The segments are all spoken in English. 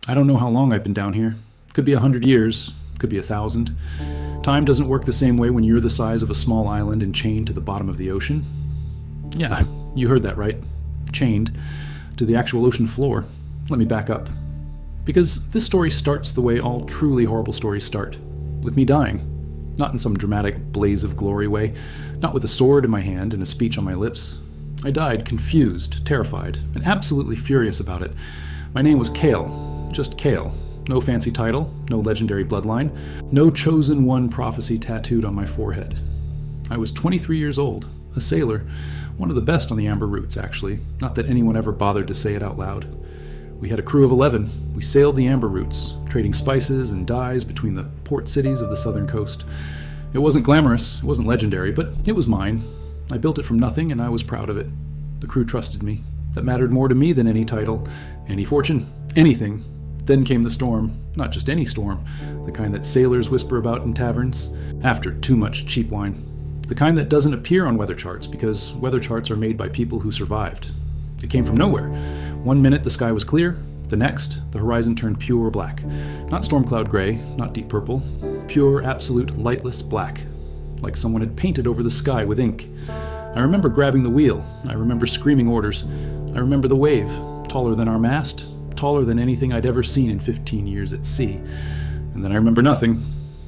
I don't know how long I've been down here. Could be 100 years, could be 1,000. Time doesn't work the same way when you're the size of a small island and chained to the bottom of the ocean. Yeah, you heard that right. Chained to the actual ocean floor. Let me back up. Because this story starts the way all truly horrible stories start, with me dying. Not in some dramatic blaze of glory way, not with a sword in my hand and a speech on my lips. I died confused, terrified, and absolutely furious about it. My name was Kale, just Kale. No fancy title, no legendary bloodline, no chosen one prophecy tattooed on my forehead. I was 23 years old, a sailor, one of the best on the Amber Routes, actually, not that anyone ever bothered to say it out loud. We had a crew of 11. We sailed the Amber Routes, trading spices and dyes between the port cities of the southern coast. It wasn't glamorous, it wasn't legendary, but it was mine. I built it from nothing, and I was proud of it. The crew trusted me. That mattered more to me than any title, any fortune, anything. Then came the storm, not just any storm, the kind that sailors whisper about in taverns, after too much cheap wine. The kind that doesn't appear on weather charts, because weather charts are made by people who survived. It came from nowhere. One minute the sky was clear, the next, the horizon turned pure black. Not storm cloud gray, not deep purple, pure, absolute, lightless black. Like someone had painted over the sky with ink. I remember grabbing the wheel. I remember screaming orders. I remember the wave, taller than our mast, taller than anything I'd ever seen in 15 years at sea. And then I remember nothing.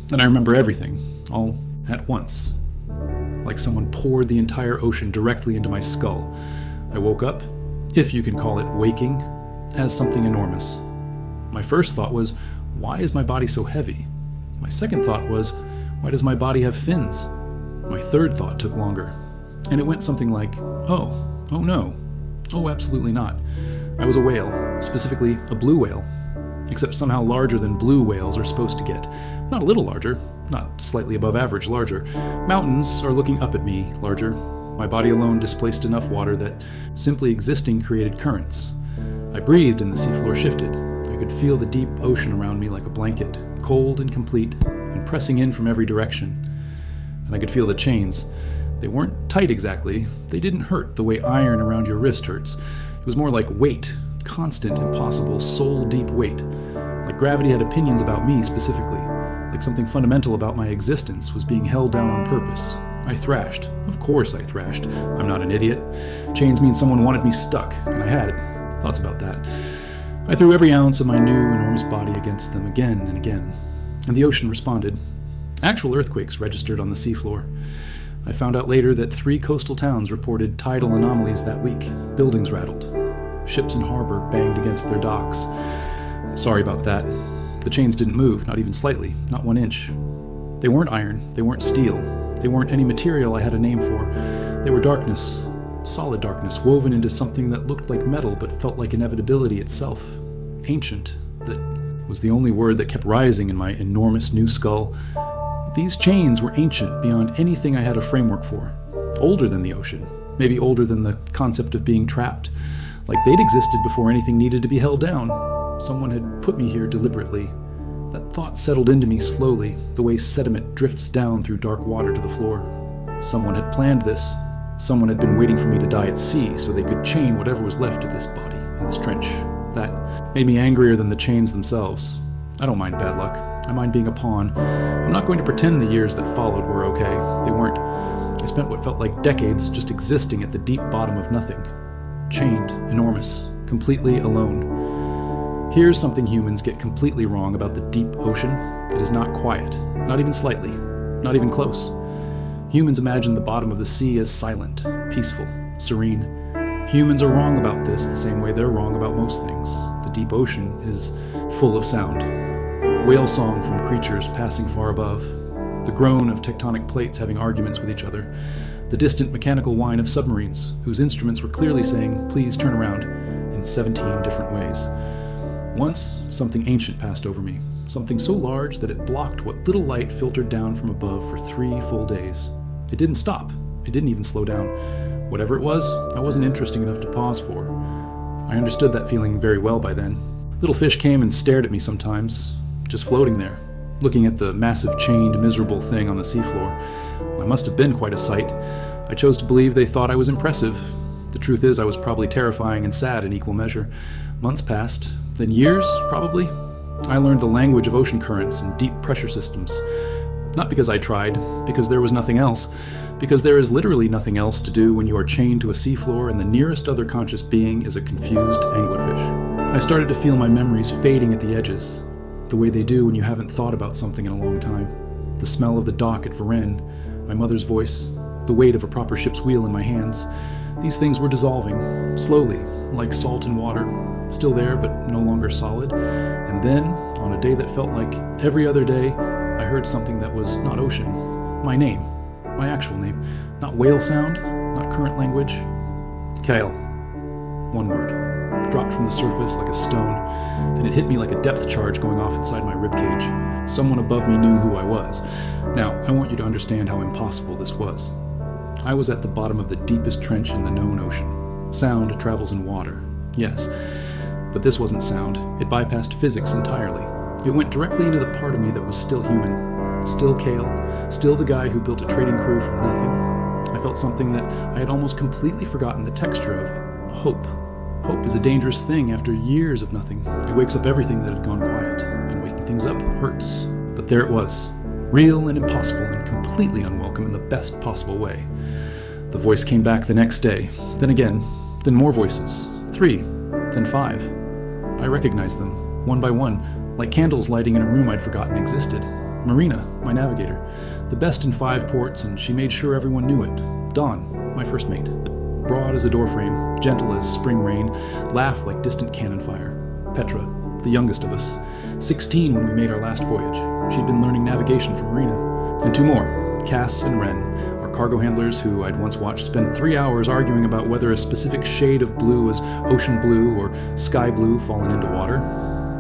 Then I remember everything, all at once. Like someone poured the entire ocean directly into my skull. I woke up, if you can call it waking, as something enormous. My first thought was, why is my body so heavy? My second thought was, why does my body have fins? My third thought took longer, and it went something like, oh no, oh absolutely not. I was a whale, specifically a blue whale, except somehow larger than blue whales are supposed to get. Not a little larger, not slightly above average larger. Mountains are looking up at me larger. My body alone displaced enough water that simply existing created currents. I breathed and the seafloor shifted. I could feel the deep ocean around me like a blanket, cold and complete, and pressing in from every direction. And I could feel the chains. They weren't tight exactly. They didn't hurt the way iron around your wrist hurts. It was more like weight, constant, impossible, soul-deep weight. Like gravity had opinions about me specifically. Like something fundamental about my existence was being held down on purpose. I thrashed. Of course I thrashed. I'm not an idiot. Chains mean someone wanted me stuck, and I had thoughts about that. I threw every ounce of my new, enormous body against them again and again, and the ocean responded. Actual earthquakes registered on the seafloor. I found out later that 3 coastal towns reported tidal anomalies that week. Buildings rattled. Ships in harbor banged against their docks. Sorry about that. The chains didn't move, not even slightly, not 1 inch. They weren't iron, they weren't steel, they weren't any material I had a name for. They were darkness, solid darkness, woven into something that looked like metal but felt like inevitability itself. Ancient, that was the only word that kept rising in my enormous new skull. These chains were ancient beyond anything I had a framework for. Older than the ocean, maybe older than the concept of being trapped. Like they'd existed before anything needed to be held down. Someone had put me here deliberately. That thought settled into me slowly, the way sediment drifts down through dark water to the floor. Someone had planned this. Someone had been waiting for me to die at sea so they could chain whatever was left of this body in this trench. That made me angrier than the chains themselves. I don't mind bad luck. I mind being a pawn. I'm not going to pretend the years that followed were okay. They weren't. I spent what felt like decades just existing at the deep bottom of nothing. Chained, enormous, completely alone. Here's something humans get completely wrong about the deep ocean. It is not quiet, not even slightly, not even close. Humans imagine the bottom of the sea as silent, peaceful, serene. Humans are wrong about this the same way they're wrong about most things. The deep ocean is full of sound. Whale song from creatures passing far above. The groan of tectonic plates having arguments with each other. The distant mechanical whine of submarines, whose instruments were clearly saying, "Please turn around," in 17 different ways. Once, something ancient passed over me, something so large that it blocked what little light filtered down from above for 3 full days. It didn't stop. It didn't even slow down. Whatever it was, I wasn't interesting enough to pause for. I understood that feeling very well by then. Little fish came and stared at me sometimes, just floating there, looking at the massive chained, miserable thing on the seafloor. I must have been quite a sight. I chose to believe they thought I was impressive. The truth is I was probably terrifying and sad in equal measure. Months passed, Then years, probably. I learned the language of ocean currents and deep pressure systems. Not because I tried, because there was nothing else. Because there is literally nothing else to do when you are chained to a seafloor and the nearest other conscious being is a confused anglerfish. I started to feel my memories fading at the edges, the way they do when you haven't thought about something in a long time. The smell of the dock at Varennes, my mother's voice, the weight of a proper ship's wheel in my hands. These things were dissolving, slowly, like salt in water, still there but no longer solid. And then, on a day that felt like every other day, I heard something that was not ocean. My name. My actual name. Not whale sound, not current language. Kale. One word. Dropped from the surface like a stone, and it hit me like a depth charge going off inside my ribcage. Someone above me knew who I was. Now, I want you to understand how impossible this was. I was at the bottom of the deepest trench in the known ocean. Sound travels in water, yes. But this wasn't sound. It bypassed physics entirely. It went directly into the part of me that was still human. Still Kale. Still the guy who built a trading crew from nothing. I felt something that I had almost completely forgotten the texture of. Hope. Hope is a dangerous thing after years of nothing. It wakes up everything that had gone quiet. And waking things up hurts. But there it was. Real and impossible and completely unwelcome in the best possible way. The voice came back the next day. Then again. Then more voices. 3. Then 5. I recognized them, one by one, like candles lighting in a room I'd forgotten existed. Marina, my navigator. The best in 5 ports, and she made sure everyone knew it. Dawn, my first mate. Broad as a doorframe, gentle as spring rain, laugh like distant cannon fire. Petra, the youngest of us. 16 when we made our last voyage. She'd been learning navigation from Marina. And 2 more, Cass and Ren, our cargo handlers who I'd once watched spend 3 hours arguing about whether a specific shade of blue was ocean blue or sky blue fallen into water.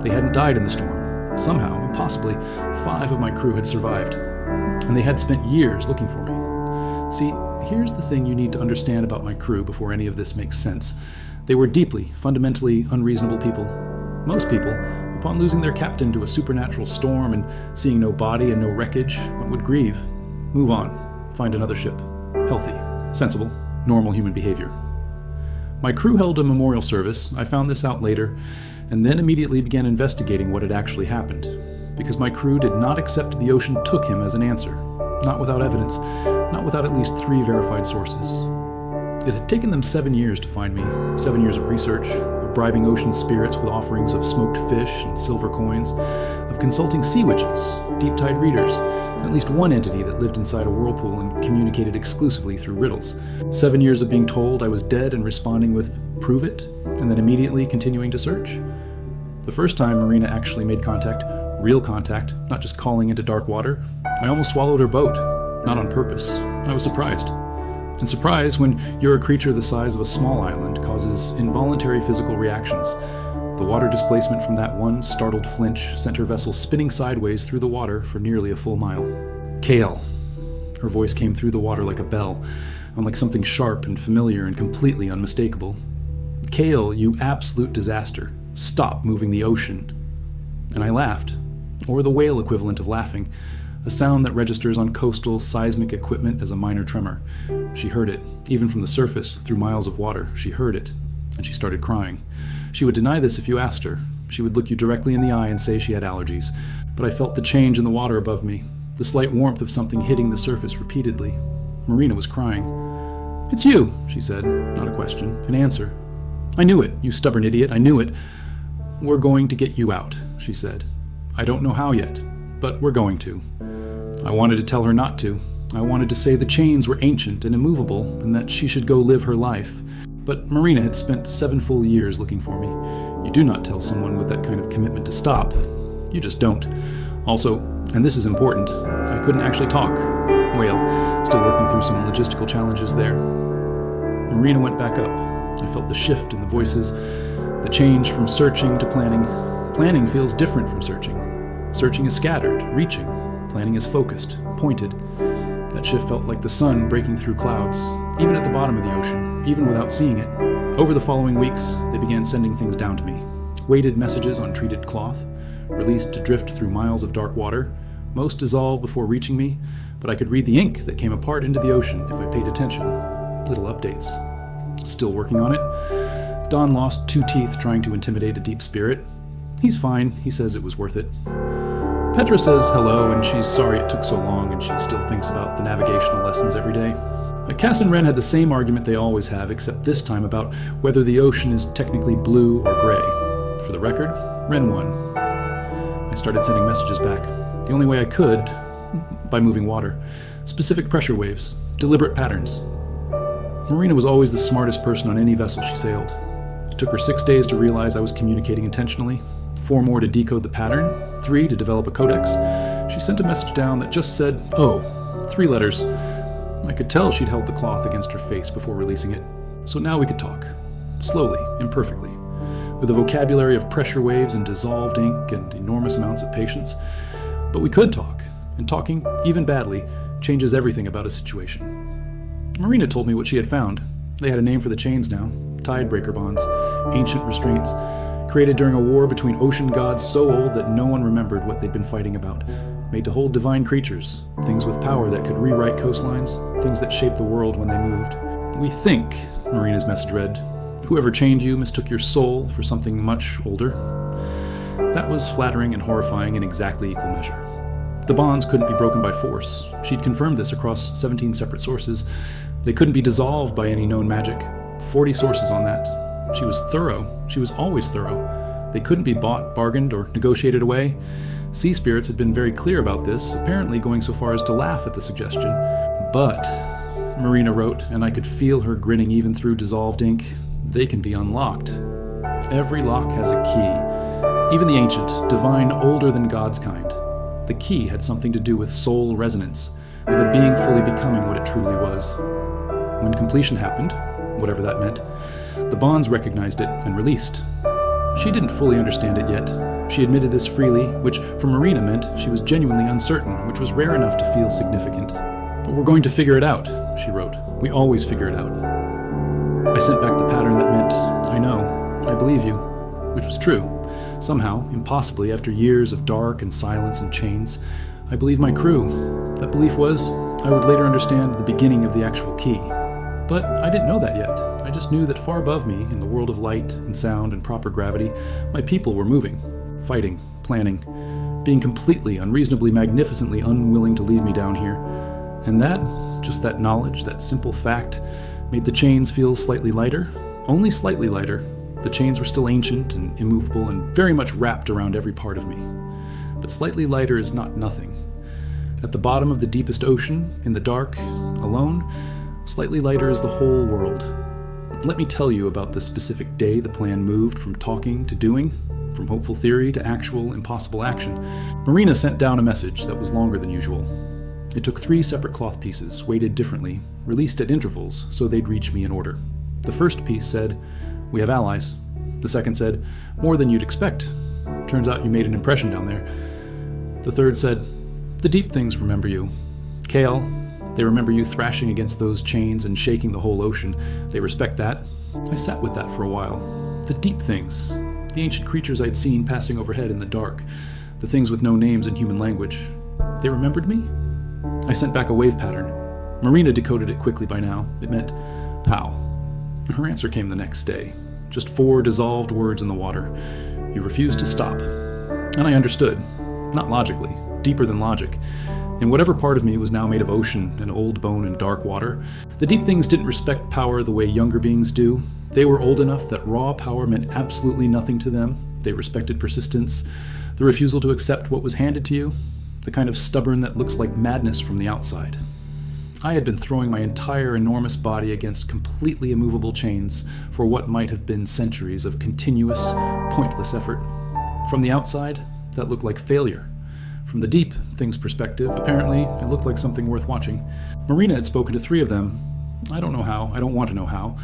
They hadn't died in the storm. Somehow, impossibly, 5 of my crew had survived. And they had spent years looking for me. See, here's the thing you need to understand about my crew before any of this makes sense. They were deeply, fundamentally unreasonable people. Most people, upon losing their captain to a supernatural storm and seeing no body and no wreckage, would grieve, move on, find another ship. Healthy, sensible, normal human behavior. My crew held a memorial service. I found this out later, and then immediately began investigating what had actually happened, because my crew did not accept the ocean took him as an answer, not without evidence, not without at least 3 verified sources. It had taken them 7 years to find me, 7 years of research, of bribing ocean spirits with offerings of smoked fish and silver coins, of consulting sea witches, deep-tide readers, and at least one entity that lived inside a whirlpool and communicated exclusively through riddles. 7 years of being told I was dead and responding with, "Prove it," and then immediately continuing to search. The first time Marina actually made contact, real contact, not just calling into dark water, I almost swallowed her boat. Not on purpose. I was surprised. And surprise, when you're a creature the size of a small island, causes involuntary physical reactions. The water displacement from that one startled flinch sent her vessel spinning sideways through the water for nearly a full mile. Kale. Her voice came through the water like a bell, and like something sharp and familiar and completely unmistakable. Kale, you absolute disaster. Stop moving the ocean. And I laughed, or the whale equivalent of laughing, a sound that registers on coastal seismic equipment as a minor tremor. She heard it, even from the surface, through miles of water. She heard it, and she started crying. She would deny this if you asked her. She would look you directly in the eye and say she had allergies. But I felt the change in the water above me, the slight warmth of something hitting the surface repeatedly. Marina was crying. "It's you," she said, not a question, an answer. "I knew it, you stubborn idiot, I knew it. We're going to get you out," she said. "I don't know how yet, but we're going to." I wanted to tell her not to. I wanted to say the chains were ancient and immovable, and that she should go live her life. But Marina had spent 7 full years looking for me. You do not tell someone with that kind of commitment to stop. You just don't. Also, and this is important, I couldn't actually talk. Whale, still working through some logistical challenges there. Marina went back up. I felt the shift in the voices, the change from searching to planning. Planning feels different from searching. Searching is scattered, reaching. Planning is focused, pointed. That shift felt like the sun breaking through clouds, even at the bottom of the ocean, even without seeing it. Over the following weeks, they began sending things down to me. Weighted messages on treated cloth, released to drift through miles of dark water. Most dissolved before reaching me, but I could read the ink that came apart into the ocean if I paid attention. Little updates. Still working on it. Dawn lost 2 teeth trying to intimidate a deep spirit. He's fine. He says it was worth it. Petra says hello, and she's sorry it took so long, and she still thinks about the navigational lessons every day. Cass and Ren had the same argument they always have, except this time about whether the ocean is technically blue or gray. For the record, Ren won. I started sending messages back. The only way I could, by moving water. Specific pressure waves, deliberate patterns. Marina was always the smartest person on any vessel she sailed. It took her 6 days to realize I was communicating intentionally, 4 more to decode the pattern, 3 to develop a codex. She sent a message down that just said, "Oh," 3 letters. I could tell she'd held the cloth against her face before releasing it. So now we could talk. Slowly, imperfectly. With a vocabulary of pressure waves and dissolved ink and enormous amounts of patience. But we could talk. And talking, even badly, changes everything about a situation. Marina told me what she had found. They had a name for the chains now. Tidebreaker bonds. Ancient restraints. Created during a war between ocean gods so old that no one remembered what they'd been fighting about. Made to hold divine creatures. Things with power that could rewrite coastlines. Things that shaped the world when they moved. "We think," Marina's message read, "whoever chained you mistook your soul for something much older." That was flattering and horrifying in exactly equal measure. The bonds couldn't be broken by force. She'd confirmed this across 17 separate sources. They couldn't be dissolved by any known magic. 40 sources on that. She was thorough. She was always thorough. They couldn't be bought, bargained, or negotiated away. Sea spirits had been very clear about this, apparently going so far as to laugh at the suggestion. But, Marina wrote, and I could feel her grinning even through dissolved ink, they can be unlocked. Every lock has a key. Even the ancient, divine, older than God's kind. The key had something to do with soul resonance, with a being fully becoming what it truly was. When completion happened, whatever that meant, the bonds recognized it and released. She didn't fully understand it yet. She admitted this freely, which for Marina meant she was genuinely uncertain, which was rare enough to feel significant. "But we're going to figure it out," she wrote. "We always figure it out." I sent back the pattern that meant, "I know, I believe you," which was true. Somehow, impossibly, after years of dark and silence and chains, I believed my crew. That belief was, I would later understand the beginning of the actual key. But I didn't know that yet. I just knew that far above me, in the world of light and sound and proper gravity, my people were moving, fighting, planning, being completely, unreasonably, magnificently unwilling to leave me down here. And that, just that knowledge, that simple fact, made the chains feel slightly lighter, only slightly lighter. The chains were still ancient and immovable and very much wrapped around every part of me. But slightly lighter is not nothing. At the bottom of the deepest ocean, in the dark, alone, slightly lighter is the whole world. Let me tell you about the specific day the plan moved from talking to doing, from hopeful theory to actual impossible action. Marina sent down a message that was longer than usual. It took 3 separate cloth pieces, weighted differently, released at intervals so they'd reach me in order. The first piece said, "We have allies." The second said, "More than you'd expect. Turns out you made an impression down there." The third said, "The deep things remember you. Kale, they remember you thrashing against those chains and shaking the whole ocean. They respect that." I sat with that for a while. The deep things. The ancient creatures I'd seen passing overhead in the dark. The things with no names in human language. They remembered me? I sent back a wave pattern. Marina decoded it quickly by now. It meant, "How?" Her answer came the next day. Just 4 dissolved words in the water. "You refused to stop." And I understood. Not logically. Deeper than logic. And whatever part of me was now made of ocean and old bone and dark water, the deep things didn't respect power the way younger beings do. They were old enough that raw power meant absolutely nothing to them. They respected persistence, the refusal to accept what was handed to you, the kind of stubborn that looks like madness from the outside. I had been throwing my entire enormous body against completely immovable chains for what might have been centuries of continuous, pointless effort. From the outside, that looked like failure. From the deep thing's perspective, apparently, it looked like something worth watching. Marina had spoken to 3 of them. I don't know how, I don't want to know how.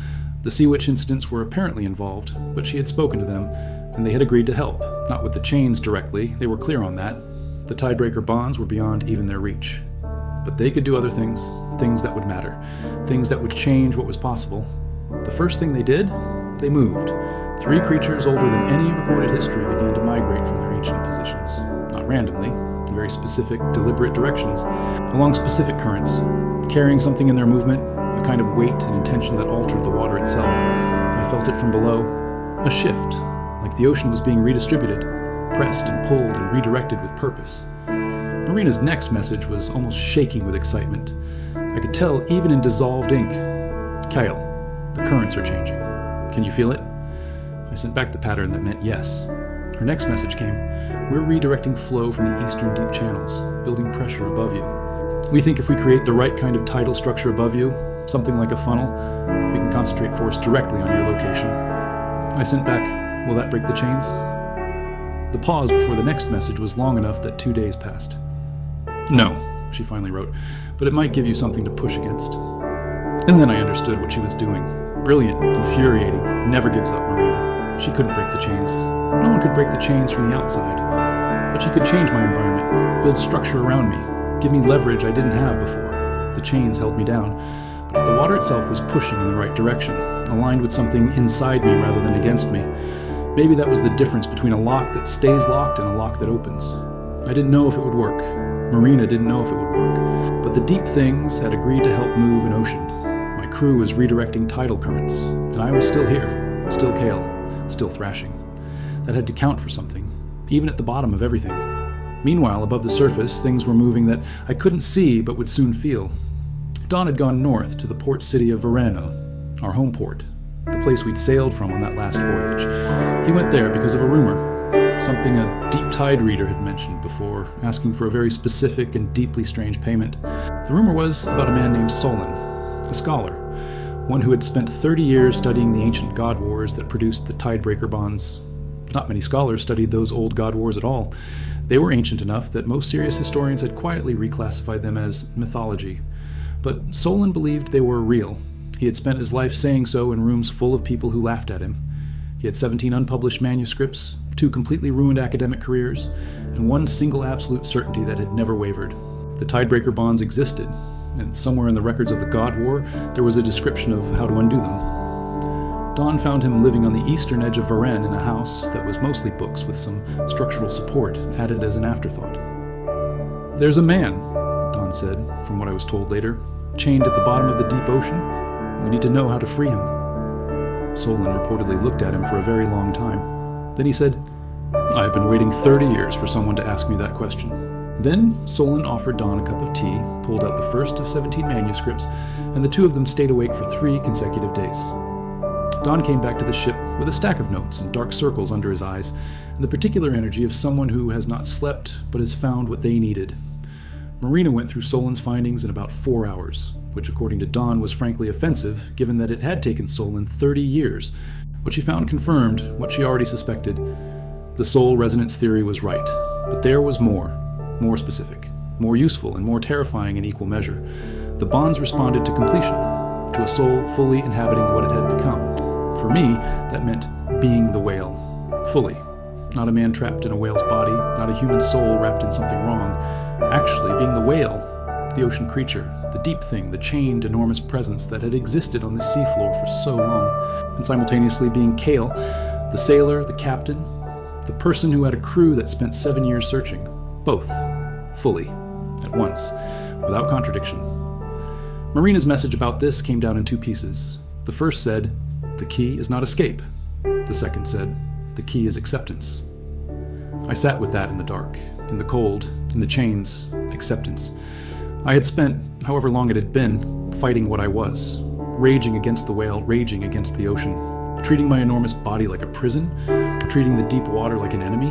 The Sea Witch incidents were apparently involved, but she had spoken to them, and they had agreed to help. Not with the chains directly, they were clear on that. The Tidebreaker bonds were beyond even their reach. But they could do other things, things that would matter, things that would change what was possible. The first thing they did, they moved. 3 creatures older than any recorded history began to migrate from their ancient positions. Not randomly, in very specific, deliberate directions, along specific currents, carrying something in their movement, a kind of weight and intention that altered the water itself. I felt it from below. A shift, like the ocean was being redistributed. pressed and pulled and redirected with purpose. Marina's next message was almost shaking with excitement. I could tell even in dissolved ink. Kyle, the currents are changing. Can you feel it? I sent back the pattern that meant yes. Her next message came. We're redirecting flow from the eastern deep channels, building pressure above you. We think if we create the right kind of tidal structure above you, something like a funnel, we can concentrate force directly on your location. I sent back, will that break the chains? The pause before the next message was long enough that 2 days passed. No, she finally wrote, but it might give you something to push against. And then I understood what she was doing. Brilliant, infuriating, never gives up Marina. She couldn't break the chains. No one could break the chains from the outside. But she could change my environment, build structure around me, give me leverage I didn't have before. The chains held me down. But if the water itself was pushing in the right direction, aligned with something inside me rather than against me, maybe that was the difference between a lock that stays locked and a lock that opens. I didn't know if it would work. Marina didn't know if it would work. But the deep things had agreed to help move an ocean. My crew was redirecting tidal currents, and I was still here, still Kale, still thrashing. That had to count for something, even at the bottom of everything. Meanwhile, above the surface, things were moving that I couldn't see but would soon feel. Dawn had gone north to the port city of Verano, our home port, the place we'd sailed from on that last voyage. He went there because of a rumor, something a deep tide reader had mentioned before, asking for a very specific and deeply strange payment. The rumor was about a man named Solon, a scholar, one who had spent 30 years studying the ancient god wars that produced the tidebreaker bonds. Not many scholars studied those old god wars at all. They were ancient enough that most serious historians had quietly reclassified them as mythology. But Solon believed they were real. He had spent his life saying so in rooms full of people who laughed at him. He had 17 unpublished manuscripts, 2 completely ruined academic careers, and 1 single absolute certainty that had never wavered. The tidebreaker bonds existed, and somewhere in the records of the God War, there was a description of how to undo them. Dawn found him living on the eastern edge of Varennes in a house that was mostly books with some structural support added as an afterthought. There's a man, Dawn said, from what I was told later, chained at the bottom of the deep ocean. We need to know how to free him. Solon reportedly looked at him for a very long time. Then he said, I have been waiting 30 years for someone to ask me that question. Then Solon offered Dawn a cup of tea, pulled out the first of 17 manuscripts, and the 2 of them stayed awake for 3 consecutive days. Dawn came back to the ship with a stack of notes and dark circles under his eyes, and the particular energy of someone who has not slept but has found what they needed. Marina went through Solon's findings in about 4 hours, which according to Dawn was frankly offensive, given that it had taken Solon 30 years. What she found confirmed what she already suspected. The soul resonance theory was right, but there was more specific, more useful, and more terrifying in equal measure. The bonds responded to completion, to a soul fully inhabiting what it had become. For me, that meant being the whale, fully. Not a man trapped in a whale's body, not a human soul wrapped in something wrong. Actually, being the whale, the ocean creature, the deep thing, the chained, enormous presence that had existed on the seafloor for so long. And simultaneously being Kale, the sailor, the captain, the person who had a crew that spent 7 years searching. Both, fully, at once, without contradiction. Marina's message about this came down in 2 pieces. The first said, the key is not escape. The second said, the key is acceptance. I sat with that in the dark, in the cold, in the chains, acceptance. I had spent, however long it had been, fighting what I was, raging against the whale, raging against the ocean, treating my enormous body like a prison, treating the deep water like an enemy.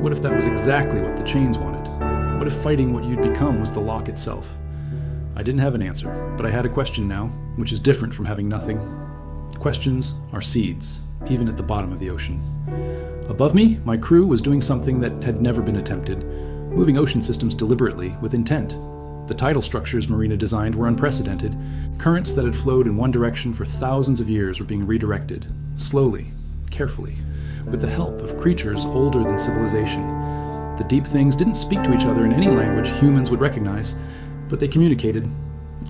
What if that was exactly what the chains wanted? What if fighting what you'd become was the lock itself? I didn't have an answer, but I had a question now, which is different from having nothing. Questions are seeds, even at the bottom of the ocean. Above me, my crew was doing something that had never been attempted, moving ocean systems deliberately, with intent. The tidal structures Marina designed were unprecedented. Currents that had flowed in one direction for thousands of years were being redirected, slowly, carefully, with the help of creatures older than civilization. The deep things didn't speak to each other in any language humans would recognize, but they communicated.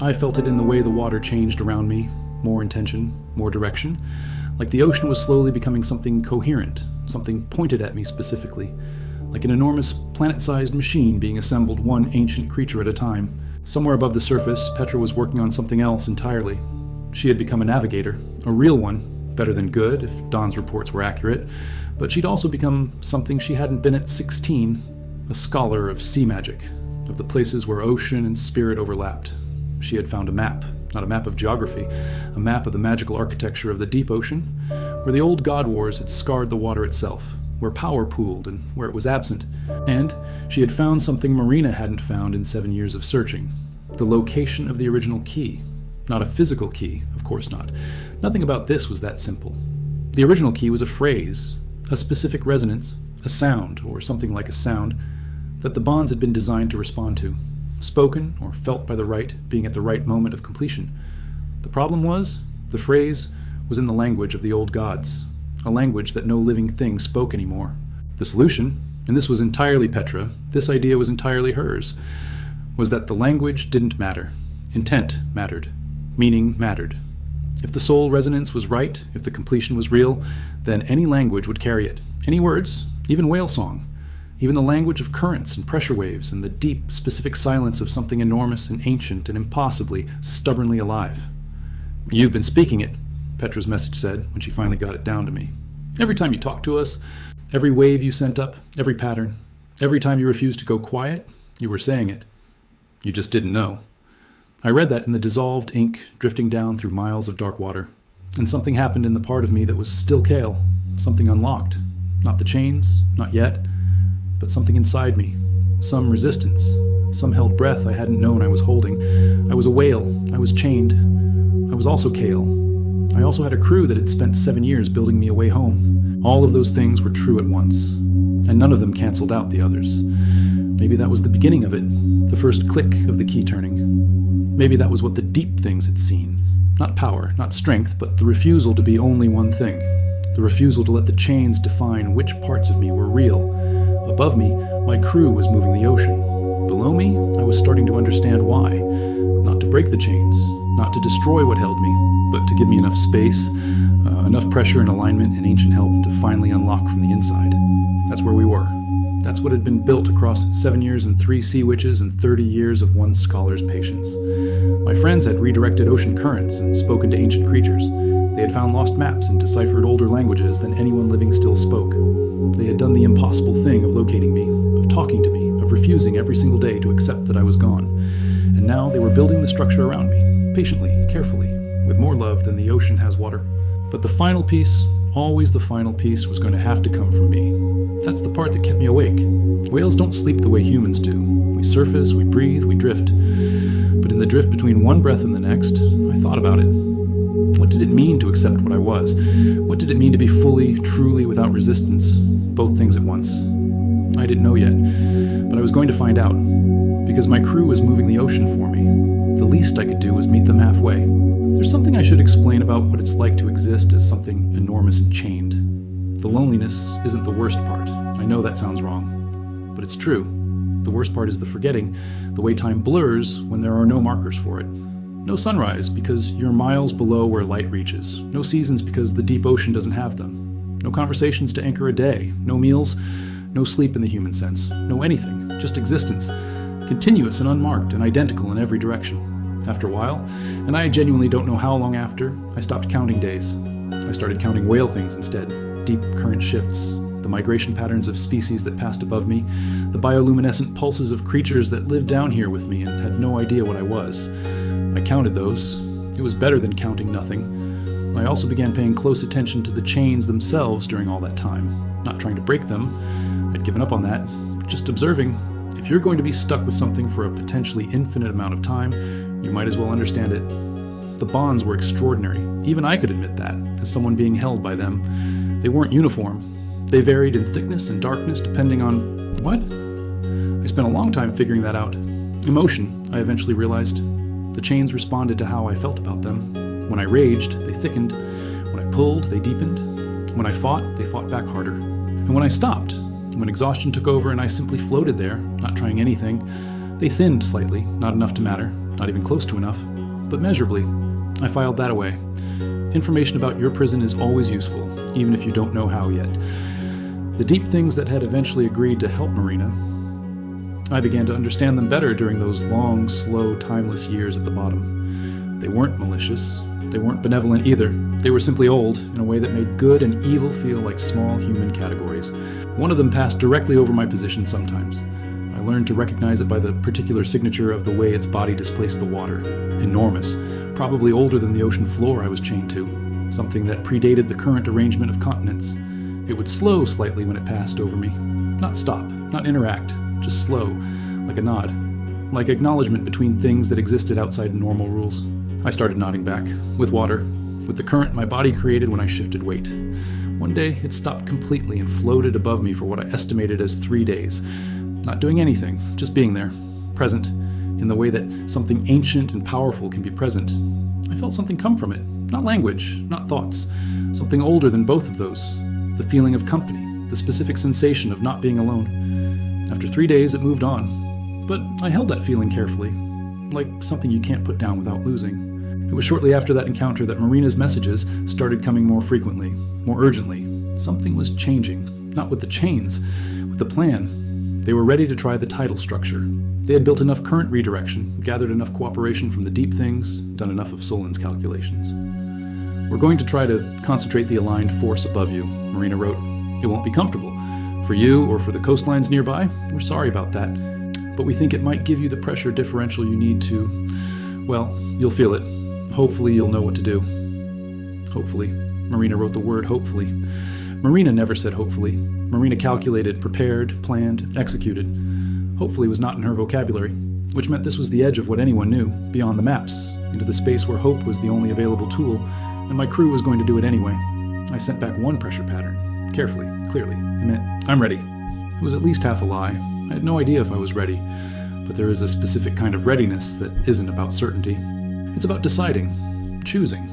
I felt it in the way the water changed around me, more intention, more direction, like the ocean was slowly becoming something coherent, something pointed at me specifically, like an enormous planet-sized machine being assembled one ancient creature at a time. Somewhere above the surface, Petra was working on something else entirely. She had become a navigator, a real one, better than good if Dawn's reports were accurate, But she'd also become something she hadn't been at 16, a scholar of sea magic, of the places where ocean and spirit overlapped. She had found a map, not a map of geography, a map of the magical architecture of the deep ocean, where the old god wars had scarred the water itself, where power pooled and where it was absent. And she had found something Marina hadn't found in 7 years of searching, the location of the original key. Not a physical key, of course not. Nothing about this was that simple. The original key was a phrase, a specific resonance, a sound, or something like a sound, that the bonds had been designed to respond to, spoken or felt by the right, being at the right moment of completion. The problem was, the phrase was in the language of the old gods, a language that no living thing spoke anymore. The solution, and this was entirely Petra, this idea was entirely hers, was that the language didn't matter. Intent mattered. Meaning mattered. If the soul resonance was right, if the completion was real, then any language would carry it. Any words, even whale song, even the language of currents and pressure waves and the deep, specific silence of something enormous and ancient and impossibly, stubbornly alive. "You've been speaking it," Petra's message said when she finally got it down to me. "Every time you talked to us, every wave you sent up, every pattern, every time you refused to go quiet, you were saying it. You just didn't know." I read that in the dissolved ink drifting down through miles of dark water. And something happened in the part of me that was still Kale. Something unlocked. Not the chains, not yet, but something inside me. Some resistance. Some held breath I hadn't known I was holding. I was a whale. I was chained. I was also Kale. I also had a crew that had spent 7 years building me a way home. All of those things were true at once. And none of them canceled out the others. Maybe that was the beginning of it. The first click of the key turning. Maybe that was what the deep things had seen. Not power, not strength, but the refusal to be only one thing. The refusal to let the chains define which parts of me were real. Above me, my crew was moving the ocean. Below me, I was starting to understand why. Not to break the chains, not to destroy what held me, but to give me enough space, enough pressure and alignment and ancient help to finally unlock from the inside. That's where we were. That's what had been built across 7 years and 3 sea witches and 30 years of one scholar's patience. My friends had redirected ocean currents and spoken to ancient creatures. They had found lost maps and deciphered older languages than anyone living still spoke. They had done the impossible thing of locating me, of talking to me, of refusing every single day to accept that I was gone. And now they were building the structure around me, patiently, carefully, with more love than the ocean has water. But the final piece, always the final piece, was going to have to come from me. That's the part that kept me awake. Whales don't sleep the way humans do. We surface, we breathe, we drift. But in the drift between one breath and the next, I thought about it. What did it mean to accept what I was? What did it mean to be fully, truly, without resistance? Both things at once. I didn't know yet, but I was going to find out. Because my crew was moving the ocean for me. The least I could do was meet them halfway. There's something I should explain about what it's like to exist as something enormous and chained. The loneliness isn't the worst part. I know that sounds wrong, but it's true. The worst part is the forgetting, the way time blurs when there are no markers for it. No sunrise because you're miles below where light reaches. No seasons because the deep ocean doesn't have them. No conversations to anchor a day. No meals. No sleep in the human sense. No anything. Just existence. Continuous and unmarked and identical in every direction. After a while, and I genuinely don't know how long after, I stopped counting days. I started counting whale things instead. Deep current shifts, the migration patterns of species that passed above me, the bioluminescent pulses of creatures that lived down here with me and had no idea what I was. I counted those. It was better than counting nothing. I also began paying close attention to the chains themselves during all that time. Not trying to break them. I'd given up on that. Just observing. If you're going to be stuck with something for a potentially infinite amount of time, you might as well understand it. The bonds were extraordinary. Even I could admit that, as someone being held by them. They weren't uniform. They varied in thickness and darkness depending on... what? I spent a long time figuring that out. Emotion, I eventually realized. The chains responded to how I felt about them. When I raged, they thickened. When I pulled, they deepened. When I fought, they fought back harder. And when I stopped, when exhaustion took over and I simply floated there, not trying anything, they thinned slightly, not enough to matter, not even close to enough, but measurably. I filed that away. Information about your prison is always useful, even if you don't know how yet. The deep things that had eventually agreed to help Marina, I began to understand them better during those long, slow, timeless years at the bottom. They weren't malicious. They weren't benevolent either. They were simply old, in a way that made good and evil feel like small human categories. One of them passed directly over my position sometimes. I learned to recognize it by the particular signature of the way its body displaced the water. Enormous, probably older than the ocean floor I was chained to, something that predated the current arrangement of continents. It would slow slightly when it passed over me. Not stop, not interact, just slow, like a nod, like acknowledgement between things that existed outside normal rules. I started nodding back, with water, with the current my body created when I shifted weight. One day, it stopped completely and floated above me for what I estimated as 3 days. Not doing anything, just being there, present, in the way that something ancient and powerful can be present. I felt something come from it, not language, not thoughts, something older than both of those. The feeling of company, the specific sensation of not being alone. After 3 days, it moved on. But I held that feeling carefully, like something you can't put down without losing. It was shortly after that encounter that Marina's messages started coming more frequently, more urgently. Something was changing, not with the chains, with the plan. They were ready to try the tidal structure. They had built enough current redirection, gathered enough cooperation from the deep things, done enough of Solon's calculations. "We're going to try to concentrate the aligned force above you," Marina wrote. "It won't be comfortable. For you or for the coastlines nearby, we're sorry about that. But we think it might give you the pressure differential you need to, well, you'll feel it. Hopefully you'll know what to do." Hopefully. Marina wrote the word hopefully. Marina never said hopefully. Marina calculated, prepared, planned, executed. Hopefully was not in her vocabulary, which meant this was the edge of what anyone knew, beyond the maps, into the space where hope was the only available tool, and my crew was going to do it anyway. I sent back one pressure pattern, carefully, clearly. It meant, "I'm ready." It was at least half a lie. I had no idea if I was ready, but there is a specific kind of readiness that isn't about certainty. It's about deciding, choosing,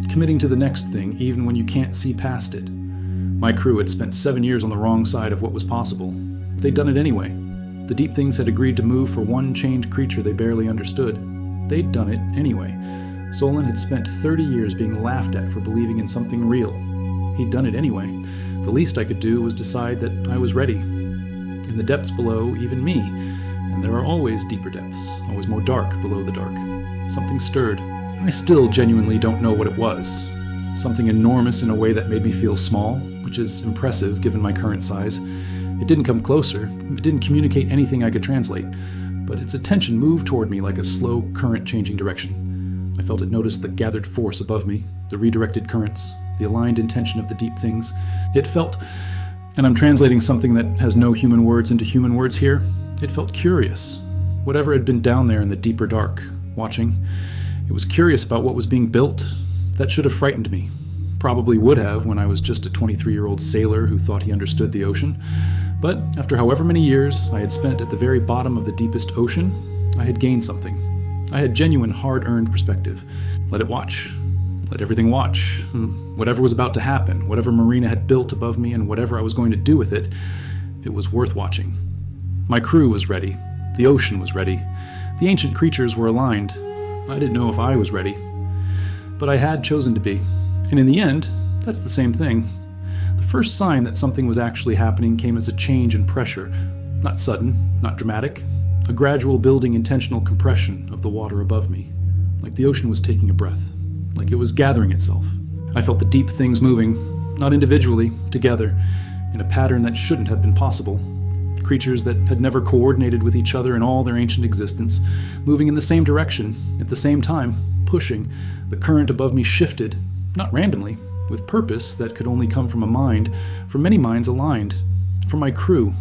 committing to the next thing even when you can't see past it. My crew had spent 7 years on the wrong side of what was possible. They'd done it anyway. The deep things had agreed to move for one chained creature they barely understood. They'd done it anyway. Solon had spent 30 years being laughed at for believing in something real. He'd done it anyway. The least I could do was decide that I was ready. In the depths below, even me, and there are always deeper depths, always more dark below the dark. Something stirred. I still genuinely don't know what it was. Something enormous in a way that made me feel small, which is impressive given my current size. It didn't come closer. It didn't communicate anything I could translate. But its attention moved toward me like a slow current changing direction. I felt it notice the gathered force above me, the redirected currents, the aligned intention of the deep things. It felt, and I'm translating something that has no human words into human words here, it felt curious. Whatever had been down there in the deeper dark, watching, it was curious about what was being built. That should have frightened me. Probably would have when I was just a 23-year-old sailor who thought he understood the ocean. But after however many years I had spent at the very bottom of the deepest ocean, I had gained something. I had genuine, hard-earned perspective. Let it watch. Let everything watch. Whatever was about to happen, whatever Marina had built above me, and whatever I was going to do with it, it was worth watching. My crew was ready. The ocean was ready. The ancient creatures were aligned. I didn't know if I was ready. But I had chosen to be. And in the end, that's the same thing. The first sign that something was actually happening came as a change in pressure. Not sudden, not dramatic. A gradual building intentional compression of the water above me. Like the ocean was taking a breath. Like it was gathering itself. I felt the deep things moving, not individually, together, in a pattern that shouldn't have been possible. Creatures that had never coordinated with each other in all their ancient existence, moving in the same direction, at the same time, pushing. The current above me shifted, not randomly, with purpose that could only come from a mind, from many minds aligned. From my crew.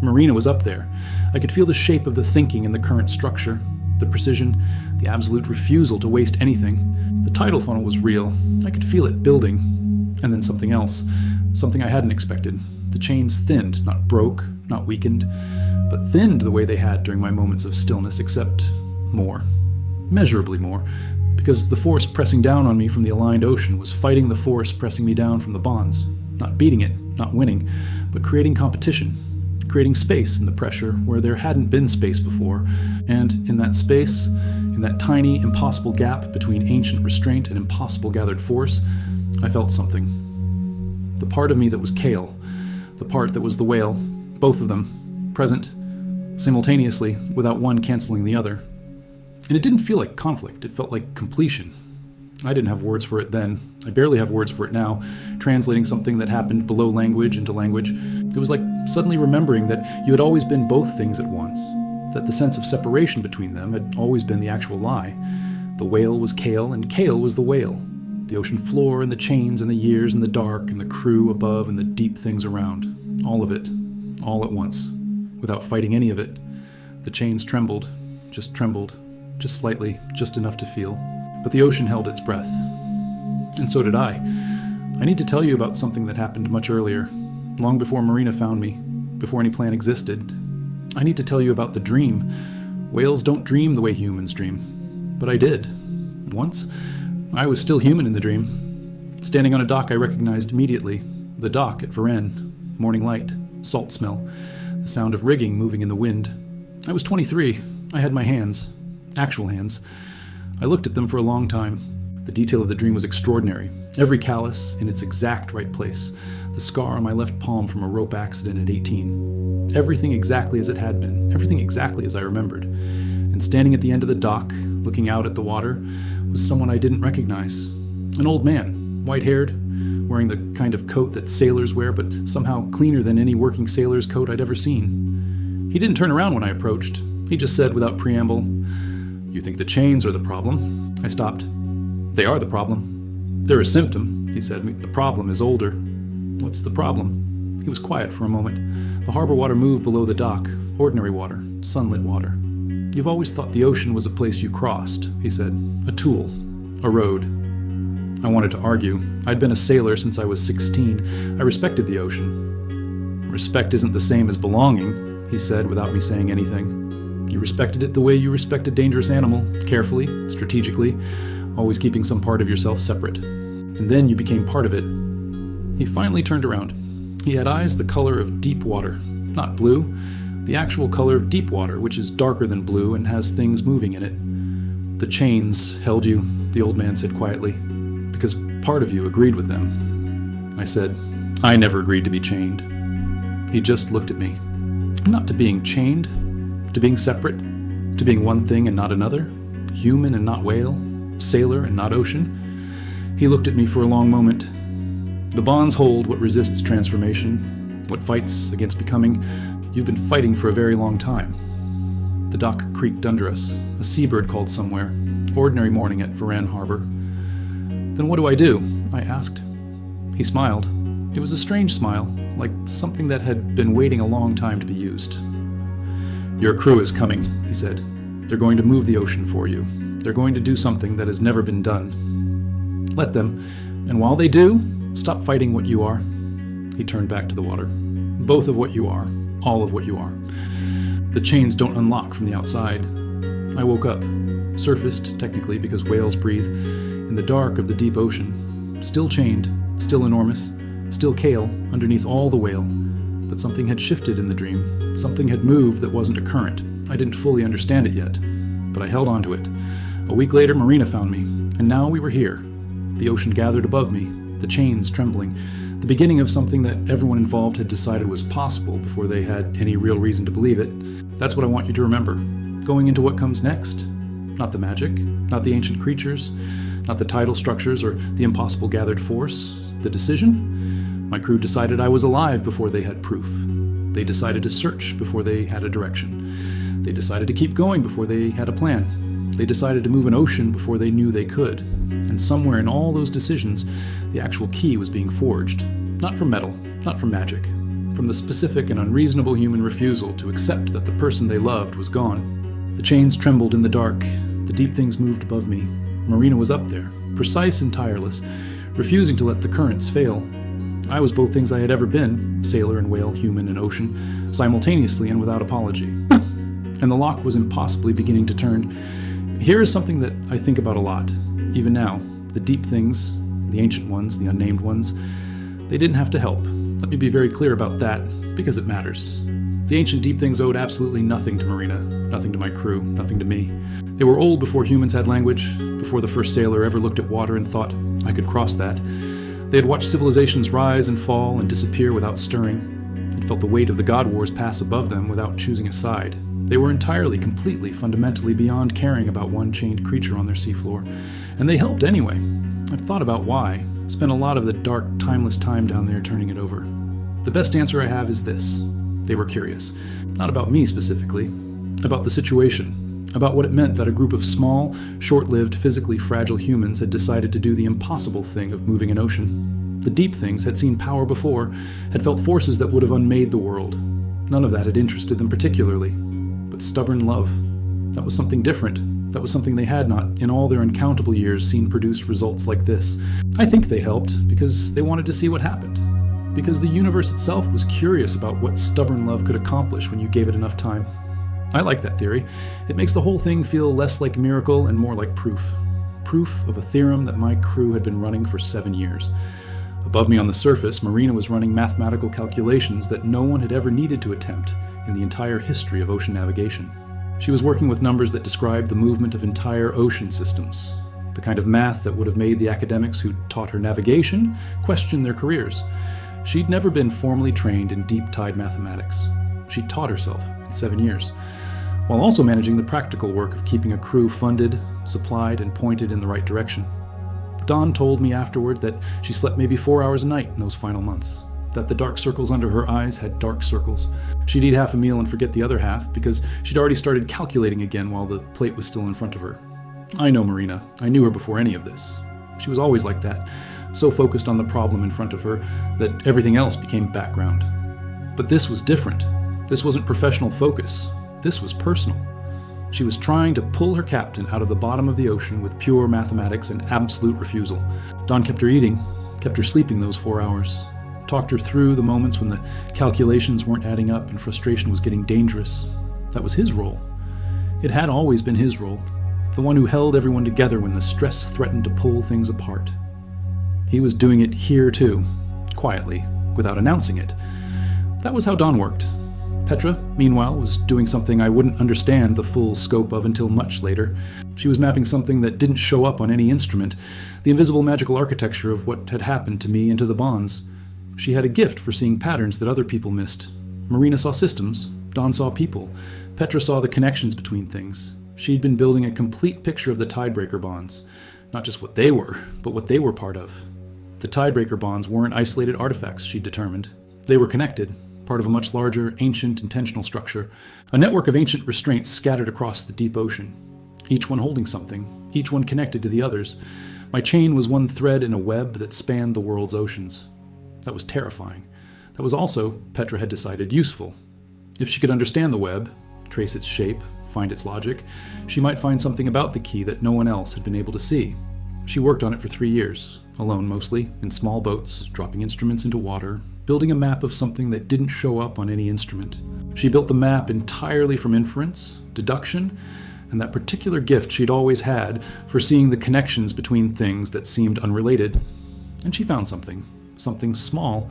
Marina was up there. I could feel the shape of the thinking in the current structure, the precision, the absolute refusal to waste anything. The tidal funnel was real. I could feel it building. And then something else, something I hadn't expected. The chains thinned, not broke, not weakened, but thinned the way they had during my moments of stillness, except more. Measurably more. Because the force pressing down on me from the aligned ocean was fighting the force pressing me down from the bonds. Not beating it, not winning, but creating competition. Creating space in the pressure where there hadn't been space before. And in that space, in that tiny, impossible gap between ancient restraint and impossible gathered force, I felt something. The part of me that was Kale, the part that was the whale, both of them, present, simultaneously, without one canceling the other. And it didn't feel like conflict, it felt like completion. I didn't have words for it then. I barely have words for it now, translating something that happened below language into language. It was like suddenly remembering that you had always been both things at once, that the sense of separation between them had always been the actual lie. The whale was Kale, and Kale was the whale. The ocean floor, and the chains, and the years, and the dark, and the crew above, and the deep things around. All of it, all at once, without fighting any of it. The chains trembled, just slightly, just enough to feel. But the ocean held its breath. And so did I. I need to tell you about something that happened much earlier, long before Marina found me, before any plan existed. I need to tell you about the dream. Whales don't dream the way humans dream. But I did. Once, I was still human in the dream. Standing on a dock I recognized immediately. The dock at Varennes. Morning light, salt smell, the sound of rigging moving in the wind. I was 23. I had my hands. Actual hands. I looked at them for a long time. The detail of the dream was extraordinary. Every callus in its exact right place. The scar on my left palm from a rope accident at 18. Everything exactly as it had been. Everything exactly as I remembered. And standing at the end of the dock, looking out at the water, was someone I didn't recognize. An old man, white-haired, wearing the kind of coat that sailors wear, but somehow cleaner than any working sailor's coat I'd ever seen. He didn't turn around when I approached. He just said without preamble, "You think the chains are the problem?" I stopped. "They are the problem. They're a symptom," he said. "The problem is older." "What's the problem?" He was quiet for a moment. The harbor water moved below the dock. Ordinary water. Sunlit water. "You've always thought the ocean was a place you crossed," he said. "A tool. A road." I wanted to argue. I'd been a sailor since I was 16. I respected the ocean. "Respect isn't the same as belonging," he said without me saying anything. "You respected it the way you respect a dangerous animal, carefully, strategically, always keeping some part of yourself separate. And then you became part of it." He finally turned around. He had eyes the color of deep water, not blue, the actual color of deep water, which is darker than blue and has things moving in it. "The chains held you," the old man said quietly, "because part of you agreed with them." I said, "I never agreed to be chained." He just looked at me. Not to being chained, to being separate, to being one thing and not another, human and not whale, sailor and not ocean. He looked at me for a long moment. "The bonds hold what resists transformation, what fights against becoming. You've been fighting for a very long time." The dock creaked under us. A seabird called somewhere. Ordinary morning at Varennes Harbor. "Then what do I do?" I asked. He smiled. It was a strange smile, like something that had been waiting a long time to be used. "Your crew is coming," he said. "They're going to move the ocean for you. They're going to do something that has never been done. Let them, and while they do, stop fighting what you are." He turned back to the water. "Both of what you are, all of what you are. The chains don't unlock from the outside." I woke up, surfaced, technically, because whales breathe, in the dark of the deep ocean. Still chained, still enormous, still Kale underneath all the whale. But something had shifted in the dream. Something had moved that wasn't a current. I didn't fully understand it yet, but I held on to it. A week later, Marina found me, and now we were here. The ocean gathered above me, the chains trembling, the beginning of something that everyone involved had decided was possible before they had any real reason to believe it. That's what I want you to remember. Going into what comes next, not the magic, not the ancient creatures, not the tidal structures or the impossible gathered force. The decision? My crew decided I was alive before they had proof. They decided to search before they had a direction. They decided to keep going before they had a plan. They decided to move an ocean before they knew they could. And somewhere in all those decisions, the actual key was being forged. Not from metal, not from magic. From the specific and unreasonable human refusal to accept that the person they loved was gone. The chains trembled in the dark. The deep things moved above me. Marina was up there, precise and tireless, refusing to let the currents fail. I was both things I had ever been, sailor and whale, human and ocean, simultaneously and without apology. And the lock was impossibly beginning to turn. Here is something that I think about a lot, even now. The deep things, the ancient ones, the unnamed ones, they didn't have to help. Let me be very clear about that, because it matters. The ancient deep things owed absolutely nothing to Marina, nothing to my crew, nothing to me. They were old before humans had language, before the first sailor ever looked at water and thought, I could cross that. They had watched civilizations rise and fall and disappear without stirring, and felt the weight of the God Wars pass above them without choosing a side. They were entirely, completely, fundamentally beyond caring about one chained creature on their seafloor, And they helped anyway. I've thought about why. Spent a lot of the dark, timeless time down there turning it over. The best answer I have is this. They were curious. Not about me specifically. About the situation. About what it meant that a group of small, short-lived, physically fragile humans had decided to do the impossible thing of moving an ocean. The deep things had seen power before, had felt forces that would have unmade the world. None of that had interested them particularly. But stubborn love. That was something different. That was something they had not, in all their uncountable years, seen produce results like this. I think they helped because they wanted to see what happened. Because the universe itself was curious about what stubborn love could accomplish when you gave it enough time. I like that theory. It makes the whole thing feel less like miracle and more like proof. Proof of a theorem that my crew had been running for 7 years. Above me on the surface, Marina was running mathematical calculations that no one had ever needed to attempt in the entire history of ocean navigation. She was working with numbers that described the movement of entire ocean systems, the kind of math that would have made the academics who taught her navigation question their careers. She'd never been formally trained in deep-tide mathematics. She taught herself in 7 years, while also managing the practical work of keeping a crew funded, supplied, and pointed in the right direction. Dawn told me afterward that she slept maybe 4 hours a night in those final months, that the dark circles under her eyes had dark circles. She'd eat half a meal and forget the other half because she'd already started calculating again while the plate was still in front of her. I know Marina. I knew her before any of this. She was always like that, so focused on the problem in front of her that everything else became background. But this was different. This wasn't professional focus. This was personal. She was trying to pull her captain out of the bottom of the ocean with pure mathematics and absolute refusal. Dawn kept her eating, kept her sleeping those 4 hours, talked her through the moments when the calculations weren't adding up and frustration was getting dangerous. That was his role. It had always been his role, the one who held everyone together when the stress threatened to pull things apart. He was doing it here too, quietly, without announcing it. That was how Dawn worked. Petra, meanwhile, was doing something I wouldn't understand the full scope of until much later. She was mapping something that didn't show up on any instrument, the invisible magical architecture of what had happened to me into the bonds. She had a gift for seeing patterns that other people missed. Marina saw systems, Dawn saw people, Petra saw the connections between things. She'd been building a complete picture of the tidebreaker bonds, not just what they were, but what they were part of. The tidebreaker bonds weren't isolated artifacts, she determined. They were connected, part of a much larger, ancient, intentional structure, a network of ancient restraints scattered across the deep ocean, each one holding something, each one connected to the others. My chain was one thread in a web that spanned the world's oceans. That was terrifying. That was also, Petra had decided, useful. If she could understand the web, trace its shape, find its logic, she might find something about the key that no one else had been able to see. She worked on it for 3 years, alone mostly, in small boats, dropping instruments into water, building a map of something that didn't show up on any instrument. She built the map entirely from inference, deduction, and that particular gift she'd always had for seeing the connections between things that seemed unrelated. And she found something small,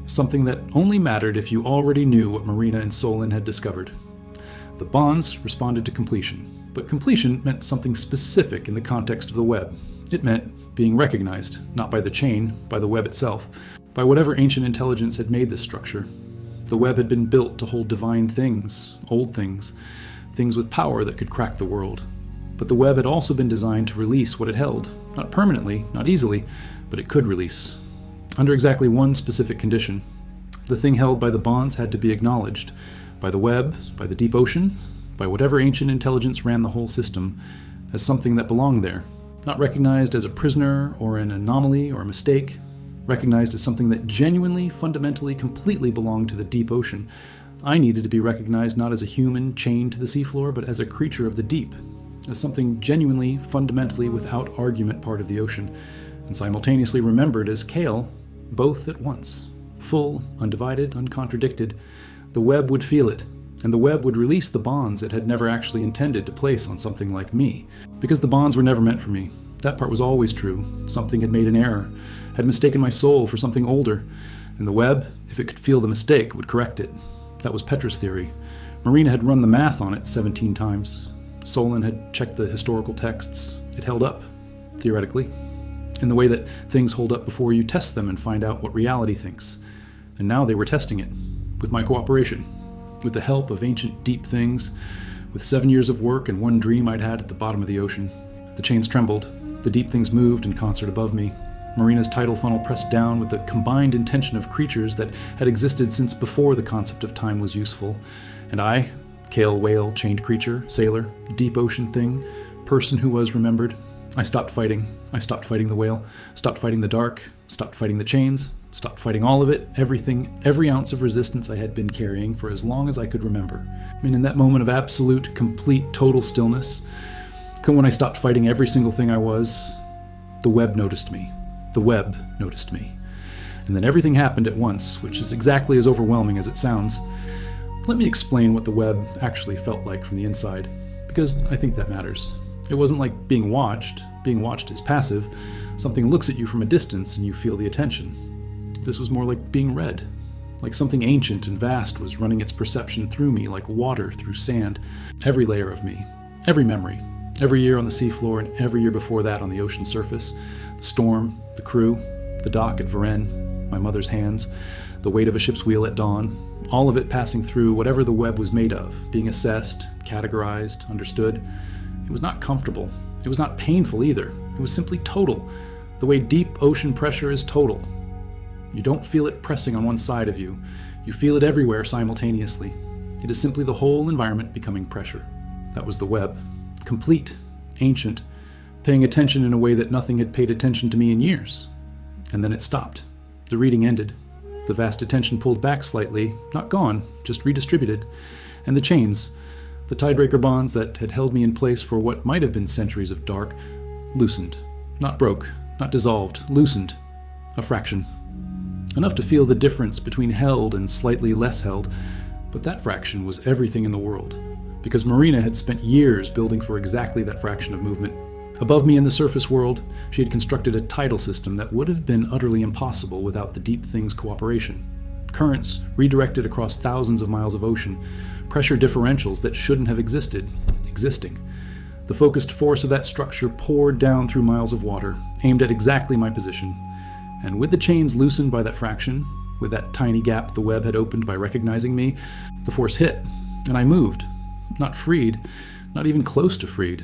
something that only mattered if you already knew what Marina and Solon had discovered. The bonds responded to completion, but completion meant something specific in the context of the web. It meant being recognized, not by the chain, by the web itself, by whatever ancient intelligence had made this structure. The web had been built to hold divine things, old things, things with power that could crack the world. But the web had also been designed to release what it held, not permanently, not easily, but it could release. Under exactly one specific condition. The thing held by the bonds had to be acknowledged, by the web, by the deep ocean, by whatever ancient intelligence ran the whole system, as something that belonged there, not recognized as a prisoner or an anomaly or a mistake, recognized as something that genuinely, fundamentally, completely belonged to the deep ocean. I needed to be recognized not as a human chained to the seafloor, but as a creature of the deep, as something genuinely, fundamentally, without argument part of the ocean, and simultaneously remembered as Kale, both at once. Full, undivided, uncontradicted. The web would feel it, and the web would release the bonds it had never actually intended to place on something like me, because the bonds were never meant for me. That part was always true. Something had made an error, had mistaken my soul for something older, and the web, if it could feel the mistake, would correct it. That was Petra's theory. Marina had run the math on it 17 times. Solon had checked the historical texts. It held up, theoretically, in the way that things hold up before you test them and find out what reality thinks. And now they were testing it, with my cooperation, with the help of ancient deep things, with 7 years of work and one dream I'd had at the bottom of the ocean. The chains trembled. The deep things moved in concert above me. Marina's tidal funnel pressed down with the combined intention of creatures that had existed since before the concept of time was useful. And I, kale whale, chained creature, sailor, deep ocean thing, person who was remembered, I stopped fighting. I stopped fighting the whale, stopped fighting the dark, stopped fighting the chains, stopped fighting all of it, everything, every ounce of resistance I had been carrying for as long as I could remember. And in that moment of absolute, complete, total stillness, when I stopped fighting every single thing I was, the web noticed me. The web noticed me. And then everything happened at once, which is exactly as overwhelming as it sounds. Let me explain what the web actually felt like from the inside, because I think that matters. It wasn't like being watched. Being watched is passive. Something looks at you from a distance and you feel the attention. This was more like being read. Like something ancient and vast was running its perception through me like water through sand. Every layer of me. Every memory. Every year on the seafloor and every year before that on the ocean surface. The storm, the crew, the dock at Varennes, my mother's hands, the weight of a ship's wheel at dawn, all of it passing through whatever the web was made of, being assessed, categorized, understood. It was not comfortable. It was not painful either. It was simply total, the way deep ocean pressure is total. You don't feel it pressing on one side of you. You feel it everywhere simultaneously. It is simply the whole environment becoming pressure. That was the web. Complete, ancient, paying attention in a way that nothing had paid attention to me in years. And then it stopped. The reading ended. The vast attention pulled back slightly, not gone, just redistributed. And the chains, the tidebreaker bonds that had held me in place for what might have been centuries of dark, loosened. Not broke, not dissolved, loosened. A fraction. Enough to feel the difference between held and slightly less held, but that fraction was everything in the world. Because Marina had spent years building for exactly that fraction of movement. Above me in the surface world, she had constructed a tidal system that would have been utterly impossible without the deep thing's cooperation. Currents redirected across thousands of miles of ocean, pressure differentials that shouldn't have existed, existing. The focused force of that structure poured down through miles of water, aimed at exactly my position. And with the chains loosened by that fraction, with that tiny gap the web had opened by recognizing me, the force hit, and I moved. Not freed, not even close to freed.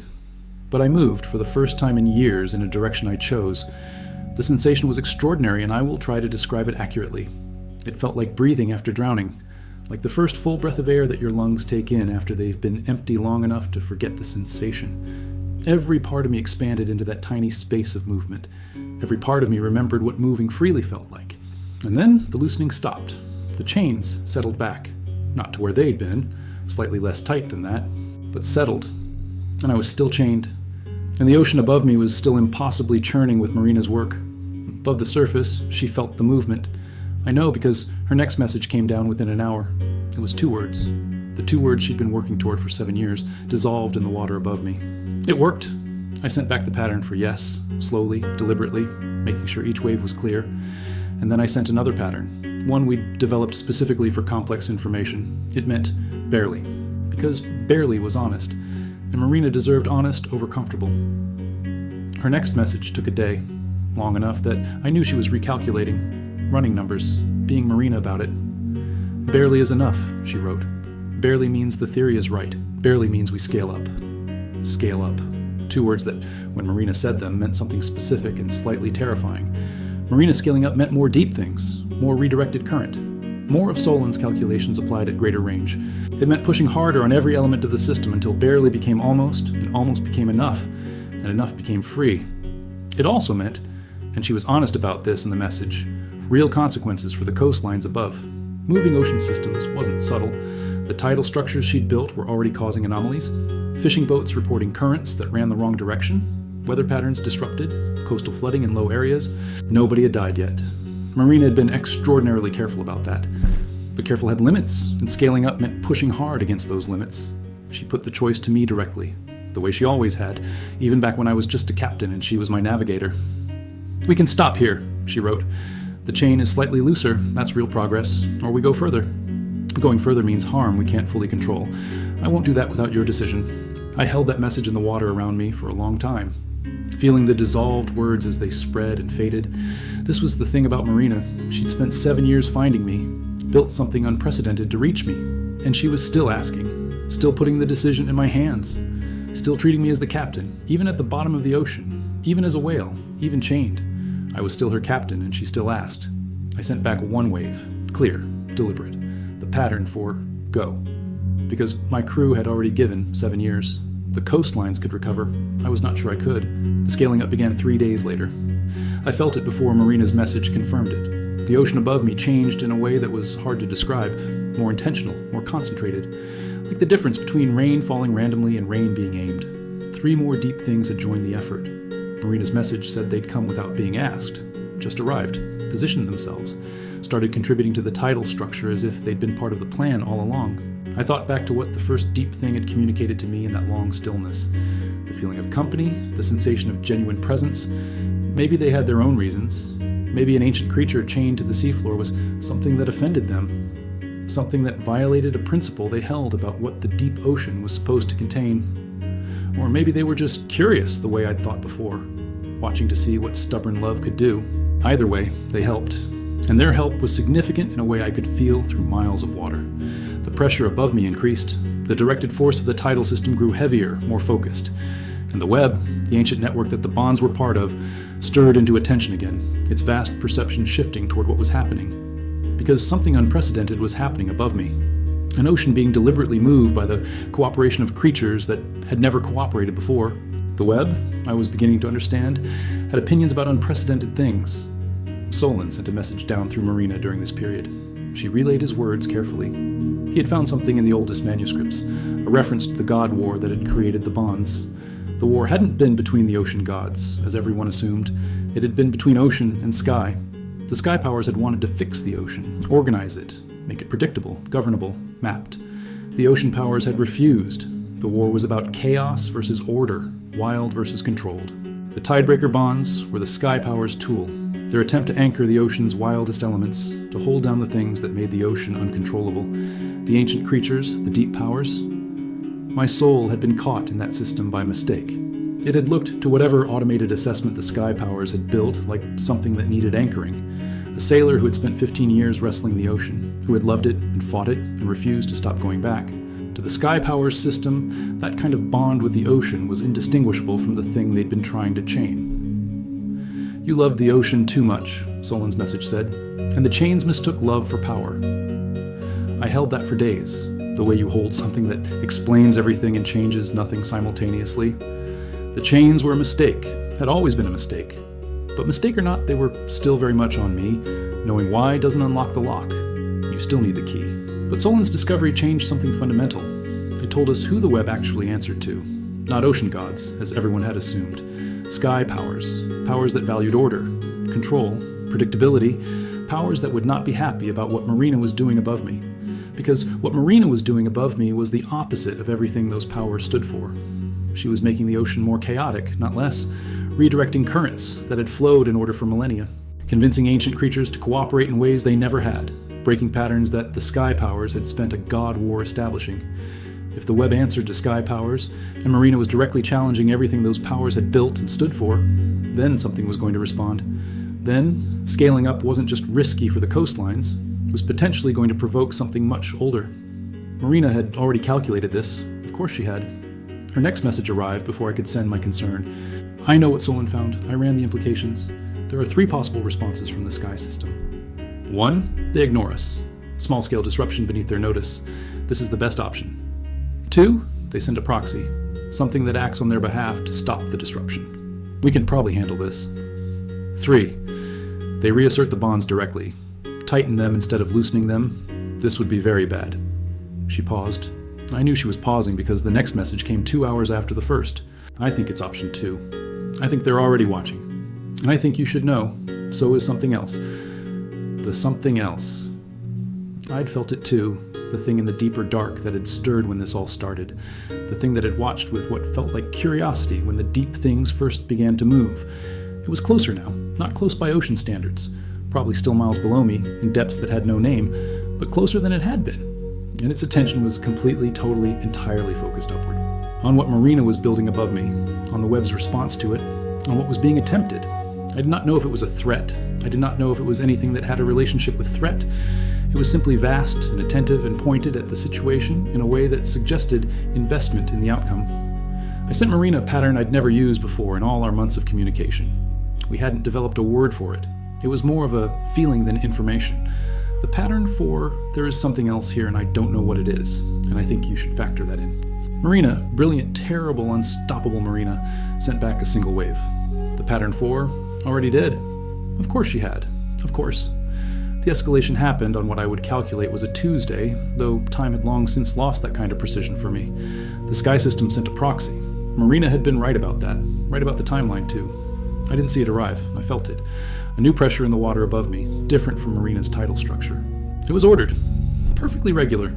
But I moved for the first time in years in a direction I chose. The sensation was extraordinary, and I will try to describe it accurately. It felt like breathing after drowning, like the first full breath of air that your lungs take in after they've been empty long enough to forget the sensation. Every part of me expanded into that tiny space of movement. Every part of me remembered what moving freely felt like. And then the loosening stopped. The chains settled back, not to where they'd been, slightly less tight than that, but settled. And I was still chained. And the ocean above me was still impossibly churning with Marina's work. Above the surface, she felt the movement. I know because her next message came down within an hour. It was 2 words. The 2 words she'd been working toward for 7 years, dissolved in the water above me. It worked. I sent back the pattern for yes, slowly, deliberately, making sure each wave was clear. And then I sent another pattern, one we'd developed specifically for complex information. It meant barely, because barely was honest. And Marina deserved honest over comfortable. Her next message took a day, long enough that I knew she was recalculating, running numbers, being Marina about it. Barely is enough, she wrote. Barely means the theory is right. Barely means we scale up. Scale up. 2 words that, when Marina said them, meant something specific and slightly terrifying. Marina scaling up meant more deep things, more redirected current. More of Solon's calculations applied at greater range. It meant pushing harder on every element of the system until barely became almost, and almost became enough, and enough became free. It also meant, and she was honest about this in the message, real consequences for the coastlines above. Moving ocean systems wasn't subtle. The tidal structures she'd built were already causing anomalies. Fishing boats reporting currents that ran the wrong direction. Weather patterns disrupted. Coastal flooding in low areas. Nobody had died yet. Marina had been extraordinarily careful about that. But careful had limits, and scaling up meant pushing hard against those limits. She put the choice to me directly, the way she always had, even back when I was just a captain and she was my navigator. "We can stop here," she wrote. "The chain is slightly looser, that's real progress, or we go further. Going further means harm we can't fully control. I won't do that without your decision." I held that message in the water around me for a long time, feeling the dissolved words as they spread and faded. This was the thing about Marina. She'd spent 7 years finding me, built something unprecedented to reach me, and she was still asking, still putting the decision in my hands, still treating me as the captain, even at the bottom of the ocean, Even as a whale, even chained, I was still her captain and she still asked. I sent back one wave, clear, deliberate, the pattern for go. Because my crew had already given 7 years. The coastlines could recover. I was not sure I could. The scaling up began 3 days later. I felt it before Marina's message confirmed it. The ocean above me changed in a way that was hard to describe, more intentional, more concentrated, like the difference between rain falling randomly and rain being aimed. 3 more deep things had joined the effort. Marina's message said they'd come without being asked, just arrived, positioned themselves, started contributing to the tidal structure as if they'd been part of the plan all along. I thought back to what the first deep thing had communicated to me in that long stillness. The feeling of company, the sensation of genuine presence. Maybe they had their own reasons. Maybe an ancient creature chained to the seafloor was something that offended them. Something that violated a principle they held about what the deep ocean was supposed to contain. Or maybe they were just curious the way I'd thought before, watching to see what stubborn love could do. Either way, they helped. And their help was significant in a way I could feel through miles of water. The pressure above me increased. The directed force of the tidal system grew heavier, more focused. And the web, the ancient network that the bonds were part of, stirred into attention again, its vast perception shifting toward what was happening. Because something unprecedented was happening above me. An ocean being deliberately moved by the cooperation of creatures that had never cooperated before. The web, I was beginning to understand, had opinions about unprecedented things. Solon sent a message down through Marina during this period. She relayed his words carefully. He had found something in the oldest manuscripts, a reference to the god war that had created the bonds. The war hadn't been between the ocean gods, as everyone assumed. It had been between ocean and sky. The sky powers had wanted to fix the ocean, organize it, make it predictable, governable, mapped. The ocean powers had refused. The war was about chaos versus order, wild versus controlled. The tidebreaker bonds were the sky powers' tool, their attempt to anchor the ocean's wildest elements, to hold down the things that made the ocean uncontrollable. The ancient creatures, the deep powers. My soul had been caught in that system by mistake. It had looked to whatever automated assessment the sky powers had built like something that needed anchoring. A sailor who had spent 15 years wrestling the ocean, who had loved it and fought it and refused to stop going back. To the sky powers system, that kind of bond with the ocean was indistinguishable from the thing they'd been trying to chain. You loved the ocean too much, Solon's message said, and the chains mistook love for power. I held that for days, the way you hold something that explains everything and changes nothing simultaneously. The chains were a mistake, had always been a mistake. But mistake or not, they were still very much on me. Knowing why doesn't unlock the lock. You still need the key. But Solon's discovery changed something fundamental. It told us who the web actually answered to. Not ocean gods, as everyone had assumed. Sky powers. Powers that valued order, control, predictability. Powers that would not be happy about what Marina was doing above me. Because what Marina was doing above me was the opposite of everything those powers stood for. She was making the ocean more chaotic, not less, redirecting currents that had flowed in order for millennia, convincing ancient creatures to cooperate in ways they never had, breaking patterns that the sky powers had spent a god war establishing. If the web answered to sky powers, and Marina was directly challenging everything those powers had built and stood for, then something was going to respond. Then, scaling up wasn't just risky for the coastlines, it was potentially going to provoke something much older. Marina had already calculated this, of course she had. Her next message arrived before I could send my concern. I know what Solon found. I ran the implications. There are 3 possible responses from the sky system. 1, they ignore us. Small-scale disruption beneath their notice. This is the best option. 2, they send a proxy, something that acts on their behalf to stop the disruption. We can probably handle this. 3, they reassert the bonds directly, tighten them instead of loosening them. This would be very bad. She paused. I knew she was pausing because the next message came 2 hours after the first. I think it's option 2. I think they're already watching. And I think you should know. So is something else. The something else. I'd felt it too. The thing in the deeper dark that had stirred when this all started. The thing that had watched with what felt like curiosity when the deep things first began to move. It was closer now, not close by ocean standards. Probably still miles below me, in depths that had no name, but closer than it had been. And its attention was completely, totally, entirely focused upward. On what Marina was building above me, on the web's response to it, on what was being attempted. I did not know if it was a threat. I did not know if it was anything that had a relationship with threat. It was simply vast and attentive and pointed at the situation in a way that suggested investment in the outcome. I sent Marina a pattern I'd never used before in all our months of communication. We hadn't developed a word for it. It was more of a feeling than information. The pattern for, there is something else here and I don't know what it is, and I think you should factor that in. Marina, brilliant, terrible, unstoppable Marina, sent back a single wave. The pattern for, already did. Of course she had. Of course. The escalation happened on what I would calculate was a Tuesday, though time had long since lost that kind of precision for me. The sky system sent a proxy. Marina had been right about that, right about the timeline too. I didn't see it arrive. I felt it. A new pressure in the water above me, different from Marina's tidal structure. It was ordered. Perfectly regular.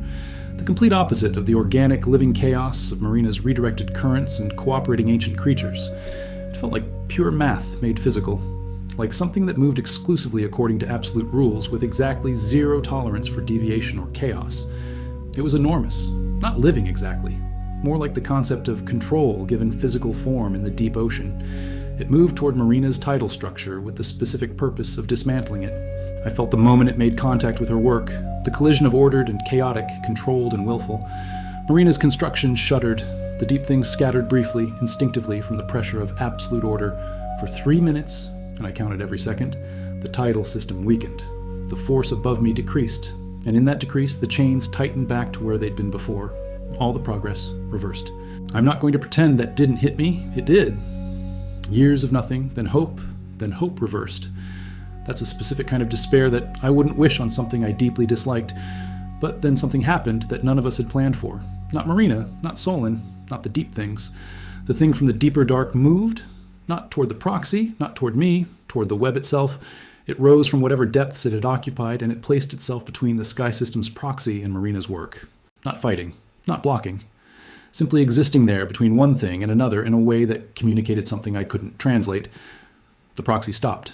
The complete opposite of the organic, living chaos of Marina's redirected currents and cooperating ancient creatures. It felt like pure math made physical. Like something that moved exclusively according to absolute rules with exactly zero tolerance for deviation or chaos. It was enormous. Not living exactly. More like the concept of control given physical form in the deep ocean. It moved toward Marina's tidal structure with the specific purpose of dismantling it. I felt the moment it made contact with her work, the collision of ordered and chaotic, controlled and willful. Marina's construction shuddered, the deep things scattered briefly, instinctively from the pressure of absolute order. For 3 minutes, and I counted every second, the tidal system weakened. The force above me decreased, and in that decrease, the chains tightened back to where they'd been before. All the progress reversed. I'm not going to pretend that didn't hit me. It did. Years of nothing, then hope reversed. That's a specific kind of despair that I wouldn't wish on something I deeply disliked. But then something happened that none of us had planned for. Not Marina, not Solon, not the deep things. The thing from the deeper dark moved, not toward the proxy, not toward me, toward the web itself. It rose from whatever depths it had occupied, and it placed itself between the sky system's proxy and Marina's work. Not fighting, not blocking. Simply existing there between one thing and another in a way that communicated something I couldn't translate. The proxy stopped.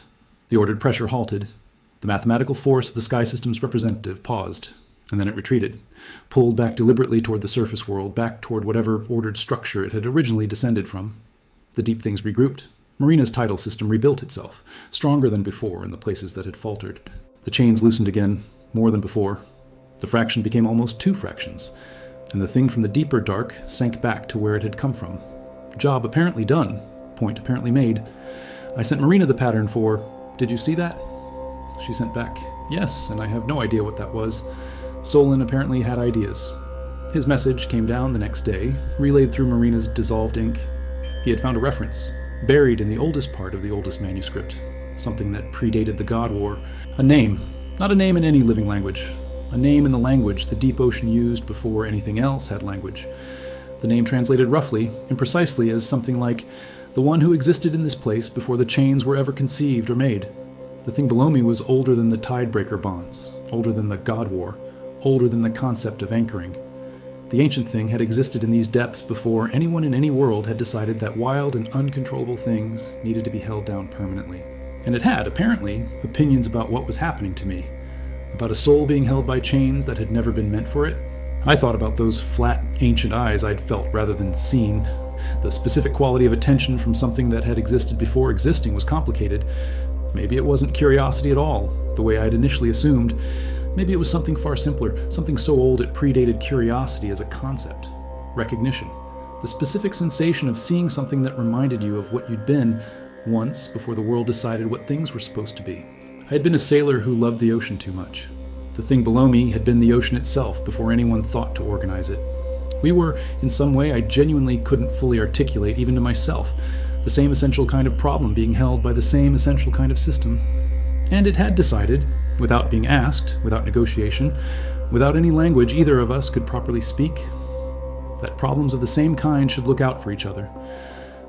The ordered pressure halted. The mathematical force of the sky system's representative paused, and then it retreated, pulled back deliberately toward the surface world, back toward whatever ordered structure it had originally descended from. The deep things regrouped. Marina's tidal system rebuilt itself, stronger than before in the places that had faltered. The chains loosened again, more than before. The fraction became almost 2 fractions. And the thing from the deeper dark sank back to where it had come from. Job apparently done. Point apparently made. I sent Marina the pattern for, "Did you see that?" She sent back, "Yes, and I have no idea what that was." Solon apparently had ideas. His message came down the next day, relayed through Marina's dissolved ink. He had found a reference, buried in the oldest part of the oldest manuscript. Something that predated the God War. A name. Not a name in any living language. A name in the language the deep ocean used before anything else had language. The name translated roughly and precisely as something like, "The one who existed in this place before the chains were ever conceived or made." The thing below me was older than the tidebreaker bonds, older than the God War, older than the concept of anchoring. The ancient thing had existed in these depths before anyone in any world had decided that wild and uncontrollable things needed to be held down permanently. And it had, apparently, opinions about what was happening to me. About a soul being held by chains that had never been meant for it. I thought about those flat, ancient eyes I'd felt rather than seen. The specific quality of attention from something that had existed before existing was complicated. Maybe it wasn't curiosity at all, the way I'd initially assumed. Maybe it was something far simpler, something so old it predated curiosity as a concept. Recognition. The specific sensation of seeing something that reminded you of what you'd been once before the world decided what things were supposed to be. I had been a sailor who loved the ocean too much. The thing below me had been the ocean itself before anyone thought to organize it. We were, in some way I genuinely couldn't fully articulate even to myself, the same essential kind of problem being held by the same essential kind of system. And it had decided, without being asked, without negotiation, without any language either of us could properly speak, that problems of the same kind should look out for each other.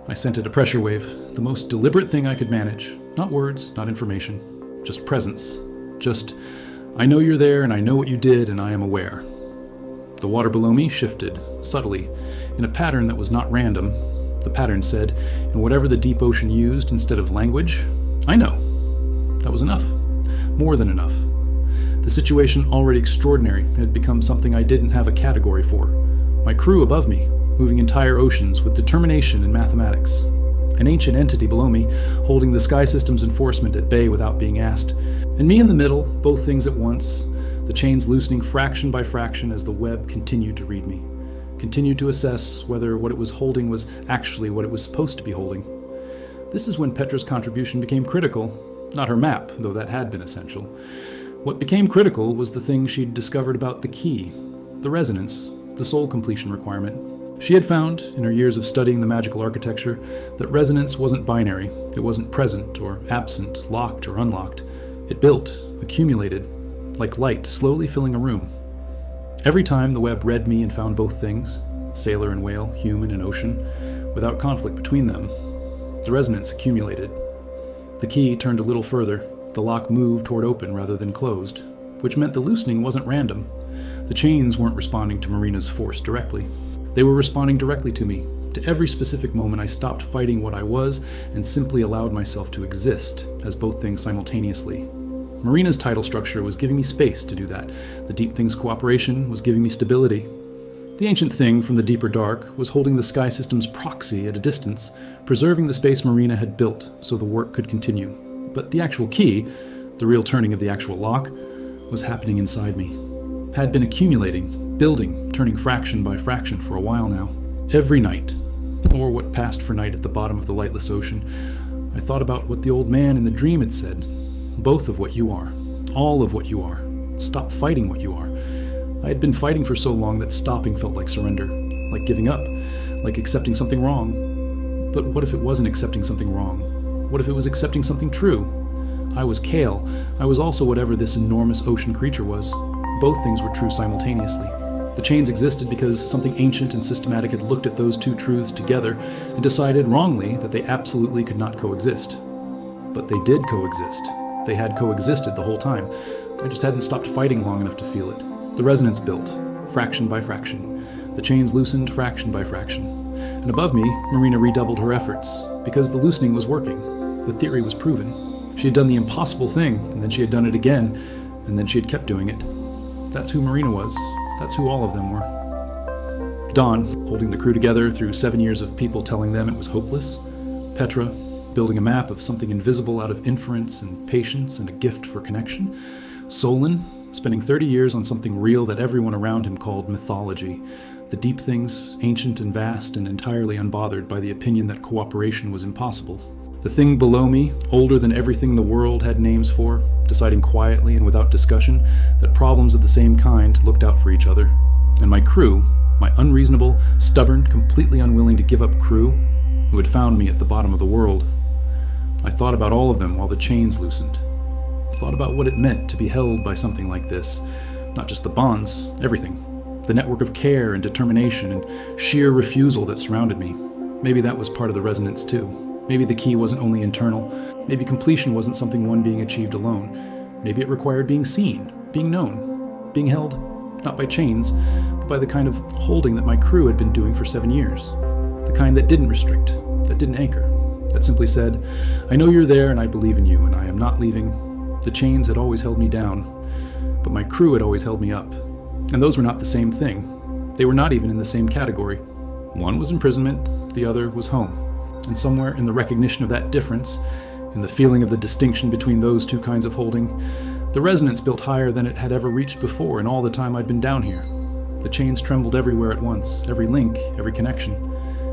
I sent it a pressure wave, the most deliberate thing I could manage. Not words, not information. Just presence. Just, I know you're there and I know what you did and I am aware. The water below me shifted, subtly, in a pattern that was not random. The pattern said, in whatever the deep ocean used instead of language, I know. That was enough. More than enough. The situation, already extraordinary, had become something I didn't have a category for. My crew above me, moving entire oceans with determination and mathematics. An ancient entity below me, holding the sky system's enforcement at bay without being asked. And me in the middle, both things at once, the chains loosening fraction by fraction as the web continued to read me. continued to assess whether what it was holding was actually what it was supposed to be holding. This is when Petra's contribution became critical, not her map, though that had been essential. What became critical was the thing she'd discovered about the key, the resonance, the soul completion requirement. She had found, in her years of studying the magical architecture, that resonance wasn't binary. It wasn't present or absent, locked or unlocked. It built, accumulated, like light slowly filling a room. Every time the web read me and found both things, sailor and whale, human and ocean, without conflict between them, the resonance accumulated. The key turned a little further. The lock moved toward open rather than closed, which meant the loosening wasn't random. The chains weren't responding to Marina's force directly. They were responding directly to me. To every specific moment I stopped fighting what I was and simply allowed myself to exist as both things simultaneously. Marina's tidal structure was giving me space to do that. The Deep Things cooperation was giving me stability. The ancient thing from the deeper dark was holding the sky system's proxy at a distance, preserving the space Marina had built so the work could continue. But the actual key, the real turning of the actual lock, was happening inside me. Had been accumulating, building, turning fraction by fraction for a while now. Every night, or what passed for night at the bottom of the lightless ocean, I thought about what the old man in the dream had said. Both of what you are. All of what you are. Stop fighting what you are. I had been fighting for so long that stopping felt like surrender, like giving up, like accepting something wrong. But what if it wasn't accepting something wrong? What if it was accepting something true? I was Kale. I was also whatever this enormous ocean creature was. Both things were true simultaneously. The chains existed because something ancient and systematic had looked at those two truths together and decided wrongly that they absolutely could not coexist. But they did coexist. They had coexisted the whole time. I just hadn't stopped fighting long enough to feel it. The resonance built, fraction by fraction. The chains loosened fraction by fraction. And above me, Marina redoubled her efforts, because the loosening was working. The theory was proven. She had done the impossible thing, and then she had done it again, and then she had kept doing it. That's who Marina was. That's who all of them were. Dawn, holding the crew together through 7 years of people telling them it was hopeless. Petra, building a map of something invisible out of inference and patience and a gift for connection. Solon, spending 30 years on something real that everyone around him called mythology. The deep things, ancient and vast and entirely unbothered by the opinion that cooperation was impossible. The thing below me, older than everything the world had names for, deciding quietly and without discussion that problems of the same kind looked out for each other. And my crew, my unreasonable, stubborn, completely unwilling to give up crew, who had found me at the bottom of the world. I thought about all of them while the chains loosened. I thought about what it meant to be held by something like this. Not just the bonds, everything. The network of care and determination and sheer refusal that surrounded me. Maybe that was part of the resonance too. Maybe the key wasn't only internal. Maybe completion wasn't something one being achieved alone. Maybe it required being seen, being known, being held, not by chains, but by the kind of holding that my crew had been doing for 7 years. The kind that didn't restrict, that didn't anchor, that simply said, I know you're there and I believe in you and I am not leaving. The chains had always held me down, but my crew had always held me up. And those were not the same thing. They were not even in the same category. One was imprisonment, the other was home. And somewhere in the recognition of that difference, in the feeling of the distinction between those two kinds of holding, the resonance built higher than it had ever reached before in all the time I'd been down here. The chains trembled everywhere at once, every link, every connection.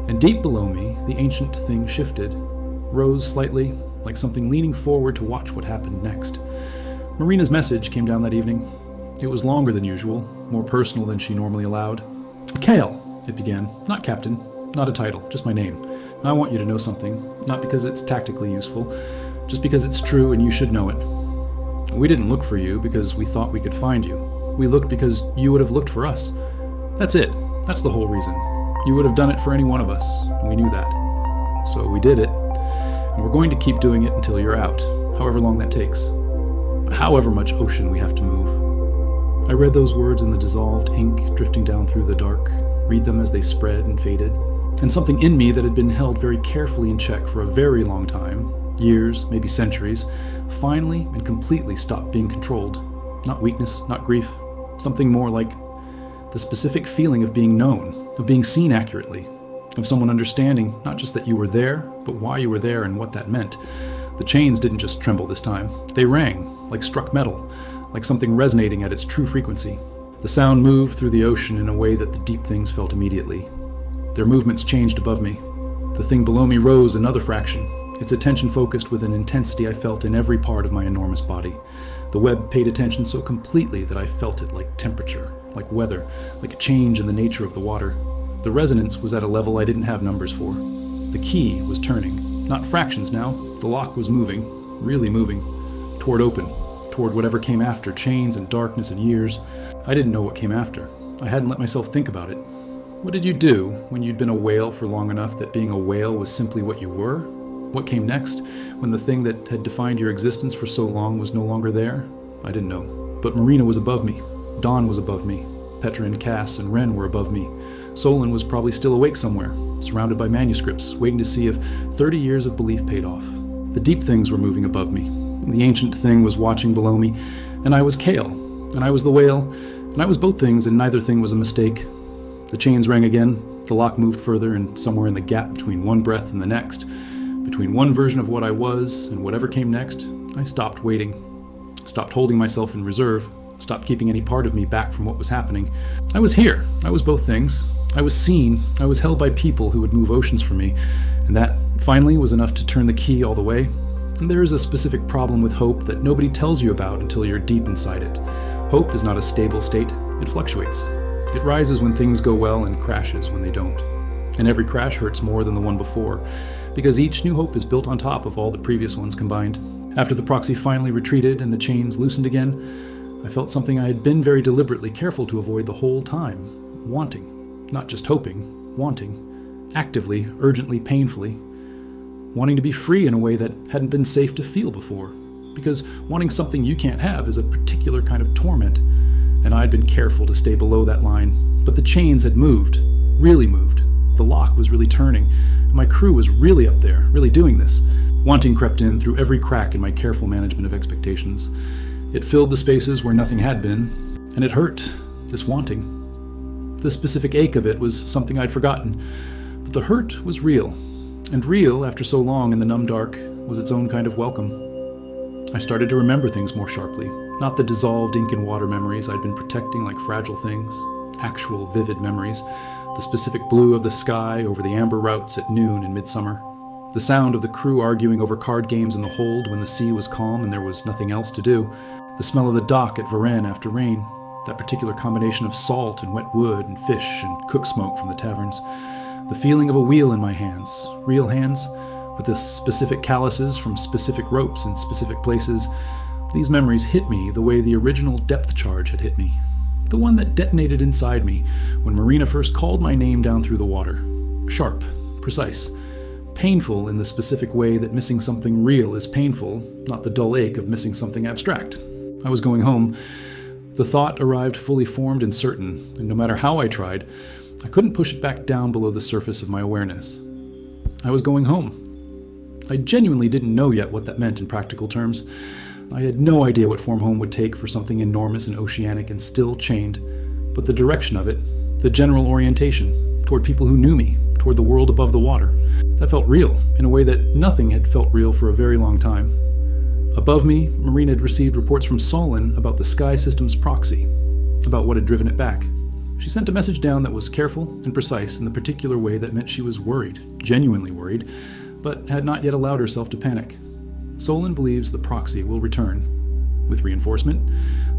And deep below me, the ancient thing shifted, rose slightly, like something leaning forward to watch what happened next. Marina's message came down that evening. It was longer than usual, more personal than she normally allowed. Kale, it began. Not Captain, not a title, just my name. I want you to know something, not because it's tactically useful, just because it's true and you should know it. We didn't look for you because we thought we could find you. We looked because you would have looked for us. That's it. That's the whole reason. You would have done it for any one of us, and we knew that. So we did it, and we're going to keep doing it until you're out, however long that takes. However much ocean we have to move. I read those words in the dissolved ink drifting down through the dark, read them as they spread and faded. And something in me that had been held very carefully in check for a very long time, years, maybe centuries, finally and completely stopped being controlled. Not weakness, not grief, something more like the specific feeling of being known, of being seen accurately, of someone understanding not just that you were there, but why you were there and what that meant. The chains didn't just tremble this time. They rang, like struck metal, like something resonating at its true frequency. The sound moved through the ocean in a way that the deep things felt immediately. Their movements changed above me. The thing below me rose another fraction, its attention focused with an intensity I felt in every part of my enormous body. The web paid attention so completely that I felt it like temperature, like weather, like a change in the nature of the water. The resonance was at a level I didn't have numbers for. The key was turning. Not fractions now. The lock was moving, really moving, toward open, toward whatever came after, chains and darkness and years. I didn't know what came after. I hadn't let myself think about it. What did you do when you'd been a whale for long enough that being a whale was simply what you were? What came next, when the thing that had defined your existence for so long was no longer there? I didn't know. But Marina was above me. Dawn was above me. Petra and Cass and Ren were above me. Solon was probably still awake somewhere, surrounded by manuscripts, waiting to see if 30 years of belief paid off. The deep things were moving above me. The ancient thing was watching below me, and I was Kale, and I was the whale, and I was both things, and neither thing was a mistake. The chains rang again. The lock moved further, and somewhere in the gap between one breath and the next, between one version of what I was and whatever came next, I stopped waiting, stopped holding myself in reserve, stopped keeping any part of me back from what was happening. I was here. I was both things. I was seen. I was held by people who would move oceans for me, and that, finally, was enough to turn the key all the way. And there is a specific problem with hope that nobody tells you about until you're deep inside it. Hope is not a stable state. It fluctuates. It rises when things go well and crashes when they don't. And every crash hurts more than the one before, because each new hope is built on top of all the previous ones combined. After the proxy finally retreated and the chains loosened again, I felt something I had been very deliberately careful to avoid the whole time. Wanting. Not just hoping. Wanting. Actively, urgently, painfully. Wanting to be free in a way that hadn't been safe to feel before. Because wanting something you can't have is a particular kind of torment, and I'd been careful to stay below that line. But the chains had moved. Really moved. The lock was really turning. My crew was really up there, really doing this. Wanting crept in through every crack in my careful management of expectations. It filled the spaces where nothing had been, and it hurt, this wanting. The specific ache of it was something I'd forgotten, but the hurt was real. And real, after so long in the numb dark, was its own kind of welcome. I started to remember things more sharply, not the dissolved ink and water memories I'd been protecting like fragile things, actual vivid memories. The specific blue of the sky over the amber routes at noon in midsummer. The sound of the crew arguing over card games in the hold when the sea was calm and there was nothing else to do. The smell of the dock at Varennes after rain. That particular combination of salt and wet wood and fish and cook smoke from the taverns. The feeling of a wheel in my hands, real hands, with the specific calluses from specific ropes in specific places. These memories hit me the way the original depth charge had hit me. The one that detonated inside me when Marina first called my name down through the water. Sharp, precise, painful in the specific way that missing something real is painful, not the dull ache of missing something abstract. I was going home. The thought arrived fully formed and certain, and no matter how I tried, I couldn't push it back down below the surface of my awareness. I was going home. I genuinely didn't know yet what that meant in practical terms. I had no idea what form home would take for something enormous and oceanic and still chained, but the direction of it, the general orientation, toward people who knew me, toward the world above the water, that felt real, in a way that nothing had felt real for a very long time. Above me, Marina had received reports from Solon about the sky system's proxy, about what had driven it back. She sent a message down that was careful and precise in the particular way that meant she was worried, genuinely worried, but had not yet allowed herself to panic. Solon believes the proxy will return. With reinforcement,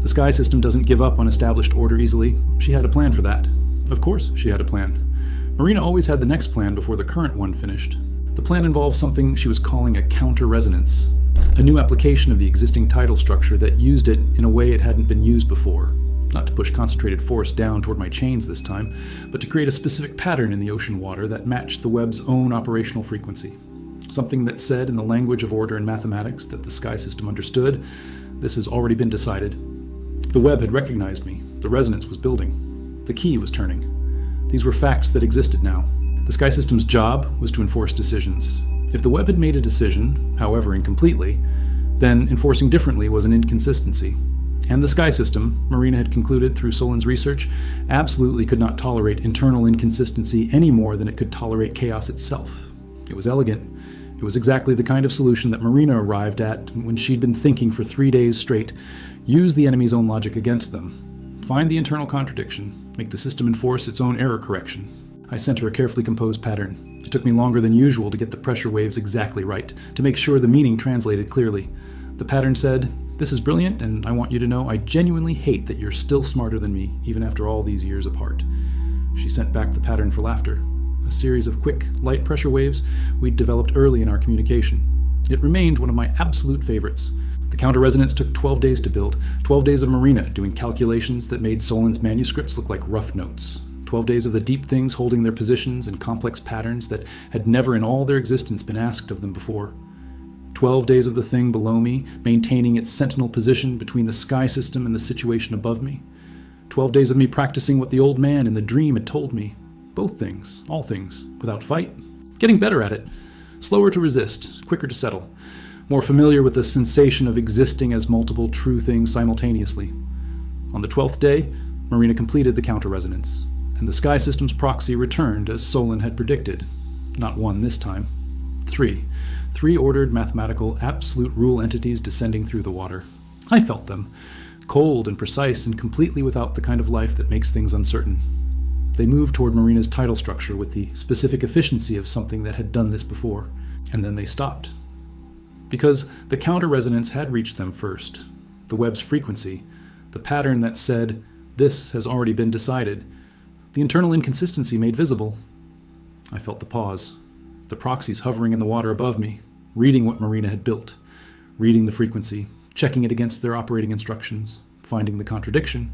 the sky system doesn't give up on established order easily. She had a plan for that. Of course she had a plan. Marina always had the next plan before the current one finished. The plan involves something she was calling a counter-resonance, a new application of the existing tidal structure that used it in a way it hadn't been used before. Not to push concentrated force down toward my chains this time, but to create a specific pattern in the ocean water that matched the web's own operational frequency. Something that said in the language of order and mathematics that the sky system understood, this has already been decided. The web had recognized me. The resonance was building. The key was turning. These were facts that existed now. The sky system's job was to enforce decisions. If the web had made a decision, however incompletely, then enforcing differently was an inconsistency. And the sky system, Marina had concluded through Solon's research, absolutely could not tolerate internal inconsistency any more than it could tolerate chaos itself. It was elegant. It was exactly the kind of solution that Marina arrived at when she'd been thinking for 3 days straight, use the enemy's own logic against them. Find the internal contradiction. Make the system enforce its own error correction. I sent her a carefully composed pattern. It took me longer than usual to get the pressure waves exactly right, to make sure the meaning translated clearly. The pattern said, "This is brilliant, and I want you to know I genuinely hate that you're still smarter than me, even after all these years apart." She sent back the pattern for laughter. A series of quick, light pressure waves we'd developed early in our communication. It remained one of my absolute favorites. The counter-resonance took 12 days to build, 12 days of Marina doing calculations that made Solon's manuscripts look like rough notes. 12 days of the deep things holding their positions in complex patterns that had never in all their existence been asked of them before. 12 days of the thing below me maintaining its sentinel position between the sky system and the situation above me. 12 days of me practicing what the old man in the dream had told me. Both things, all things, without fight. Getting better at it. Slower to resist, quicker to settle. More familiar with the sensation of existing as multiple true things simultaneously. On the 12th day, Marina completed the counter-resonance, and the sky system's proxy returned as Solon had predicted. Not one this time. Three. Three ordered mathematical absolute rule entities descending through the water. I felt them. Cold and precise and completely without the kind of life that makes things uncertain. They moved toward Marina's tidal structure with the specific efficiency of something that had done this before, and then they stopped. Because the counter-resonance had reached them first. The web's frequency, the pattern that said, "This has already been decided," the internal inconsistency made visible. I felt the pause, the proxies hovering in the water above me, reading what Marina had built, reading the frequency, checking it against their operating instructions, finding the contradiction.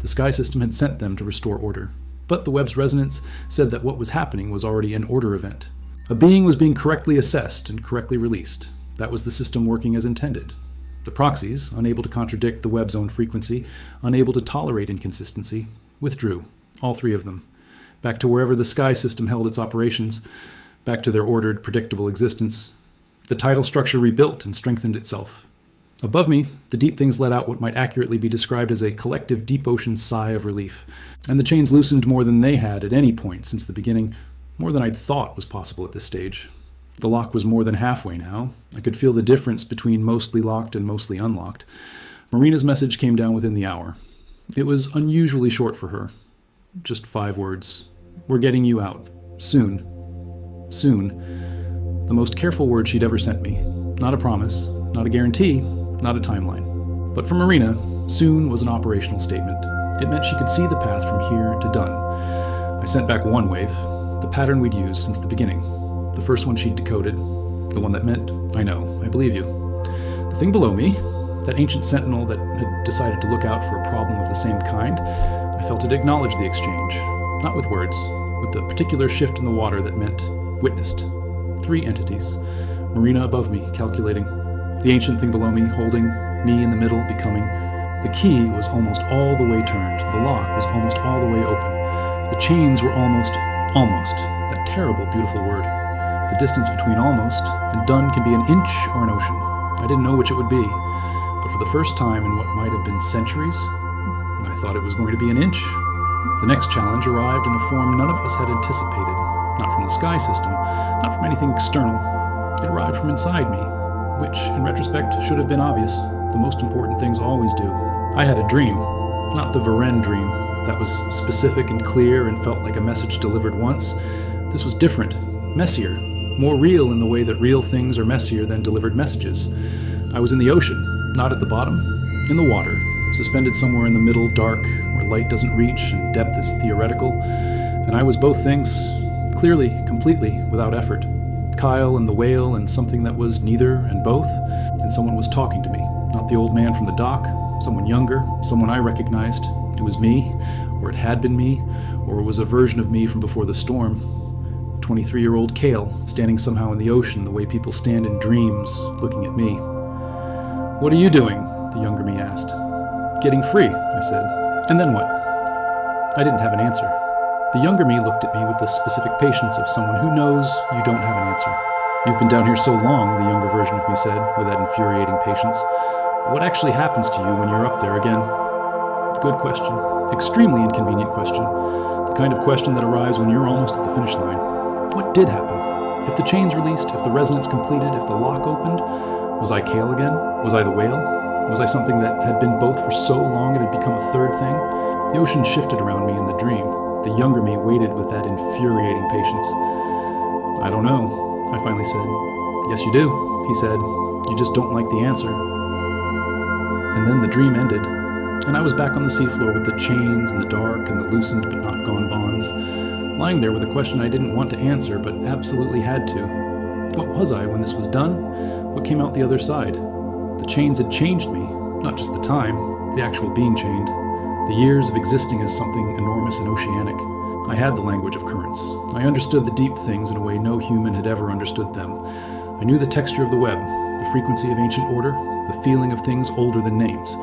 The sky system had sent them to restore order. But the web's resonance said that what was happening was already an order event. A being was being correctly assessed and correctly released. That was the system working as intended. The proxies, unable to contradict the web's own frequency, unable to tolerate inconsistency, withdrew, all three of them, back to wherever the sky system held its operations, back to their ordered, predictable existence. The tidal structure rebuilt and strengthened itself. Above me, the deep things let out what might accurately be described as a collective deep ocean sigh of relief, and the chains loosened more than they had at any point since the beginning, more than I'd thought was possible at this stage. The lock was more than halfway now. I could feel the difference between mostly locked and mostly unlocked. Marina's message came down within the hour. It was unusually short for her. Just 5 words. "We're getting you out. Soon. Soon." The most careful word she'd ever sent me. Not a promise, not a guarantee, not a timeline. But for Marina, soon was an operational statement. It meant she could see the path from here to done. I sent back one wave, the pattern we'd used since the beginning. The first one she'd decoded, the one that meant, "I know, I believe you." The thing below me, that ancient sentinel that had decided to look out for a problem of the same kind, I felt it acknowledge the exchange, not with words, with the particular shift in the water that meant witnessed. 3 entities. Marina above me, calculating. The ancient thing below me, holding. Me in the middle, becoming. The key was almost all the way turned. The lock was almost all the way open. The chains were almost, that terrible, beautiful word. The distance between almost and done can be an inch or an ocean. I didn't know which it would be, but for the first time in what might have been centuries, I thought it was going to be an inch. The next challenge arrived in a form none of us had anticipated. Not from the sky system, not from anything external. It arrived from inside me, which, in retrospect, should have been obvious. The most important things always do. I had a dream, not the Varen dream, that was specific and clear and felt like a message delivered once. This was different, messier, more real in the way that real things are messier than delivered messages. I was in the ocean, not at the bottom, in the water, suspended somewhere in the middle, dark, where light doesn't reach and depth is theoretical. And I was both things, clearly, completely, without effort. Kyle and the whale and something that was neither and both, and someone was talking to me. Not the old man from the dock, someone younger, someone I recognized. It was me, or it had been me, or it was a version of me from before the storm. 23-year-old Kale, standing somehow in the ocean the way people stand in dreams, looking at me. "What are you doing?" the younger me asked. "Getting free," I said. "And then what?" I didn't have an answer. The younger me looked at me with the specific patience of someone who knows you don't have an answer. "You've been down here so long," the younger version of me said, with that infuriating patience. "What actually happens to you when you're up there again?" Good question. Extremely inconvenient question. The kind of question that arrives when you're almost at the finish line. What did happen? If the chains released, if the resonance completed, if the lock opened, was I Kale again? Was I the whale? Was I something that had been both for so long it had become a third thing? The ocean shifted around me in the dream. The younger me waited with that infuriating patience. I don't know, I finally said. Yes, you do, he said. You just don't like the answer. And then the dream ended, and I was back on the seafloor with the chains and the dark and the loosened but not gone bonds, lying there with a question I didn't want to answer but absolutely had to. What was I when this was done? What came out the other side? The chains had changed me, not just the time, the actual being chained. The years of existing as something enormous and oceanic. I had the language of currents. I understood the deep things in a way no human had ever understood them. I knew the texture of the web, the frequency of ancient order, the feeling of things older than names.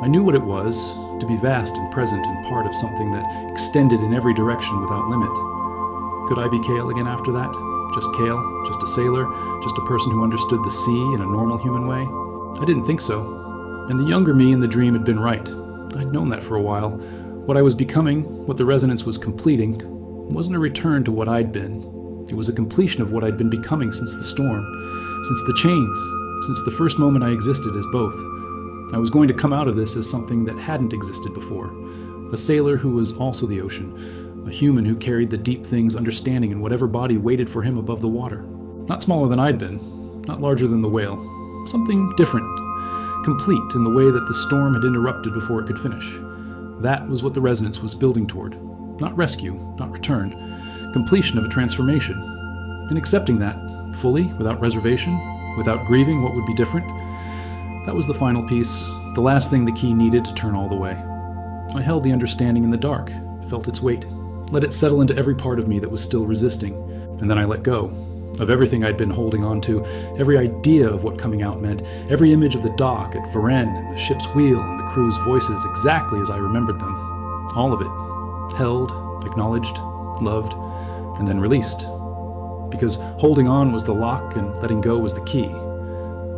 I knew what it was to be vast and present and part of something that extended in every direction without limit. Could I be Kale again after that? Just Kale? Just a sailor? Just a person who understood the sea in a normal human way? I didn't think so. And the younger me in the dream had been right. I'd known that for a while. What I was becoming, what the resonance was completing, wasn't a return to what I'd been. It was a completion of what I'd been becoming since the storm, since the chains, since the first moment I existed as both. I was going to come out of this as something that hadn't existed before. A sailor who was also the ocean. A human who carried the deep things understanding in whatever body waited for him above the water. Not smaller than I'd been, not larger than the whale. Something different. Complete in the way that the storm had interrupted before it could finish. That was what the resonance was building toward. Not rescue, not return. Completion of a transformation. And accepting that, fully, without reservation, without grieving what would be different, that was the final piece, the last thing the key needed to turn all the way. I held the understanding in the dark, felt its weight, let it settle into every part of me that was still resisting, and then I let go. Of everything I'd been holding on to, every idea of what coming out meant, every image of the dock at Varennes and the ship's wheel and the crew's voices exactly as I remembered them. All of it. Held, acknowledged, loved, and then released. Because holding on was the lock and letting go was the key.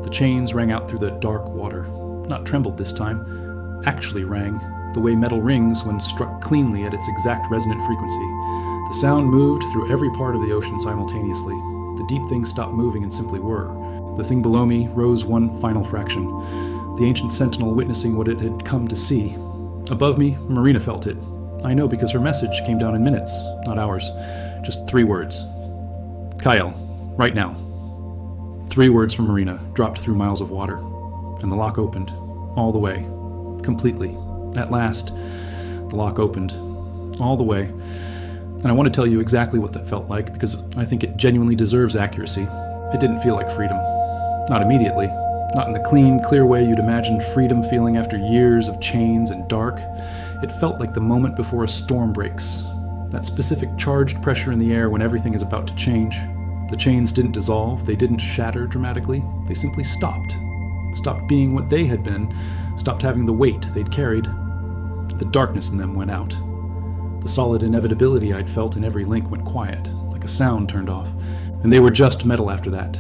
The chains rang out through the dark water. Not trembled this time. Actually rang, the way metal rings when struck cleanly at its exact resonant frequency. The sound moved through every part of the ocean simultaneously. The deep things stopped moving and simply were. The thing below me rose one final fraction, the ancient sentinel witnessing what it had come to see. Above me, Marina felt it. I know because her message came down in minutes, not hours. Just 3 words. Kyle, right now. 3 words from Marina, dropped through miles of water. And the lock opened, all the way, completely. At last, the lock opened, all the way. And I want to tell you exactly what that felt like, because I think it genuinely deserves accuracy. It didn't feel like freedom. Not immediately. Not in the clean, clear way you'd imagine freedom feeling after years of chains and dark. It felt like the moment before a storm breaks. That specific charged pressure in the air when everything is about to change. The chains didn't dissolve, they didn't shatter dramatically. They simply stopped. Stopped being what they had been. Stopped having the weight they'd carried. The darkness in them went out. The solid inevitability I'd felt in every link went quiet, like a sound turned off, and they were just metal after that.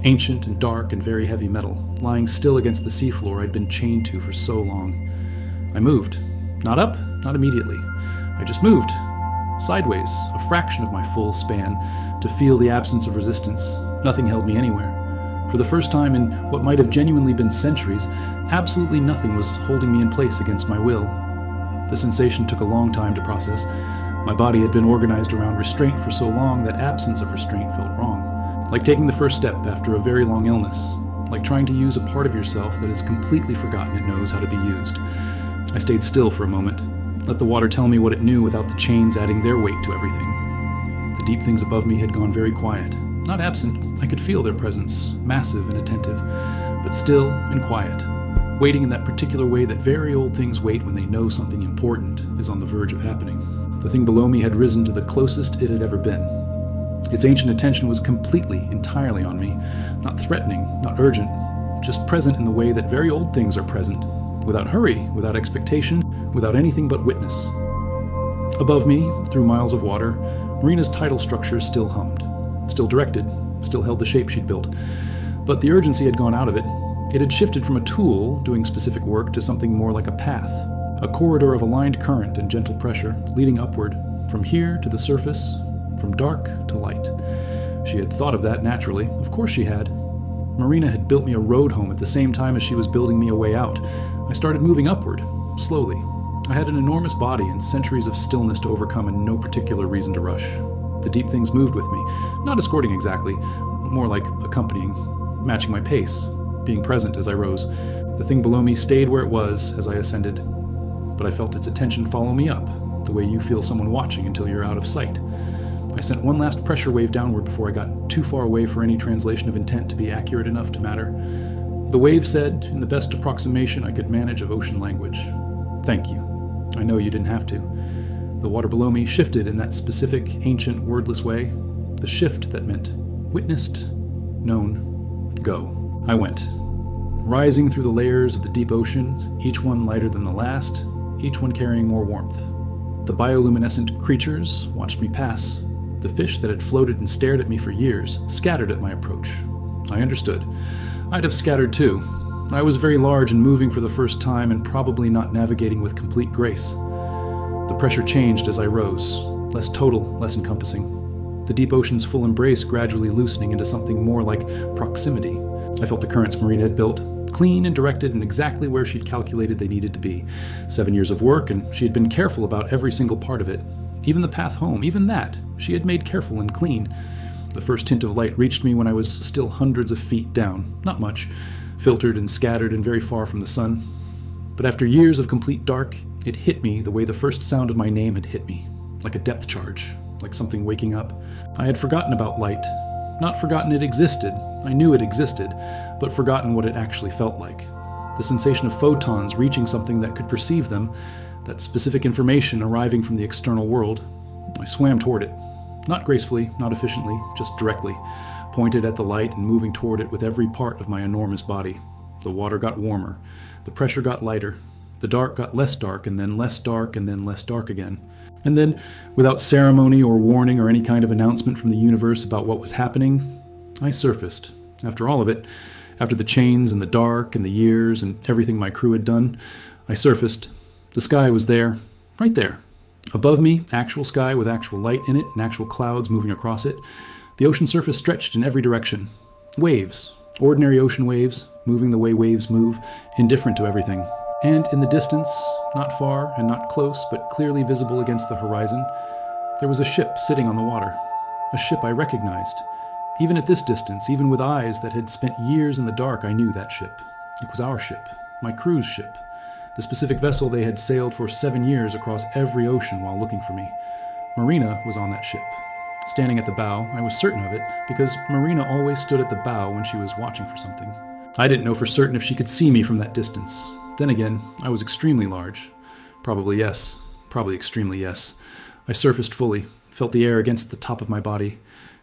Ancient and dark and very heavy metal, lying still against the seafloor I'd been chained to for so long. I moved. Not up, not immediately. I just moved. Sideways, a fraction of my full span, to feel the absence of resistance. Nothing held me anywhere. For the first time in what might have genuinely been centuries, absolutely nothing was holding me in place against my will. The sensation took a long time to process. My body had been organized around restraint for so long that absence of restraint felt wrong. Like taking the first step after a very long illness. Like trying to use a part of yourself that has completely forgotten it knows how to be used. I stayed still for a moment. Let the water tell me what it knew without the chains adding their weight to everything. The deep things above me had gone very quiet. Not absent, I could feel their presence, massive and attentive, but still and quiet. Waiting in that particular way that very old things wait when they know something important is on the verge of happening. The thing below me had risen to the closest it had ever been. Its ancient attention was completely, entirely on me, not threatening, not urgent, just present in the way that very old things are present, without hurry, without expectation, without anything but witness. Above me, through miles of water, Marina's tidal structure still hummed, still directed, still held the shape she'd built, but the urgency had gone out of it. It had shifted from a tool doing specific work to something more like a path, a corridor of aligned current and gentle pressure, leading upward, from here to the surface, from dark to light. She had thought of that naturally. Of course she had. Marina had built me a road home at the same time as she was building me a way out. I started moving upward, slowly. I had an enormous body and centuries of stillness to overcome and no particular reason to rush. The deep things moved with me, not escorting exactly, more like accompanying, matching my pace, being present as I rose. The thing below me stayed where it was as I ascended, but I felt its attention follow me up, the way you feel someone watching until you're out of sight. I sent one last pressure wave downward before I got too far away for any translation of intent to be accurate enough to matter. The wave said, in the best approximation I could manage of ocean language, "Thank you. I know you didn't have to." The water below me shifted in that specific, ancient, wordless way, the shift that meant witnessed, known, go. I went, rising through the layers of the deep ocean, each one lighter than the last, each one carrying more warmth. The bioluminescent creatures watched me pass. The fish that had floated and stared at me for years scattered at my approach. I understood. I'd have scattered too. I was very large and moving for the first time and probably not navigating with complete grace. The pressure changed as I rose, less total, less encompassing. The deep ocean's full embrace gradually loosening into something more like proximity. I felt the currents Marina had built, clean and directed and exactly where she'd calculated they needed to be. 7 years of work, and she had been careful about every single part of it. Even the path home, even that, she had made careful and clean. The first hint of light reached me when I was still hundreds of feet down, not much, filtered and scattered and very far from the sun. But after years of complete dark, it hit me the way the first sound of my name had hit me, like a depth charge, like something waking up. I had forgotten about light. Not forgotten it existed, I knew it existed, but forgotten what it actually felt like. The sensation of photons reaching something that could perceive them, that specific information arriving from the external world. I swam toward it. Not gracefully, not efficiently, just directly, pointed at the light and moving toward it with every part of my enormous body. The water got warmer. The pressure got lighter. The dark got less dark, and then less dark, and then less dark again. And then, without ceremony or warning or any kind of announcement from the universe about what was happening, I surfaced. After all of it, after the chains and the dark and the years and everything my crew had done, I surfaced. The sky was there, right there. Above me, actual sky with actual light in it and actual clouds moving across it. The ocean surface stretched in every direction. Waves, ordinary ocean waves, moving the way waves move, indifferent to everything. And in the distance, not far and not close, but clearly visible against the horizon, there was a ship sitting on the water. A ship I recognized. Even at this distance, even with eyes that had spent years in the dark, I knew that ship. It was our ship, my crew's ship. The specific vessel they had sailed for 7 years across every ocean while looking for me. Marina was on that ship. Standing at the bow, I was certain of it, because Marina always stood at the bow when she was watching for something. I didn't know for certain if she could see me from that distance. Then again, I was extremely large. Probably yes. Probably extremely yes. I surfaced fully, felt the air against the top of my body.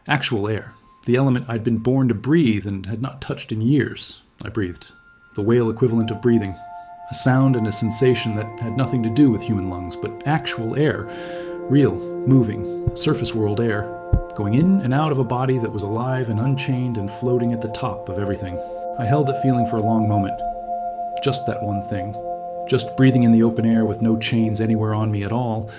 Actual air. The element I'd been born to breathe and had not touched in years. I breathed. The whale equivalent of breathing. A sound and a sensation that had nothing to do with human lungs, but actual air. Real, moving, surface world air. Going in and out of a body that was alive and unchained and floating at the top of everything. I held that feeling for a long moment. Just that one thing. Just breathing in the open air with no chains anywhere on me at all.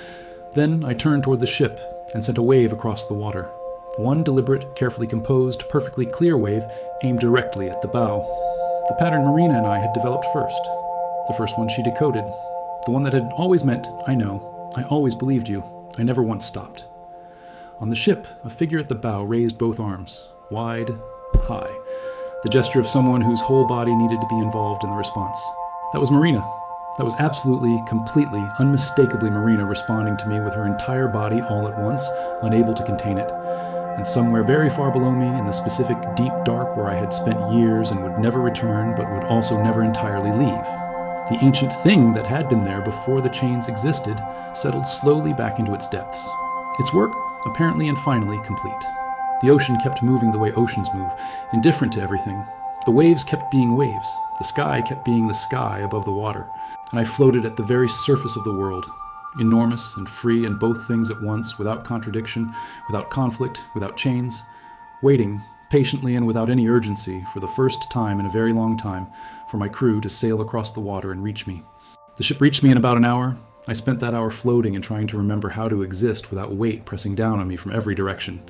Then I turned toward the ship and sent a wave across the water. One deliberate, carefully composed, perfectly clear wave aimed directly at the bow. The pattern Marina and I had developed first. The first one she decoded. The one that had always meant, I know, I always believed you, I never once stopped. On the ship, a figure at the bow raised both arms, wide, high. The gesture of someone whose whole body needed to be involved in the response. That was Marina. That was absolutely, completely, unmistakably Marina responding to me with her entire body all at once, unable to contain it. And somewhere very far below me, in the specific deep dark where I had spent years and would never return, but would also never entirely leave, the ancient thing that had been there before the chains existed settled slowly back into its depths. Its work, apparently and finally, complete. The ocean kept moving the way oceans move, indifferent to everything. The waves kept being waves. The sky kept being the sky above the water. And I floated at the very surface of the world, enormous and free and both things at once, without contradiction, without conflict, without chains, waiting, patiently and without any urgency, for the first time in a very long time, for my crew to sail across the water and reach me. The ship reached me in about an hour. I spent that hour floating and trying to remember how to exist without weight pressing down on me from every direction.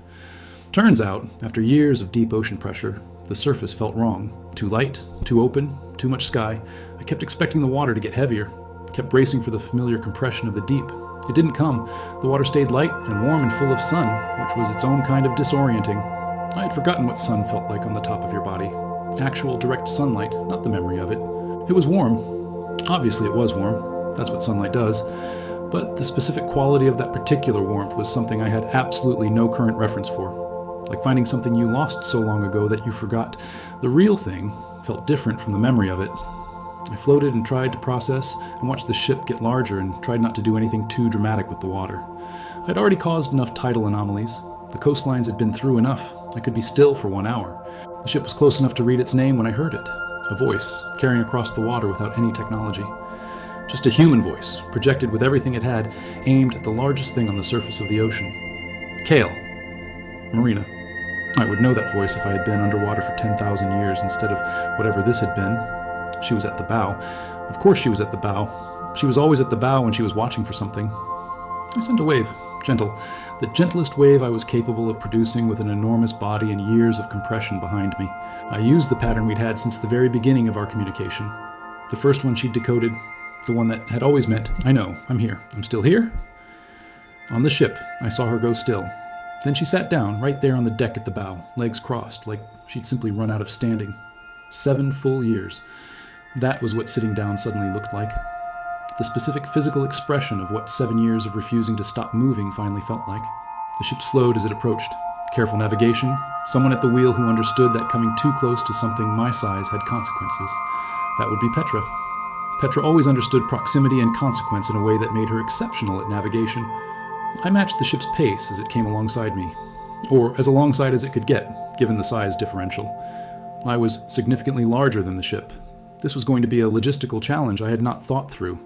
Turns out, after years of deep ocean pressure, the surface felt wrong. Too light, too open, too much sky. I kept expecting the water to get heavier, kept bracing for the familiar compression of the deep. It didn't come. The water stayed light and warm and full of sun, which was its own kind of disorienting. I had forgotten what sun felt like on the top of your body. Actual direct sunlight, not the memory of it. It was warm. Obviously it was warm. That's what sunlight does. But the specific quality of that particular warmth was something I had absolutely no current reference for. Like finding something you lost so long ago that you forgot. The real thing felt different from the memory of it. I floated and tried to process and watched the ship get larger and tried not to do anything too dramatic with the water. I'd already caused enough tidal anomalies. The coastlines had been through enough. I could be still for 1 hour. The ship was close enough to read its name when I heard it. A voice, carrying across the water without any technology. Just a human voice, projected with everything it had, aimed at the largest thing on the surface of the ocean. Kale. Marina. I would know that voice if I had been underwater for 10,000 years instead of whatever this had been. She was at the bow. Of course she was at the bow. She was always at the bow when she was watching for something. I sent a wave. Gentle. The gentlest wave I was capable of producing with an enormous body and years of compression behind me. I used the pattern we'd had since the very beginning of our communication. The first one she'd decoded. The one that had always meant, I know, I'm here. I'm still here. On the ship, I saw her go still. Then she sat down, right there on the deck at the bow, legs crossed, like she'd simply run out of standing. 7 full years. That was what sitting down suddenly looked like. The specific physical expression of what 7 years of refusing to stop moving finally felt like. The ship slowed as it approached. Careful navigation. Someone at the wheel who understood that coming too close to something my size had consequences. That would be Petra. Petra always understood proximity and consequence in a way that made her exceptional at navigation. I matched the ship's pace as it came alongside me. Or as alongside as it could get, given the size differential. I was significantly larger than the ship. This was going to be a logistical challenge I had not thought through.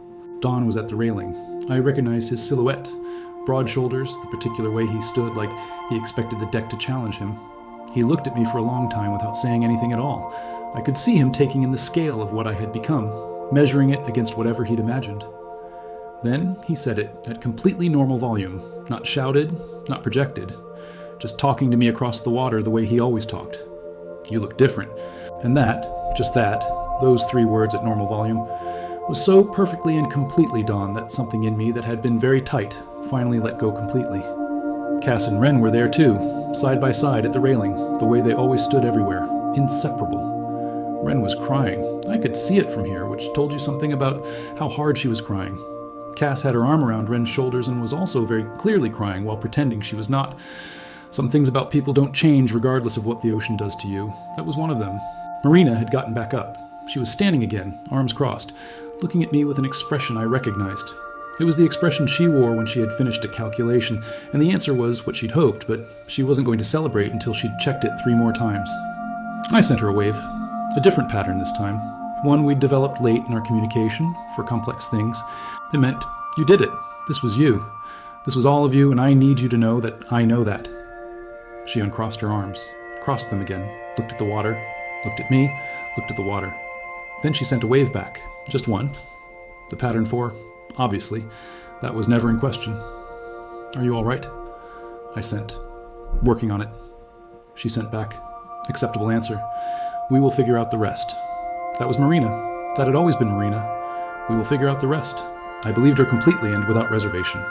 Don was at the railing. I recognized his silhouette. Broad shoulders, the particular way he stood, like he expected the deck to challenge him. He looked at me for a long time without saying anything at all. I could see him taking in the scale of what I had become, measuring it against whatever he'd imagined. Then he said it at completely normal volume, not shouted, not projected, just talking to me across the water the way he always talked. You look different. And that, just that, those 3 words at normal volume, was so perfectly and completely Dawn that something in me that had been very tight finally let go completely. Cass and Ren were there too, side by side at the railing, the way they always stood everywhere, inseparable. Ren was crying. I could see it from here, which told you something about how hard she was crying. Cass had her arm around Ren's shoulders and was also very clearly crying while pretending she was not. Some things about people don't change regardless of what the ocean does to you. That was one of them. Marina had gotten back up. She was standing again, arms crossed, looking at me with an expression I recognized. It was the expression she wore when she had finished a calculation, and the answer was what she'd hoped, but she wasn't going to celebrate until she'd checked it 3 more times. I sent her a wave. A different pattern this time. One we'd developed late in our communication for complex things. It meant, you did it. This was you. This was all of you, and I need you to know that I know that. She uncrossed her arms, crossed them again, looked at the water, looked at me, looked at the water. Then she sent a wave back. Just one. The pattern 4, obviously. That was never in question. Are you all right? I sent. Working on it. She sent back. Acceptable answer. We will figure out the rest. That was Marina. That had always been Marina. We will figure out the rest. I believed her completely and without reservation.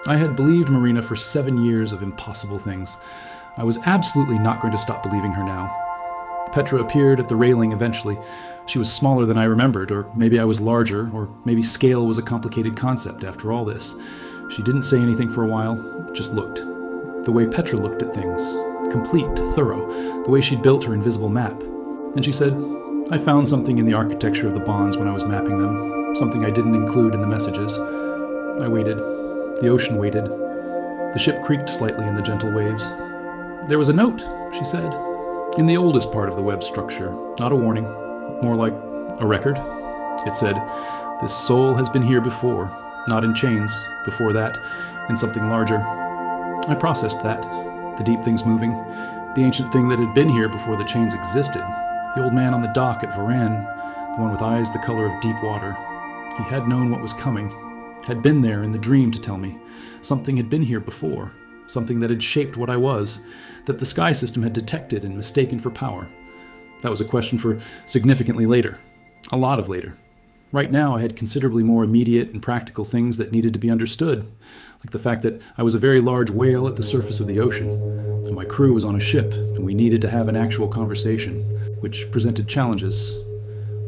I had believed Marina for 7 years of impossible things. I was absolutely not going to stop believing her now. Petra appeared at the railing eventually. She was smaller than I remembered, or maybe I was larger, or maybe scale was a complicated concept after all this. She didn't say anything for a while, just looked. The way Petra looked at things. Complete, thorough, the way she'd built her invisible map. Then she said, I found something in the architecture of the bonds when I was mapping them, something I didn't include in the messages. I waited. The ocean waited. The ship creaked slightly in the gentle waves. There was a note, she said, in the oldest part of the web structure, not a warning, more like a record. It said, this soul has been here before, not in chains, before that, in something larger. I processed that, the deep things moving, the ancient thing that had been here before the chains existed, the old man on the dock at Varan, the one with eyes the color of deep water. He had known what was coming, had been there in the dream to tell me. Something had been here before, something that had shaped what I was, that the sky system had detected and mistaken for power. That was a question for significantly later. A lot of later. Right now, I had considerably more immediate and practical things that needed to be understood, like the fact that I was a very large whale at the surface of the ocean, and my crew was on a ship, and we needed to have an actual conversation, which presented challenges.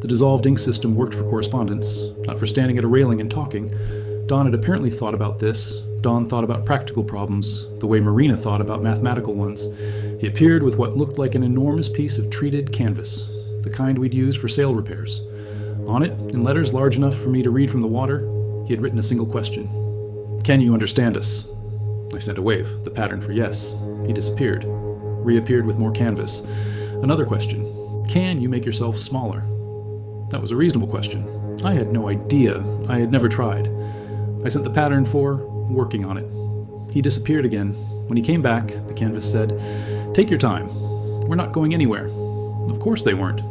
The dissolved ink system worked for correspondence, not for standing at a railing and talking. Don had apparently thought about this. Don thought about practical problems, the way Marina thought about mathematical ones. He appeared with what looked like an enormous piece of treated canvas, the kind we'd use for sail repairs. On it, in letters large enough for me to read from the water, he had written a single question. "Can you understand us?" I sent a wave, the pattern for yes. He disappeared, reappeared with more canvas. Another question. "Can you make yourself smaller?" That was a reasonable question. I had no idea. I had never tried. I sent the pattern for working on it. He disappeared again. When he came back, the canvas said, "Take your time. We're not going anywhere." Of course they weren't.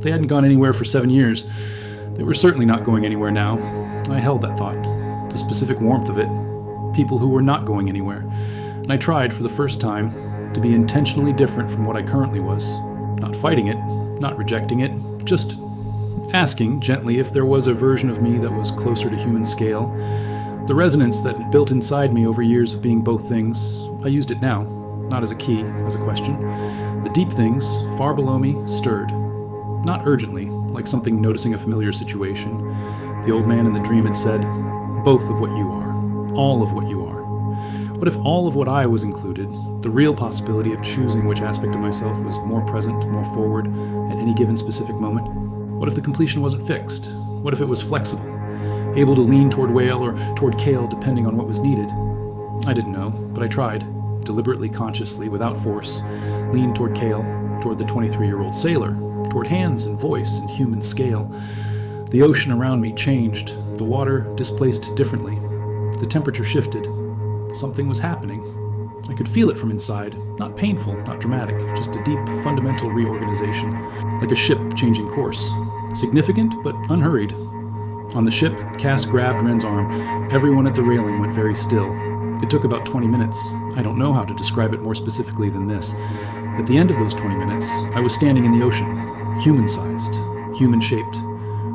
They hadn't gone anywhere for 7 years. They were certainly not going anywhere now. I held that thought, the specific warmth of it. People who were not going anywhere. And I tried, for the first time, to be intentionally different from what I currently was. Not fighting it, not rejecting it, just asking gently if there was a version of me that was closer to human scale. The resonance that had built inside me over years of being both things, I used it now, not as a key, as a question. The deep things, far below me, stirred. Not urgently, like something noticing a familiar situation. The old man in the dream had said, "Both of what you are, all of what you are." What if all of what I was included, the real possibility of choosing which aspect of myself was more present, more forward, at any given specific moment? What if the completion wasn't fixed? What if it was flexible, able to lean toward whale or toward kale depending on what was needed? I didn't know, but I tried, deliberately, consciously, without force, lean toward kale, toward the 23-year-old sailor, toward hands and voice and human scale. The ocean around me changed, the water displaced differently. The temperature shifted. Something was happening. I could feel it from inside, not painful, not dramatic, just a deep, fundamental reorganization, like a ship changing course. Significant, but unhurried. On the ship, Cass grabbed Ren's arm. Everyone at the railing went very still. It took about 20 minutes. I don't know how to describe it more specifically than this. At the end of those 20 minutes, I was standing in the ocean, human-sized, human-shaped,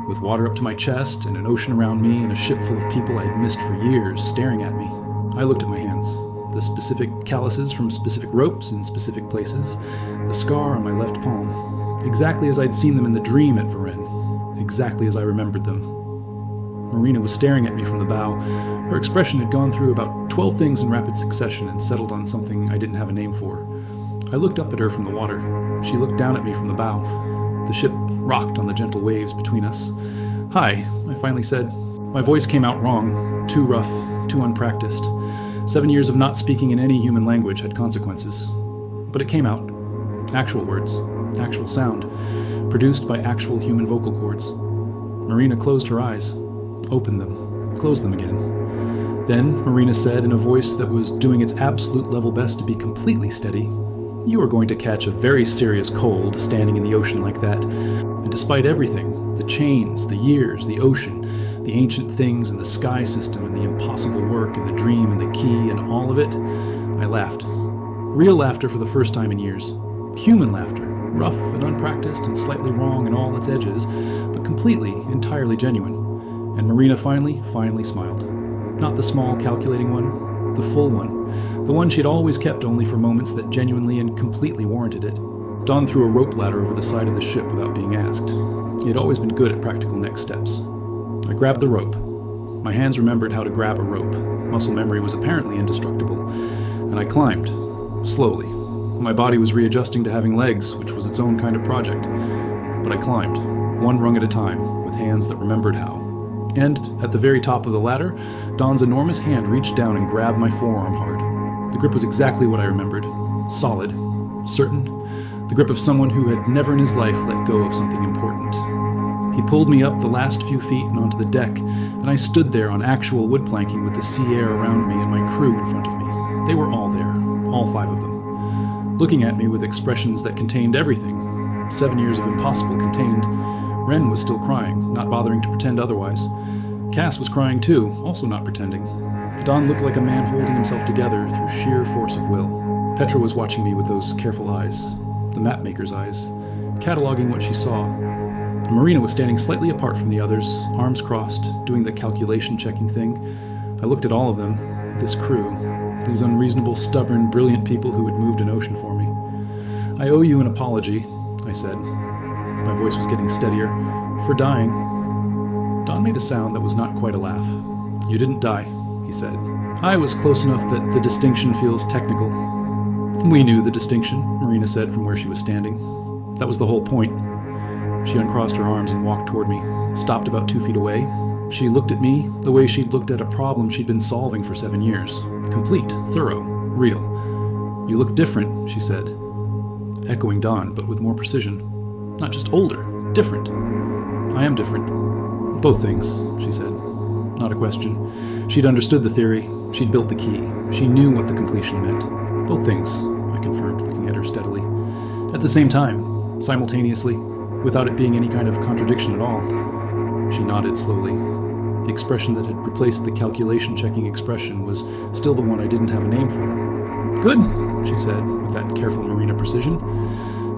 with water up to my chest and an ocean around me and a ship full of people I had missed for years staring at me. I looked at my hands, the specific calluses from specific ropes in specific places, the scar on my left palm, exactly as I'd seen them in the dream at Varennes, exactly as I remembered them. Marina was staring at me from the bow. Her expression had gone through about 12 things in rapid succession and settled on something I didn't have a name for. I looked up at her from the water. She looked down at me from the bow. The ship rocked on the gentle waves between us. "Hi," I finally said. My voice came out wrong, too rough, too unpracticed. 7 years of not speaking in any human language had consequences. But it came out. Actual words, actual sound, produced by actual human vocal cords. Marina closed her eyes, opened them, closed them again. Then Marina said in a voice that was doing its absolute level best to be completely steady, "You are going to catch a very serious cold standing in the ocean like that. And despite everything, the chains, the years, the ocean, the ancient things and the sky system and the impossible work and the dream and the key and all of it," I laughed. Real laughter for the first time in years. Human laughter, rough and unpracticed and slightly wrong in all its edges, but completely, entirely genuine. And Marina finally smiled. Not the small, calculating one, the full one. The one she'd always kept only for moments that genuinely and completely warranted it. Don threw a rope ladder over the side of the ship without being asked. He had always been good at practical next steps. I grabbed the rope. My hands remembered how to grab a rope. Muscle memory was apparently indestructible. And I climbed, slowly. My body was readjusting to having legs, which was its own kind of project. But I climbed, one rung at a time, with hands that remembered how. And, at the very top of the ladder, Don's enormous hand reached down and grabbed my forearm hard. The grip was exactly what I remembered. Solid. Certain. The grip of someone who had never in his life let go of something important. He pulled me up the last few feet and onto the deck, and I stood there on actual wood planking with the sea air around me and my crew in front of me. They were all there, all 5 of them, looking at me with expressions that contained everything. 7 years of impossible contained. Ren was still crying, not bothering to pretend otherwise. Cass was crying too, also not pretending. Don looked like a man holding himself together through sheer force of will. Petra was watching me with those careful eyes, the mapmaker's eyes, cataloging what she saw. Marina was standing slightly apart from the others, arms crossed, doing the calculation-checking thing. I looked at all of them, this crew, these unreasonable, stubborn, brilliant people who had moved an ocean for me. "I owe you an apology," I said. My voice was getting steadier. "For dying." Don made a sound that was not quite a laugh. "You didn't die," he said. "I was close enough that the distinction feels technical." "We knew the distinction," Marina said from where she was standing. "That was the whole point." She uncrossed her arms and walked toward me, stopped about 2 feet away. She looked at me the way she'd looked at a problem she'd been solving for 7 years. Complete, thorough, real. "You look different," she said, echoing Don, but with more precision. "Not just older, different." "I am different." "Both things," she said. Not a question. She'd understood the theory. She'd built the key. She knew what the completion meant. "Both things," I confirmed, looking at her steadily. "At the same time, simultaneously, without it being any kind of contradiction at all." She nodded slowly. The expression that had replaced the calculation-checking expression was still the one I didn't have a name for. "Good," she said, with that careful Marina precision.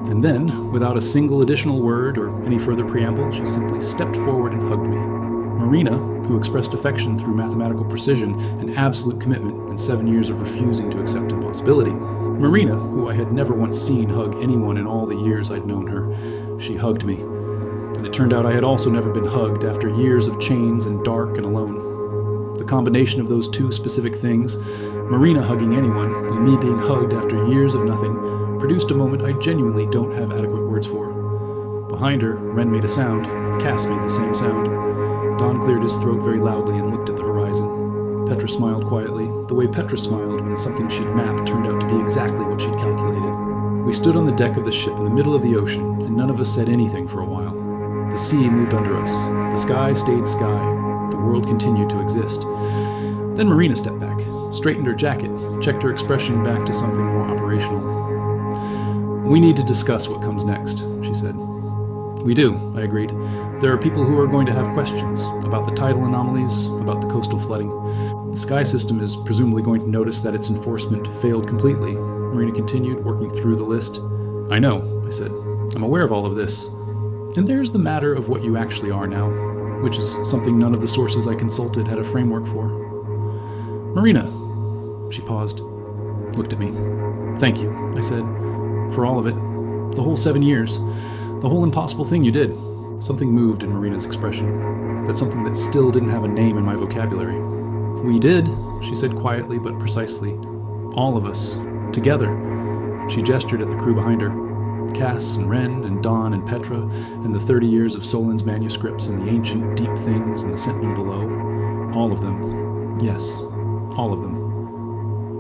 And then, without a single additional word or any further preamble, she simply stepped forward and hugged me. Marina, who expressed affection through mathematical precision and absolute commitment and 7 years of refusing to accept impossibility. Marina, who I had never once seen hug anyone in all the years I'd known her. She hugged me. And it turned out I had also never been hugged after years of chains and dark and alone. The combination of those two specific things, Marina hugging anyone and me being hugged after years of nothing, produced a moment I genuinely don't have adequate words for. Behind her, Ren made a sound. Cass made the same sound. Don cleared his throat very loudly and looked at the horizon. Petra smiled quietly, the way Petra smiled when something she'd mapped turned out to be exactly what she'd calculated. We stood on the deck of the ship in the middle of the ocean, and none of us said anything for a while. The sea moved under us. The sky stayed sky. The world continued to exist. Then Marina stepped back, straightened her jacket, checked her expression back to something more operational. "We need to discuss what comes next," she said. "We do," I agreed. "There are people who are going to have questions about the tidal anomalies, about the coastal flooding. The sky system is presumably going to notice that its enforcement failed completely," Marina continued, working through the list. "I know," I said. "I'm aware of all of this. And there's the matter of what you actually are now, which is something none of the sources I consulted had a framework for." "Marina," she paused, looked at me. "Thank you," I said, "for all of it. The whole 7 years. The whole impossible thing you did." Something moved in Marina's expression. That's something that still didn't have a name in my vocabulary. "We did," she said quietly but precisely. "All of us. Together." She gestured at the crew behind her. Cass and Ren and Don and Petra and the 30 years of Solon's manuscripts and the ancient deep things and the sentinel below. All of them. Yes, all of them.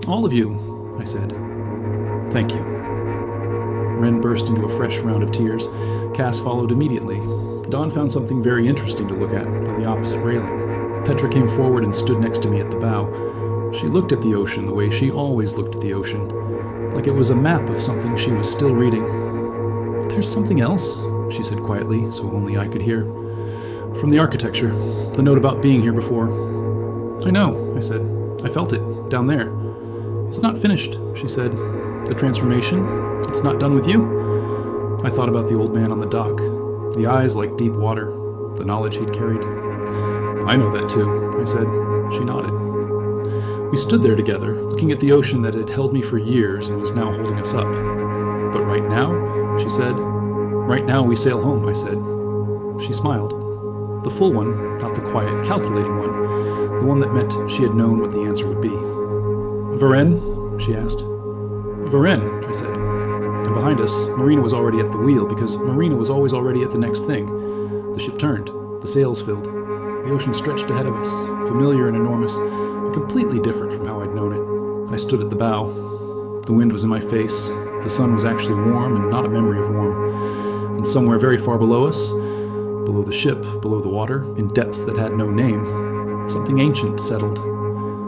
"All of you," I said. "Thank you." Ren burst into a fresh round of tears. Cass followed immediately. Don found something very interesting to look at on the opposite railing. Petra came forward and stood next to me at the bow. She looked at the ocean the way she always looked at the ocean, like it was a map of something she was still reading. "There's something else," she said quietly, so only I could hear. "From the architecture, the note about being here before." "I know," I said. "I felt it, down there." "It's not finished," she said. "The transformation, it's not done with you?" I thought about the old man on the dock, the eyes like deep water, the knowledge he'd carried. "I know that too," I said. She nodded. We stood there together, looking at the ocean that had held me for years and was now holding us up. "But right now," she said. "Right now we sail home," I said. She smiled. The full one, not the quiet, calculating one. The one that meant she had known what the answer would be. "Varen?" she asked. "Varen," I said. And behind us, Marina was already at the wheel, because Marina was always already at the next thing. The ship turned. The sails filled. The ocean stretched ahead of us, familiar and enormous, but completely different from how I'd known it. I stood at the bow. The wind was in my face. The sun was actually warm and not a memory of warm. And somewhere very far below us, below the ship, below the water, in depths that had no name, something ancient settled.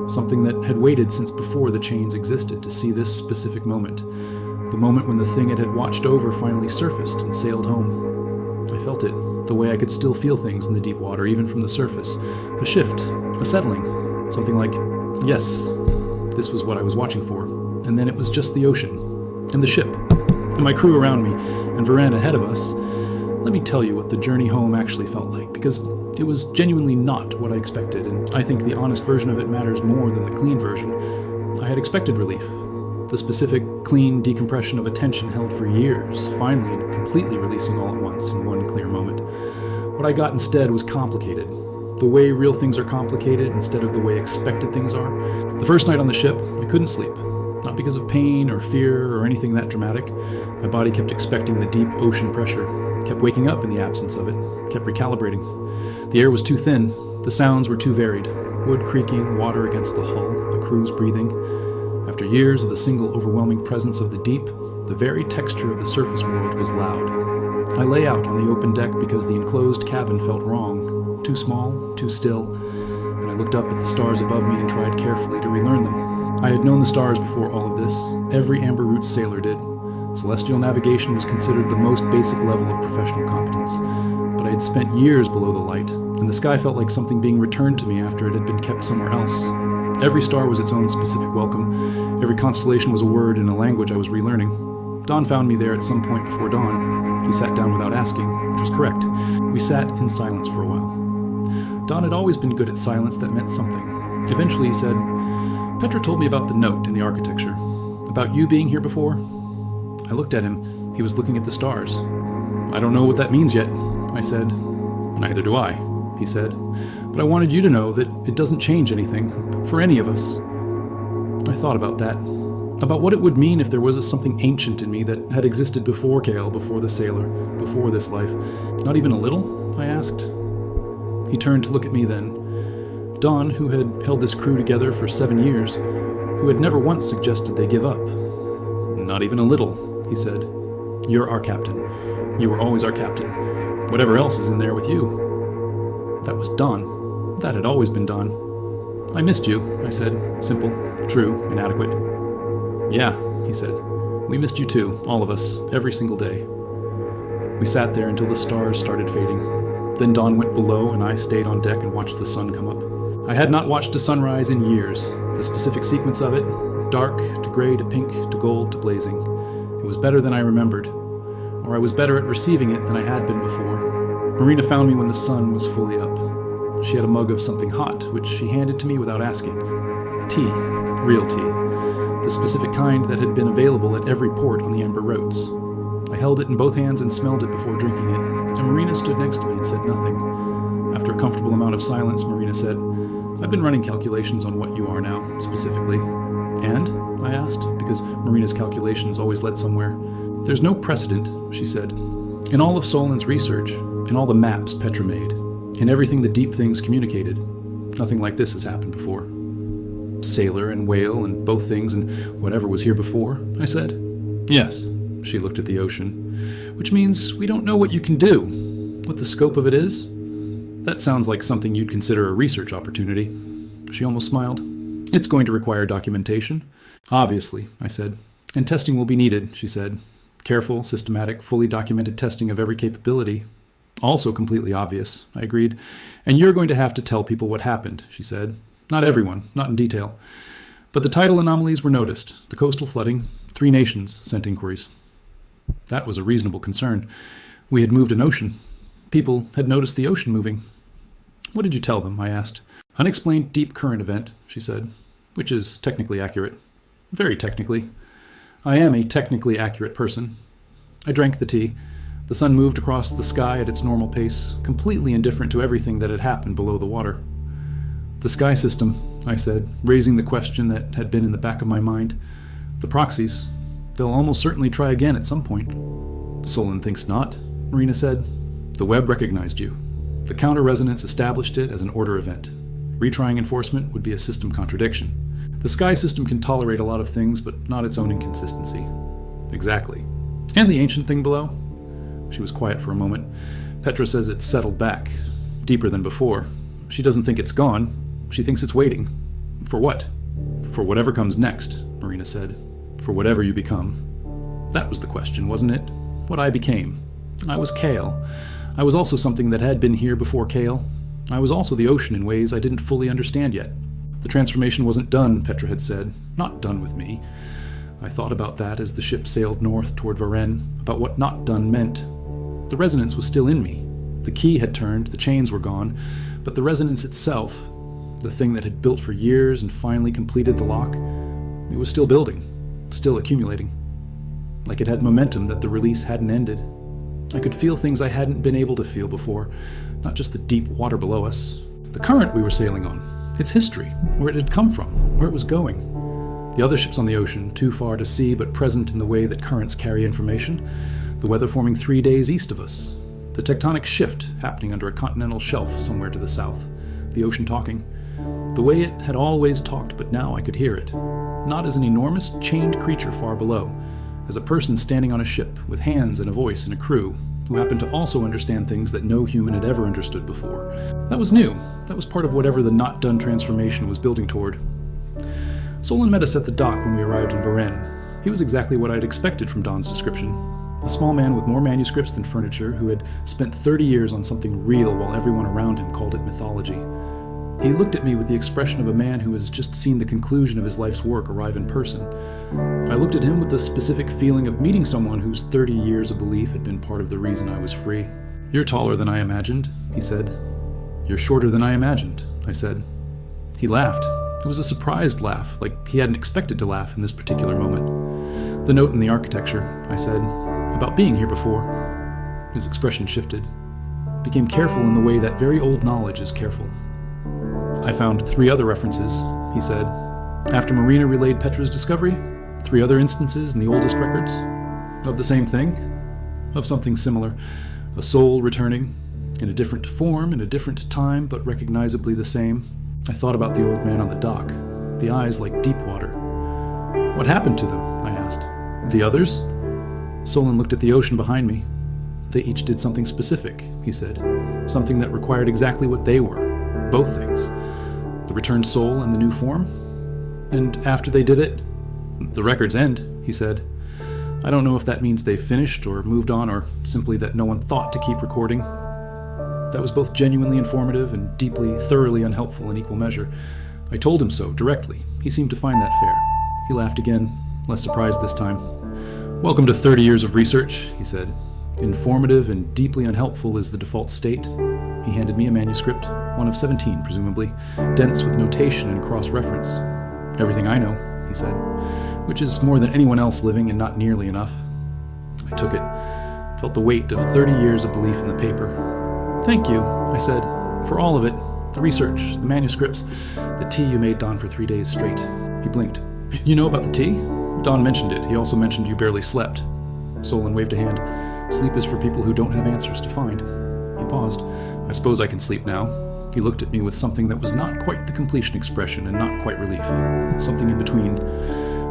Something that had waited since before the chains existed to see this specific moment. The moment when the thing it had watched over finally surfaced and sailed home. I felt it, the way I could still feel things in the deep water, even from the surface. A shift, a settling. Something like, yes, this was what I was watching for. And then it was just the ocean, and the ship, and my crew around me, and Varan ahead of us. Let me tell you what the journey home actually felt like, because it was genuinely not what I expected, and I think the honest version of it matters more than the clean version. I had expected relief. The specific, clean decompression of a tension held for years, finally and completely releasing all at once in one clear moment. What I got instead was complicated. The way real things are complicated instead of the way expected things are. The first night on the ship, I couldn't sleep. Not because of pain or fear or anything that dramatic. My body kept expecting the deep ocean pressure, kept waking up in the absence of it, kept recalibrating. The air was too thin, the sounds were too varied. Wood creaking, water against the hull, the crew's breathing. After years of the single overwhelming presence of the deep, the very texture of the surface world was loud. I lay out on the open deck because the enclosed cabin felt wrong, too small, too still, and I looked up at the stars above me and tried carefully to relearn them. I had known the stars before all of this. Every Amber Route sailor did. Celestial navigation was considered the most basic level of professional competence, but I had spent years below the light, and the sky felt like something being returned to me after it had been kept somewhere else. Every star was its own specific welcome. Every constellation was a word in a language I was relearning. Don found me there at some point before dawn. He sat down without asking, which was correct. We sat in silence for a while. Don had always been good at silence that meant something. Eventually he said, "Petra told me about the note in the architecture. About you being here before." I looked at him. He was looking at the stars. "I don't know what that means yet," I said. "Neither do I," he said. "But I wanted you to know that it doesn't change anything, for any of us." I thought about that. About what it would mean if there was something ancient in me that had existed before Kale, before the sailor, before this life. Not even a little? I asked. He turned to look at me then. Don, who had held this crew together for 7 years, who had never once suggested they give up. "Not even a little," he said. "You're our captain. You were always our captain. Whatever else is in there with you." That was Don. That had always been Don. "I missed you," I said. Simple, true, inadequate. "Yeah," he said. "We missed you too, all of us, every single day." We sat there until the stars started fading. Then Don went below and I stayed on deck and watched the sun come up. I had not watched a sunrise in years. The specific sequence of it, dark to gray to pink to gold to blazing. It was better than I remembered. Or I was better at receiving it than I had been before. Marina found me when the sun was fully up. She had a mug of something hot, which she handed to me without asking. Tea. Real tea. The specific kind that had been available at every port on the Amber Roads. I held it in both hands and smelled it before drinking it, and Marina stood next to me and said nothing. After a comfortable amount of silence, Marina said, "I've been running calculations on what you are now, specifically." "And?" I asked, because Marina's calculations always led somewhere. "There's no precedent," she said. "In all of Solon's research, in all the maps Petra made, in everything the deep things communicated, nothing like this has happened before." "Sailor and whale and both things and whatever was here before," I said. "Yes," she looked at the ocean. "Which means we don't know what you can do, what the scope of it is." "That sounds like something you'd consider a research opportunity." She almost smiled. "It's going to require documentation." "Obviously," I said. "And testing will be needed," she said. "Careful, systematic, fully documented testing of every capability." "Also completely obvious," I agreed. "And you're going to have to tell people what happened," she said. "Not everyone, not in detail. But the tidal anomalies were noticed, the coastal flooding. 3 nations sent inquiries." That was a reasonable concern. We had moved an ocean. People had noticed the ocean moving. "What did you tell them?" I asked. "Unexplained deep current event," she said, which is technically accurate. Very technically. I am a technically accurate person. I drank the tea. The sun moved across the sky at its normal pace, completely indifferent to everything that had happened below the water. "The sky system," I said, raising the question that had been in the back of my mind. "The proxies. They'll almost certainly try again at some point." "Solon thinks not," Marina said. "The web recognized you. The counter-resonance established it as an order event. Retrying enforcement would be a system contradiction. The sky system can tolerate a lot of things, but not its own inconsistency." "Exactly. And the ancient thing below?" She was quiet for a moment. "Petra says it's settled back, deeper than before. She doesn't think it's gone. She thinks it's waiting." "For what?" "For whatever comes next," Marina said. "For whatever you become." That was the question, wasn't it? What I became. I was Kale. I was also something that had been here before Kale. I was also the ocean in ways I didn't fully understand yet. The transformation wasn't done, Petra had said. Not done with me. I thought about that as the ship sailed north toward Varennes, about what not done meant. The resonance was still in me. The key had turned, the chains were gone, but the resonance itself, the thing that had built for years and finally completed the lock, it was still building, still accumulating. Like it had momentum that the release hadn't ended. I could feel things I hadn't been able to feel before, not just the deep water below us. The current we were sailing on, its history, where it had come from, where it was going. The other ships on the ocean, too far to see but present in the way that currents carry information. The weather forming 3 days east of us. The tectonic shift happening under a continental shelf somewhere to the south. The ocean talking. The way it had always talked, but now I could hear it. Not as an enormous, chained creature far below, as a person standing on a ship with hands and a voice and a crew, who happened to also understand things that no human had ever understood before. That was new. That was part of whatever the not-done transformation was building toward. Solon met us at the dock when we arrived in Varennes. He was exactly what I'd expected from Don's description. A small man with more manuscripts than furniture who had spent 30 years on something real while everyone around him called it mythology. He looked at me with the expression of a man who has just seen the conclusion of his life's work arrive in person. I looked at him with the specific feeling of meeting someone whose 30 years of belief had been part of the reason I was free. "You're taller than I imagined," he said. "You're shorter than I imagined," I said. He laughed. It was a surprised laugh, like he hadn't expected to laugh in this particular moment. "The note in the architecture," I said, "about being here before." His expression shifted. Became careful in the way that very old knowledge is careful. "I found 3 other references," he said. "After Marina relayed Petra's discovery, 3 other instances in the oldest records. Of the same thing. Of something similar. A soul returning, in a different form, in a different time, but recognizably the same." I thought about the old man on the dock, the eyes like deep water. "What happened to them?" I asked. "The others?" Solon looked at the ocean behind me. "They each did something specific," he said. "Something that required exactly what they were. Both things. The returned soul and the new form. And after they did it, the records end," he said. "I don't know if that means they finished or moved on or simply that no one thought to keep recording." That was both genuinely informative and deeply, thoroughly unhelpful in equal measure. I told him so, directly. He seemed to find that fair. He laughed again, less surprised this time. "Welcome to 30 years of research," he said. "Informative and deeply unhelpful is the default state." He handed me a manuscript, one of 17, presumably, dense with notation and cross-reference. "Everything I know," he said, "which is more than anyone else living and not nearly enough." I took it, felt the weight of 30 years of belief in the paper. "Thank you," I said, "for all of it. The research, the manuscripts, the tea you made Don for 3 days straight." He blinked. "You know about the tea? Don mentioned it. He also mentioned you barely slept." Solon waved a hand. "Sleep is for people who don't have answers to find." He paused. "I suppose I can sleep now." He looked at me with something that was not quite the completion expression and not quite relief. Something in between.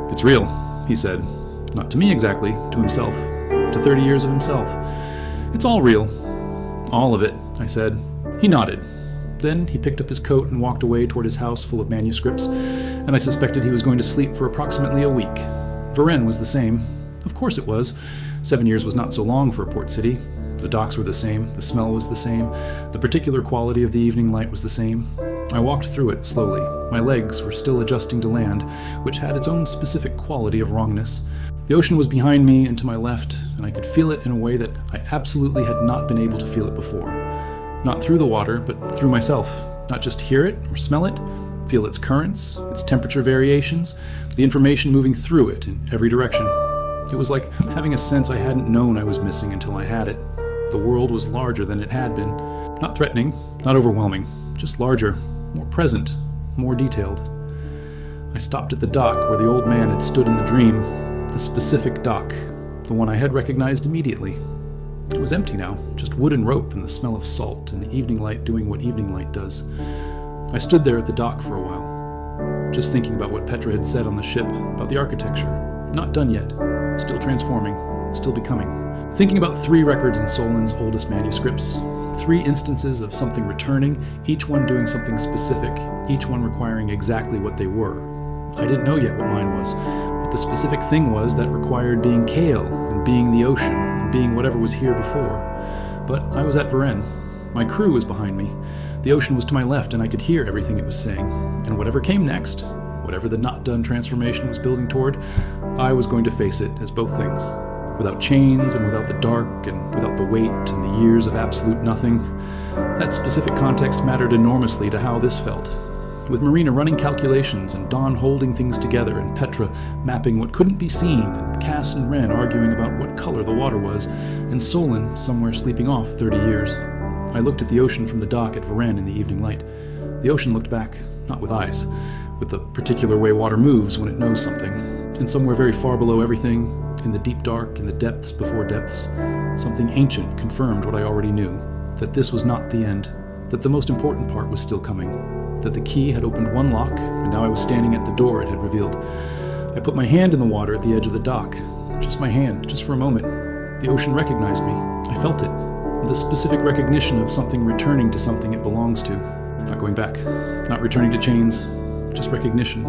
"It's real," he said. Not to me exactly, to himself. To 30 years of himself. "It's all real." "All of it," I said. He nodded. Then he picked up his coat and walked away toward his house full of manuscripts, and I suspected he was going to sleep for approximately a week. Varennes was the same. Of course it was. 7 years was not so long for a port city. The docks were the same, the smell was the same, the particular quality of the evening light was the same. I walked through it slowly. My legs were still adjusting to land, which had its own specific quality of wrongness. The ocean was behind me and to my left, and I could feel it in a way that I absolutely had not been able to feel it before. Not through the water, but through myself. Not just hear it or smell it, feel its currents, its temperature variations, the information moving through it in every direction. It was like having a sense I hadn't known I was missing until I had it. The world was larger than it had been. Not threatening, not overwhelming, just larger, more present, more detailed. I stopped at the dock where the old man had stood in the dream, the specific dock, the one I had recognized immediately. It was empty now, just wood and rope and the smell of salt and the evening light doing what evening light does. I stood there at the dock for a while, just thinking about what Petra had said on the ship, about the architecture. Not done yet, still transforming, still becoming. Thinking about 3 records in Solon's oldest manuscripts, 3 instances of something returning, each one doing something specific, each one requiring exactly what they were. I didn't know yet what mine was, what the specific thing was that required being Kale and being the ocean and being whatever was here before. But I was at Varennes. My crew was behind me. The ocean was to my left and I could hear everything it was saying. And whatever came next, whatever the not-done transformation was building toward, I was going to face it as both things. Without chains and without the dark and without the weight and the years of absolute nothing, that specific context mattered enormously to how this felt. With Marina running calculations and Dawn holding things together and Petra mapping what couldn't be seen and Cass and Ren arguing about what color the water was and Solon somewhere sleeping off 30 years. I looked at the ocean from the dock at Varennes in the evening light. The ocean looked back, not with eyes, with the particular way water moves when it knows something. And somewhere very far below everything, in the deep dark, in the depths before depths, something ancient confirmed what I already knew, that this was not the end, that the most important part was still coming. That the key had opened one lock, and now I was standing at the door it had revealed. I put my hand in the water at the edge of the dock. Just my hand, just for a moment. The ocean recognized me. I felt it. The specific recognition of something returning to something it belongs to. Not going back. Not returning to chains. Just recognition.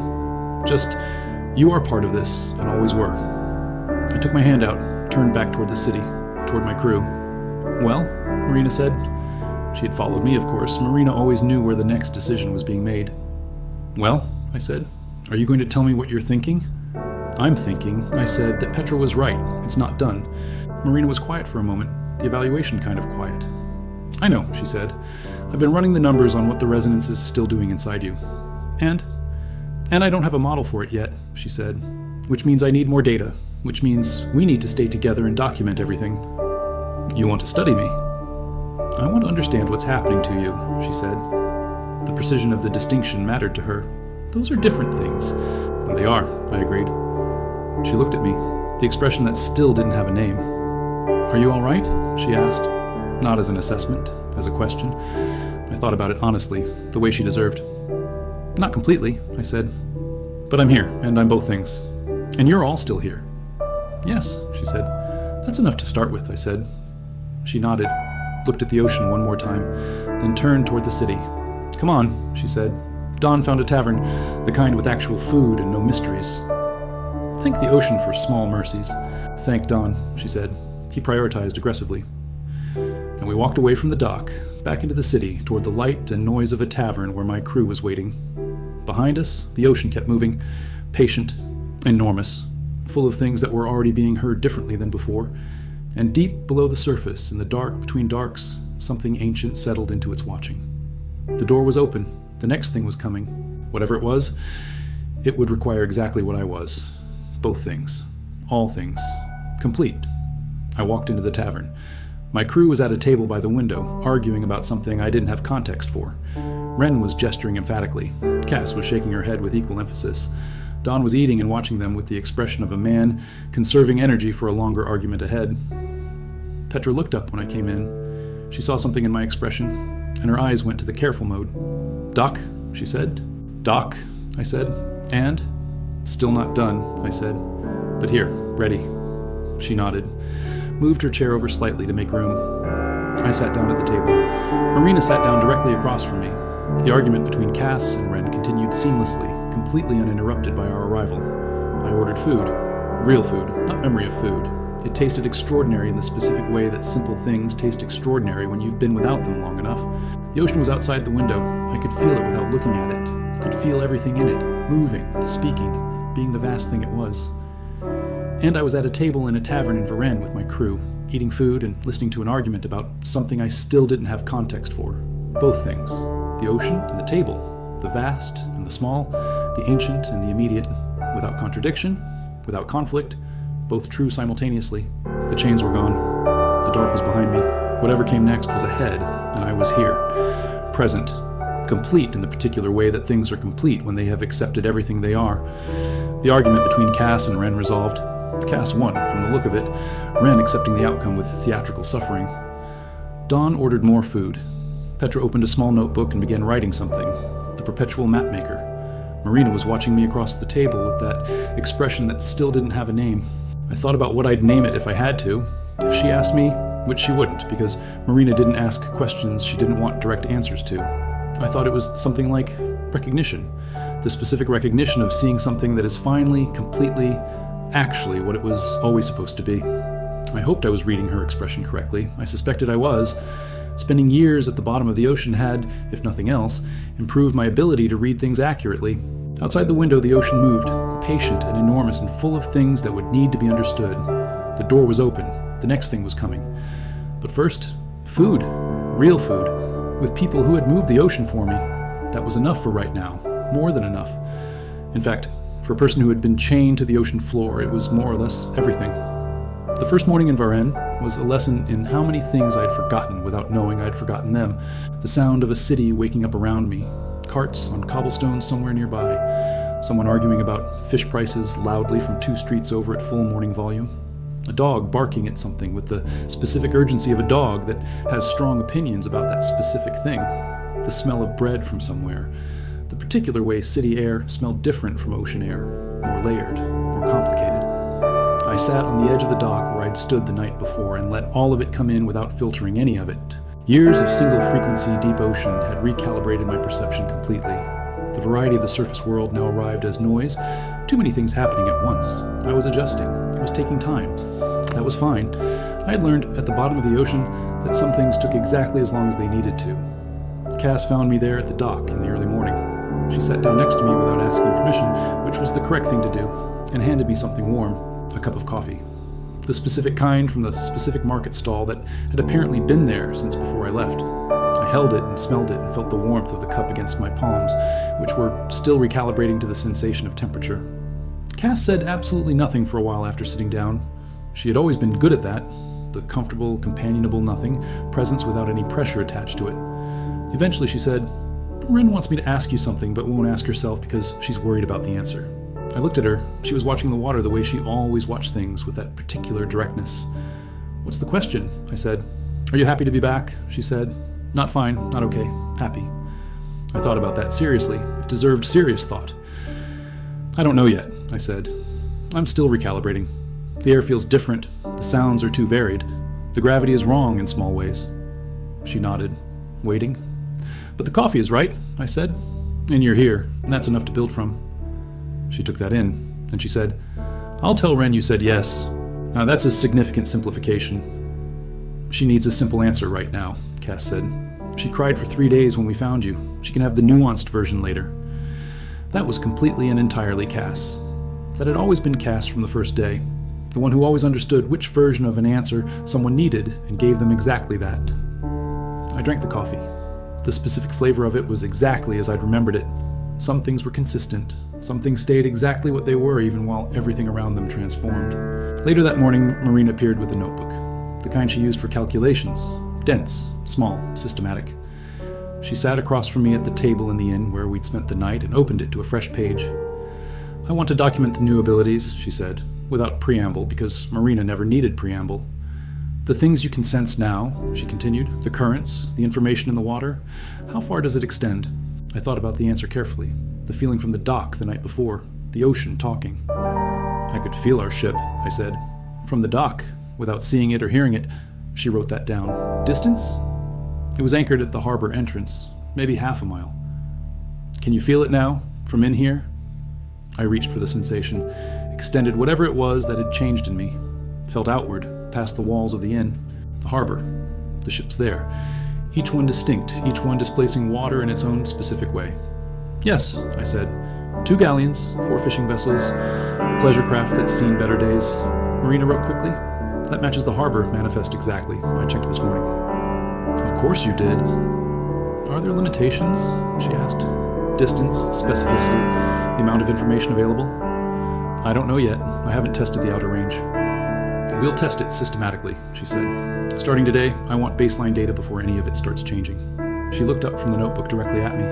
Just, you are part of this, and always were. I took my hand out, turned back toward the city, toward my crew. Well, Marina said. She had followed me, of course. Marina always knew where the next decision was being made. Well, I said, are you going to tell me what you're thinking? I'm thinking, I said, that Petra was right. It's not done. Marina was quiet for a moment, the evaluation kind of quiet. I know, she said. I've been running the numbers on what the resonance is still doing inside you. And I don't have a model for it yet, she said, which means I need more data, which means we need to stay together and document everything. You want to study me? I want to understand what's happening to you, she said. The precision of the distinction mattered to her. Those are different things. And they are, I agreed. She looked at me, the expression that still didn't have a name. Are you all right? She asked. Not as an assessment, as a question. I thought about it honestly, the way she deserved. Not completely, I said. But I'm here, and I'm both things. And you're all still here. Yes, she said. That's enough to start with, I said. She nodded, looked at the ocean one more time, then turned toward the city. Come on, she said. Dawn found a tavern, the kind with actual food and no mysteries. Thank the ocean for small mercies. Thank Dawn, she said. He prioritized aggressively. And we walked away from the dock, back into the city, toward the light and noise of a tavern where my crew was waiting. Behind us, the ocean kept moving, patient, enormous, full of things that were already being heard differently than before. And deep below the surface, in the dark between darks, something ancient settled into its watching. The door was open. The next thing was coming. Whatever it was, it would require exactly what I was. Both things. All things. Complete. I walked into the tavern. My crew was at a table by the window, arguing about something I didn't have context for. Ren was gesturing emphatically. Cass was shaking her head with equal emphasis. Dawn was eating and watching them with the expression of a man conserving energy for a longer argument ahead. Petra looked up when I came in. She saw something in my expression, and her eyes went to the careful mode. Doc, she said. Doc, I said. And? Still not done, I said. But here, ready. She nodded, moved her chair over slightly to make room. I sat down at the table. Marina sat down directly across from me. The argument between Cass and Ren continued seamlessly, completely uninterrupted by our arrival. I ordered food. Real food, not memory of food. It tasted extraordinary in the specific way that simple things taste extraordinary when you've been without them long enough. The ocean was outside the window. I could feel it without looking at it. Could feel everything in it, moving, speaking, being the vast thing it was. And I was at a table in a tavern in Varennes with my crew, eating food and listening to an argument about something I still didn't have context for. Both things. The ocean and the table. The vast and the small. The ancient and the immediate. Without contradiction. Without conflict. Both true simultaneously. The chains were gone. The dark was behind me. Whatever came next was ahead, and I was here. Present. Complete in the particular way that things are complete when they have accepted everything they are. The argument between Cass and Ren resolved. Cass won, from the look of it, Ren accepting the outcome with theatrical suffering. Dawn ordered more food. Petra opened a small notebook and began writing something, the perpetual mapmaker. Marina was watching me across the table with that expression that still didn't have a name. I thought about what I'd name it if I had to. If she asked me, which she wouldn't, because Marina didn't ask questions she didn't want direct answers to. I thought it was something like recognition. The specific recognition of seeing something that is finally, completely, actually what it was always supposed to be. I hoped I was reading her expression correctly. I suspected I was. Spending years at the bottom of the ocean had, if nothing else, improved my ability to read things accurately. Outside the window, the ocean moved, patient and enormous and full of things that would need to be understood. The door was open. The next thing was coming. But first, food. Real food. With people who had moved the ocean for me. That was enough for right now. More than enough. In fact, for a person who had been chained to the ocean floor, it was more or less everything. The first morning in Varennes was a lesson in how many things I'd forgotten without knowing I'd forgotten them. The sound of a city waking up around me. Carts on cobblestones somewhere nearby. Someone arguing about fish prices loudly from 2 streets over at full morning volume. A dog barking at something with the specific urgency of a dog that has strong opinions about that specific thing. The smell of bread from somewhere. The particular way city air smelled different from ocean air. More layered, more complicated. I sat on the edge of the dock where I'd stood the night before and let all of it come in without filtering any of it. Years of single-frequency deep ocean had recalibrated my perception completely. The variety of the surface world now arrived as noise, too many things happening at once. I was adjusting. It was taking time. That was fine. I had learned at the bottom of the ocean that some things took exactly as long as they needed to. Cass found me there at the dock in the early morning. She sat down next to me without asking permission, which was the correct thing to do, and handed me something warm, a cup of coffee. The specific kind from the specific market stall that had apparently been there since before I left. I held it and smelled it and felt the warmth of the cup against my palms, which were still recalibrating to the sensation of temperature. Cass said absolutely nothing for a while after sitting down. She had always been good at that, the comfortable, companionable nothing, presence without any pressure attached to it. Eventually she said, "Ren wants me to ask you something, but won't ask herself because she's worried about the answer." I looked at her. She was watching the water the way she always watched things, with that particular directness. "What's the question?" I said. "Are you happy to be back?" She said. "Not fine, not okay, happy." I thought about that seriously. It deserved serious thought. "I don't know yet," I said. "I'm still recalibrating. The air feels different. The sounds are too varied. The gravity is wrong in small ways." She nodded, waiting. "But the coffee is right," I said. "And you're here, and that's enough to build from." She took that in, and she said, "I'll tell Ren you said yes." Now that's a significant simplification. "She needs a simple answer right now," Cass said. "She cried for 3 days when we found you. She can have the nuanced version later." That was completely and entirely Cass. That had always been Cass from the first day. The one who always understood which version of an answer someone needed and gave them exactly that. I drank the coffee. The specific flavor of it was exactly as I'd remembered it. Some things were consistent. Some things stayed exactly what they were even while everything around them transformed. Later that morning, Marine appeared with a notebook. The kind she used for calculations. Dense, small, systematic. She sat across from me at the table in the inn where we'd spent the night and opened it to a fresh page. "I want to document the new abilities," she said, without preamble because Marina never needed preamble. "The things you can sense now," she continued, "the currents, the information in the water, how far does it extend?" I thought about the answer carefully. The feeling from the dock the night before, the ocean talking. "I could feel our ship," I said. "From the dock, without seeing it or hearing it." She wrote that down. "Distance?" "It was anchored at the harbor entrance, maybe half a mile." "Can you feel it now, from in here?" I reached for the sensation, extended whatever it was that had changed in me, felt outward, past the walls of the inn, the harbor. The ship's there. Each one distinct, each one displacing water in its own specific way. "Yes," I said. 2 galleons, 4 fishing vessels, a pleasure craft that's seen better days." Marina wrote quickly. "That matches the harbor manifest exactly. I checked this morning." "Of course you did." "Are there limitations?" she asked. "Distance, specificity, the amount of information available?" "I don't know yet. I haven't tested the outer range." "We'll test it systematically," she said. "Starting today, I want baseline data before any of it starts changing." She looked up from the notebook directly at me.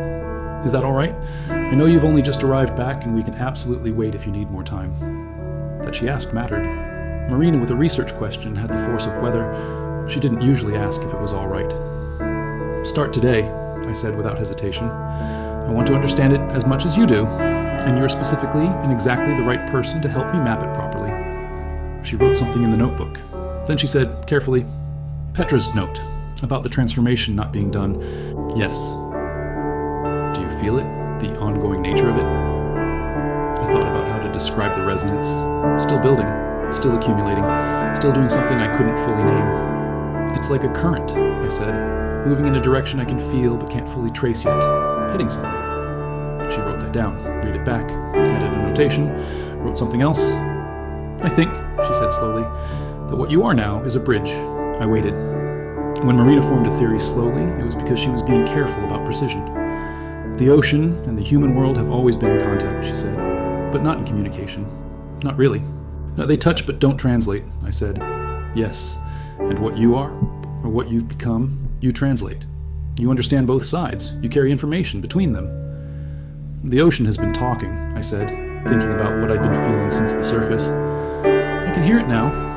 "Is that all right? I know you've only just arrived back, and we can absolutely wait if you need more time." That she asked mattered. Marina, with a research question, had the force of weather. She didn't usually ask if it was all right. "Start today," I said without hesitation. "I want to understand it as much as you do, and you're specifically and exactly the right person to help me map it properly." She wrote something in the notebook. Then she said, carefully, "Petra's note, about the transformation not being done. Yes. Do you feel it? The ongoing nature of it?" I thought about how to describe the resonance. Still building, still accumulating, still doing something I couldn't fully name. "It's like a current," I said, "moving in a direction I can feel but can't fully trace yet, heading somewhere." She wrote that down, read it back, added a notation, wrote something else. "I think," she said slowly, But what you are now is a bridge. I waited. When Marina formed a theory slowly, it was because she was being careful about precision. The ocean and the human world have always been in contact, she said, but not in communication. Not really. They touch but don't translate, I said. Yes, and what you are, or what you've become, you translate. You understand both sides. You carry information between them. The ocean has been talking, I said, thinking about what I'd been feeling since the surface. I can hear it now.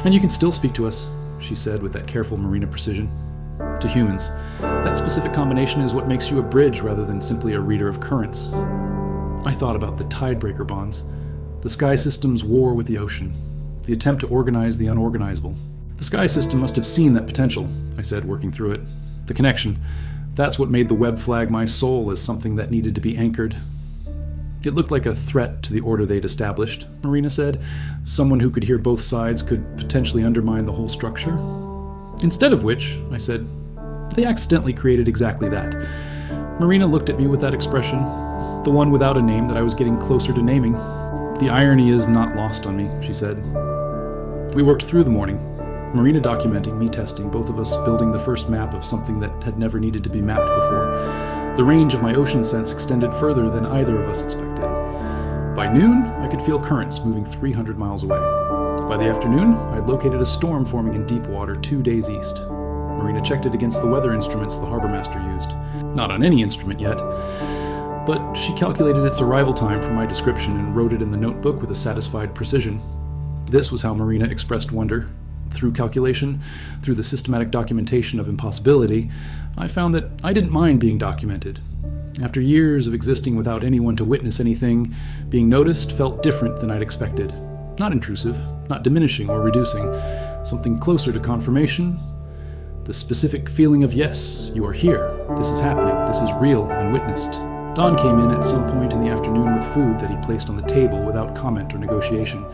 And you can still speak to us, she said with that careful Marina precision. To humans. That specific combination is what makes you a bridge rather than simply a reader of currents. I thought about the tidebreaker bonds, the sky system's war with the ocean, the attempt to organize the unorganizable. The sky system must have seen that potential, I said, working through it. The connection. That's what made the web flag my soul as something that needed to be anchored. It looked like a threat to the order they'd established, Marina said. Someone who could hear both sides could potentially undermine the whole structure. Instead of which, I said, they accidentally created exactly that. Marina looked at me with that expression, the one without a name that I was getting closer to naming. The irony is not lost on me, she said. We worked through the morning, Marina documenting, me testing, both of us building the first map of something that had never needed to be mapped before. The range of my ocean sense extended further than either of us expected. By noon, I could feel currents moving 300 miles away. By the afternoon, I had located a storm forming in deep water 2 days east. Marina checked it against the weather instruments the harbor master used. Not on any instrument yet, but she calculated its arrival time from my description and wrote it in the notebook with a satisfied precision. This was how Marina expressed wonder. Through calculation, through the systematic documentation of impossibility, I found that I didn't mind being documented. After years of existing without anyone to witness anything, being noticed felt different than I'd expected. Not intrusive, not diminishing or reducing, something closer to confirmation. The specific feeling of, yes, you are here, this is happening, this is real and witnessed. Don came in at some point in the afternoon with food that he placed on the table without comment or negotiation.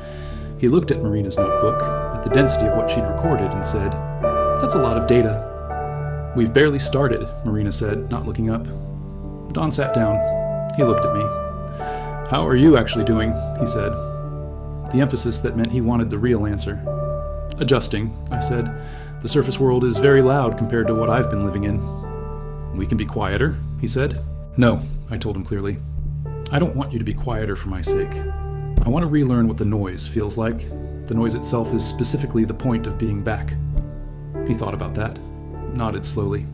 He looked at Marina's notebook, at the density of what she'd recorded, and said, "That's a lot of data." "We've barely started," Marina said, not looking up. Don sat down. He looked at me. "How are you actually doing?" he said. The emphasis that meant he wanted the real answer. "Adjusting," I said. "The surface world is very loud compared to what I've been living in." "We can be quieter," he said. "No," I told him clearly. "I don't want you to be quieter for my sake. I want to relearn what the noise feels like. The noise itself is specifically the point of being back." He thought about that, nodded slowly.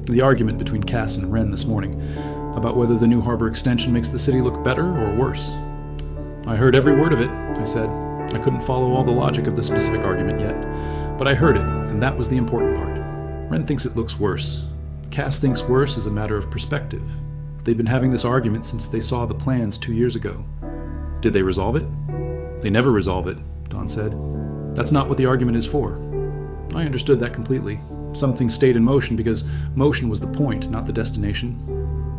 The argument between Cass and Wren this morning, about whether the new harbor extension makes the city look better or worse. "I heard every word of it," I said. I couldn't follow all the logic of the specific argument yet, but I heard it, and that was the important part. Wren thinks it looks worse. Cass thinks worse is a matter of perspective. They've been having this argument since they saw the plans 2 years ago. Did they resolve it? "They never resolve it," Don said. "That's not what the argument is for." I understood that completely. Something stayed in motion because motion was the point, not the destination.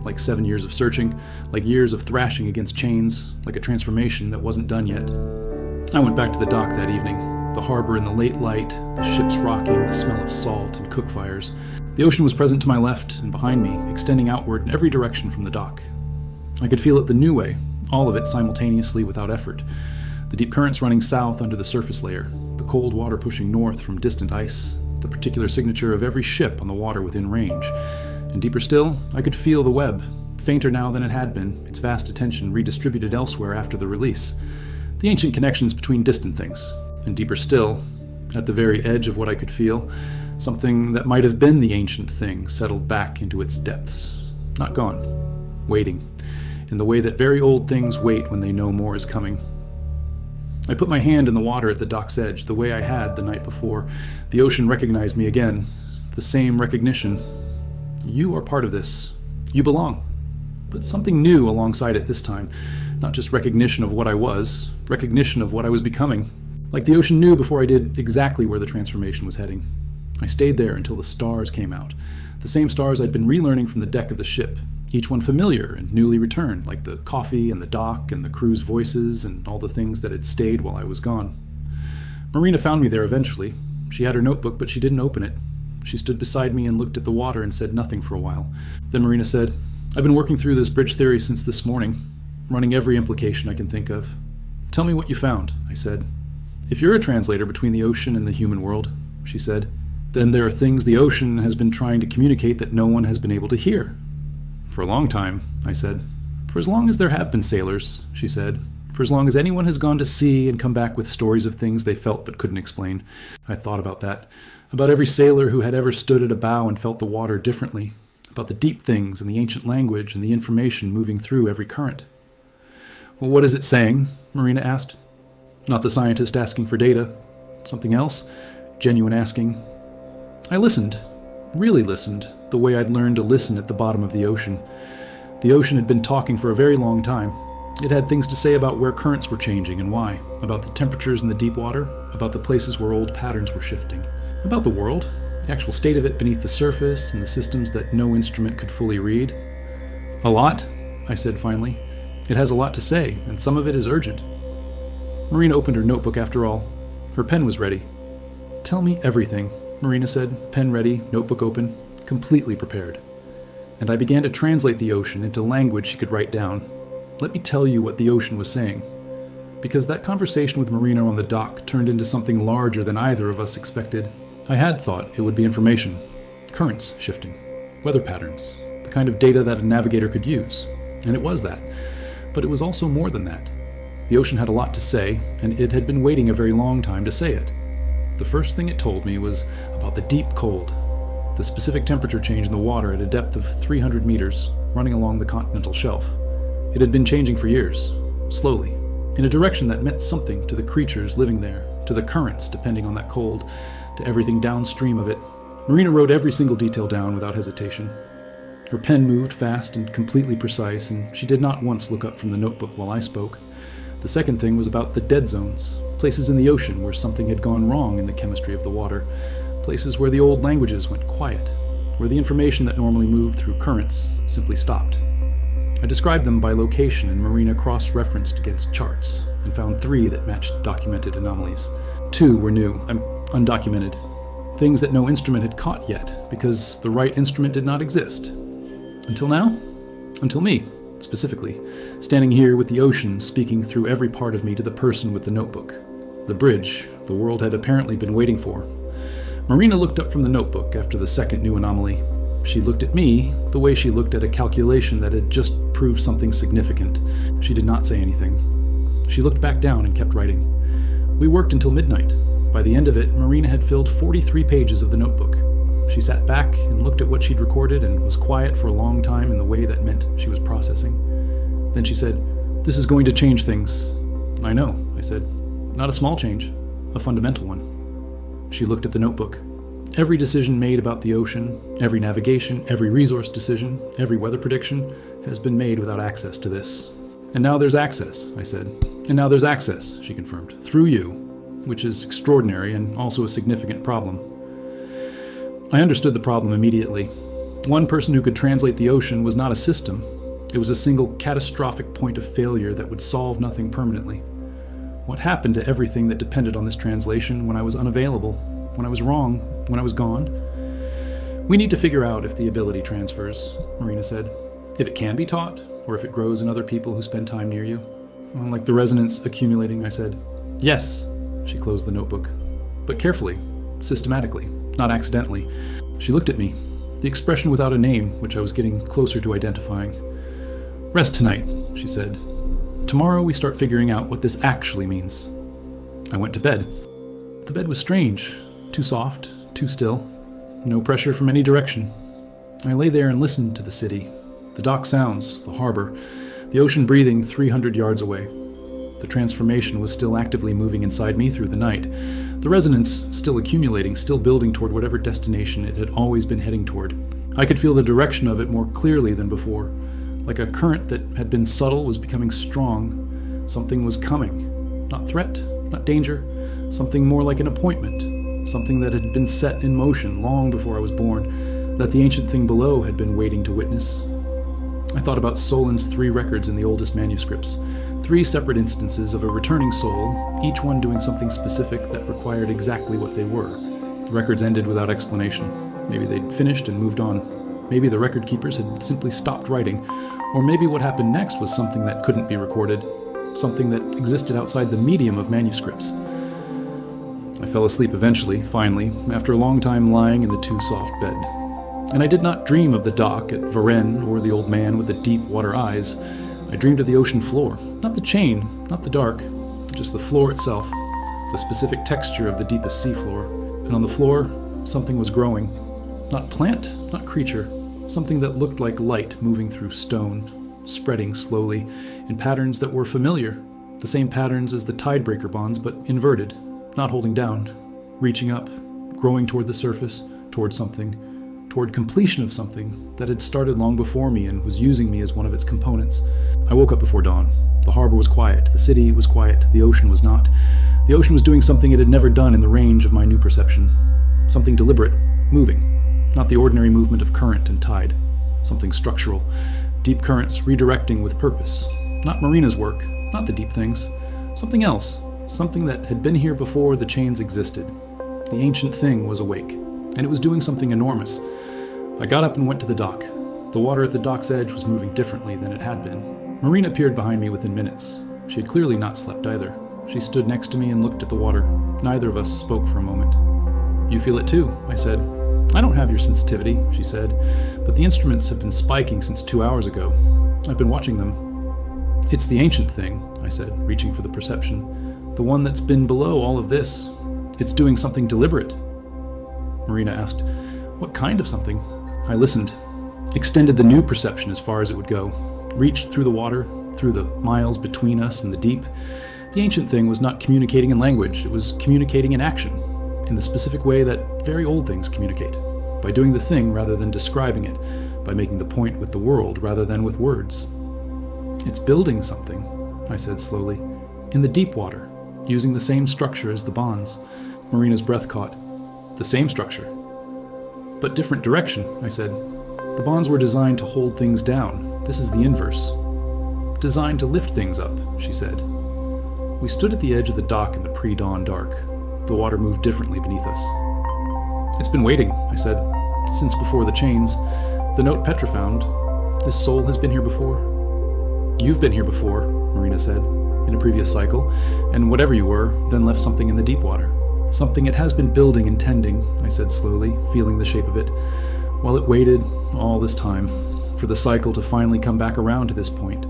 Like 7 years of searching, like years of thrashing against chains, like a transformation that wasn't done yet. I went back to the dock that evening. The harbor in the late light, the ships rocking, the smell of salt and cook fires. The ocean was present to my left and behind me, extending outward in every direction from the dock. I could feel it the new way, all of it simultaneously without effort. The deep currents running south under the surface layer, the cold water pushing north from distant ice, the particular signature of every ship on the water within range. And deeper still, I could feel the web, fainter now than it had been, its vast attention redistributed elsewhere after the release. The ancient connections between distant things. And deeper still, at the very edge of what I could feel, something that might have been the ancient thing settled back into its depths. Not gone. Waiting. In the way that very old things wait when they know more is coming. I put my hand in the water at the dock's edge, the way I had the night before. The ocean recognized me again. The same recognition. You are part of this. You belong. But something new alongside it this time. Not just recognition of what I was, recognition of what I was becoming. Like the ocean knew before I did exactly where the transformation was heading. I stayed there until the stars came out. The same stars I'd been relearning from the deck of the ship. Each one familiar and newly returned, like the coffee and the dock and the crew's voices and all the things that had stayed while I was gone. Marina found me there eventually. She had her notebook, but she didn't open it. She stood beside me and looked at the water and said nothing for a while. Then Marina said, "I've been working through this bridge theory since this morning, running every implication I can think of." "Tell me what you found," I said. If you're a translator between the ocean and the human world, she said, then there are things the ocean has been trying to communicate that no one has been able to hear. For a long time, I said. For as long as there have been sailors, she said. For as long as anyone has gone to sea and come back with stories of things they felt but couldn't explain. I thought about that. About every sailor who had ever stood at a bow and felt the water differently. About the deep things and the ancient language and the information moving through every current. Well, what is it saying? Marina asked. Not the scientist asking for data. Something else? Genuine asking. I listened. Really listened. The way I'd learned to listen at the bottom of the ocean. The ocean had been talking for a very long time. It had things to say about where currents were changing and why. About the temperatures in the deep water. About the places where old patterns were shifting. About the world. The actual state of it beneath the surface and the systems that no instrument could fully read. A lot, I said finally. It has a lot to say, and some of it is urgent. Marina opened her notebook after all. Her pen was ready. Tell me everything, Marina said, pen ready, notebook open, completely prepared. And I began to translate the ocean into language she could write down. Let me tell you what the ocean was saying. Because that conversation with Marina on the dock turned into something larger than either of us expected. I had thought it would be information. Currents shifting. Weather patterns. The kind of data that a navigator could use. And it was that. But it was also more than that. The ocean had a lot to say, and it had been waiting a very long time to say it. The first thing it told me was about the deep cold, the specific temperature change in the water at a depth of 300 meters, running along the continental shelf. It had been changing for years, slowly, in a direction that meant something to the creatures living there, to the currents depending on that cold, to everything downstream of it. Marina wrote every single detail down without hesitation. Her pen moved fast and completely precise, and she did not once look up from the notebook while I spoke. The second thing was about the dead zones, places in the ocean where something had gone wrong in the chemistry of the water, places where the old languages went quiet, where the information that normally moved through currents simply stopped. I described them by location, and Marina cross-referenced against charts, and found 3 that matched documented anomalies. 2 were new, undocumented, things that no instrument had caught yet, because the right instrument did not exist. Until now? Until me. Specifically, standing here with the ocean speaking through every part of me to the person with the notebook. The bridge the world had apparently been waiting for. Marina looked up from the notebook after the second new anomaly. She looked at me the way she looked at a calculation that had just proved something significant. She did not say anything. She looked back down and kept writing. We worked until midnight. By the end of it, Marina had filled 43 pages of the notebook. She sat back and looked at what she'd recorded and was quiet for a long time in the way that meant she was processing. Then she said, "This is going to change things." "I know," I said. "Not a small change, a fundamental one." She looked at the notebook. Every decision made about the ocean, every navigation, every resource decision, every weather prediction has been made without access to this. "And now there's access," I said. "And now there's access," she confirmed, "through you, which is extraordinary and also a significant problem." I understood the problem immediately. One person who could translate the ocean was not a system. It was a single catastrophic point of failure that would solve nothing permanently. What happened to everything that depended on this translation when I was unavailable, when I was wrong, when I was gone? "We need to figure out if the ability transfers," Marina said. "If it can be taught, or if it grows in other people who spend time near you." "Like the resonance accumulating," I said. "Yes," she closed the notebook. "But carefully, systematically. Not accidentally." She looked at me, the expression without a name, which I was getting closer to identifying. "Rest tonight," she said. "Tomorrow we start figuring out what this actually means." I went to bed. The bed was strange, too soft, too still, no pressure from any direction. I lay there and listened to the city, the dock sounds, the harbor, the ocean breathing 300 yards away. The transformation was still actively moving inside me through the night. The resonance still accumulating, still building toward whatever destination it had always been heading toward. I could feel the direction of it more clearly than before. Like a current that had been subtle was becoming strong. Something was coming. Not threat, not danger. Something more like an appointment. Something that had been set in motion long before I was born, that the ancient thing below had been waiting to witness. I thought about Solon's 3 records in the oldest manuscripts. 3 separate instances of a returning soul, each one doing something specific that required exactly what they were. The records ended without explanation. Maybe they'd finished and moved on. Maybe the record keepers had simply stopped writing. Or maybe what happened next was something that couldn't be recorded, something that existed outside the medium of manuscripts. I fell asleep eventually, finally, after a long time lying in the too soft bed. And I did not dream of the dock at Varennes or the old man with the deep water eyes. I dreamed of the ocean floor. Not the chain, not the dark, just the floor itself, the specific texture of the deepest seafloor. And on the floor, something was growing. Not plant, not creature, something that looked like light moving through stone, spreading slowly in patterns that were familiar, the same patterns as the tidebreaker bonds, but inverted, not holding down, reaching up, growing toward the surface, toward something, toward completion of something that had started long before me and was using me as one of its components. I woke up before dawn. The harbor was quiet, the city was quiet, the ocean was not. The ocean was doing something it had never done in the range of my new perception. Something deliberate, moving, not the ordinary movement of current and tide. Something structural, deep currents redirecting with purpose. Not Marina's work, not the deep things. Something else, something that had been here before the chains existed. The ancient thing was awake, and it was doing something enormous. I got up and went to the dock. The water at the dock's edge was moving differently than it had been. Marina appeared behind me within minutes. She had clearly not slept either. She stood next to me and looked at the water. Neither of us spoke for a moment. "You feel it too," I said. "I don't have your sensitivity," she said, "but the instruments have been spiking since 2 hours ago. I've been watching them." "It's the ancient thing," I said, reaching for the perception. "The one that's been below all of this. It's doing something deliberate." Marina asked, "What kind of something?" I listened, extended the new perception as far as it would go, reached through the water, through the miles between us and the deep. The ancient thing was not communicating in language, it was communicating in action, in the specific way that very old things communicate, by doing the thing rather than describing it, by making the point with the world rather than with words. "It's building something," I said slowly, "in the deep water, using the same structure as the bonds." Marina's breath caught. "The same structure, but different direction," I said. "The bonds were designed to hold things down. This is the inverse. Designed to lift things up," she said. We stood at the edge of the dock in the pre-dawn dark. The water moved differently beneath us. "It's been waiting," I said, "since before the chains. The note Petra found. This soul has been here before." "You've been here before," Marina said, "in a previous cycle, and whatever you were, then left something in the deep water. Something it has been building and tending," I said slowly, feeling the shape of it, while it waited all this time for the cycle to finally come back around to this point.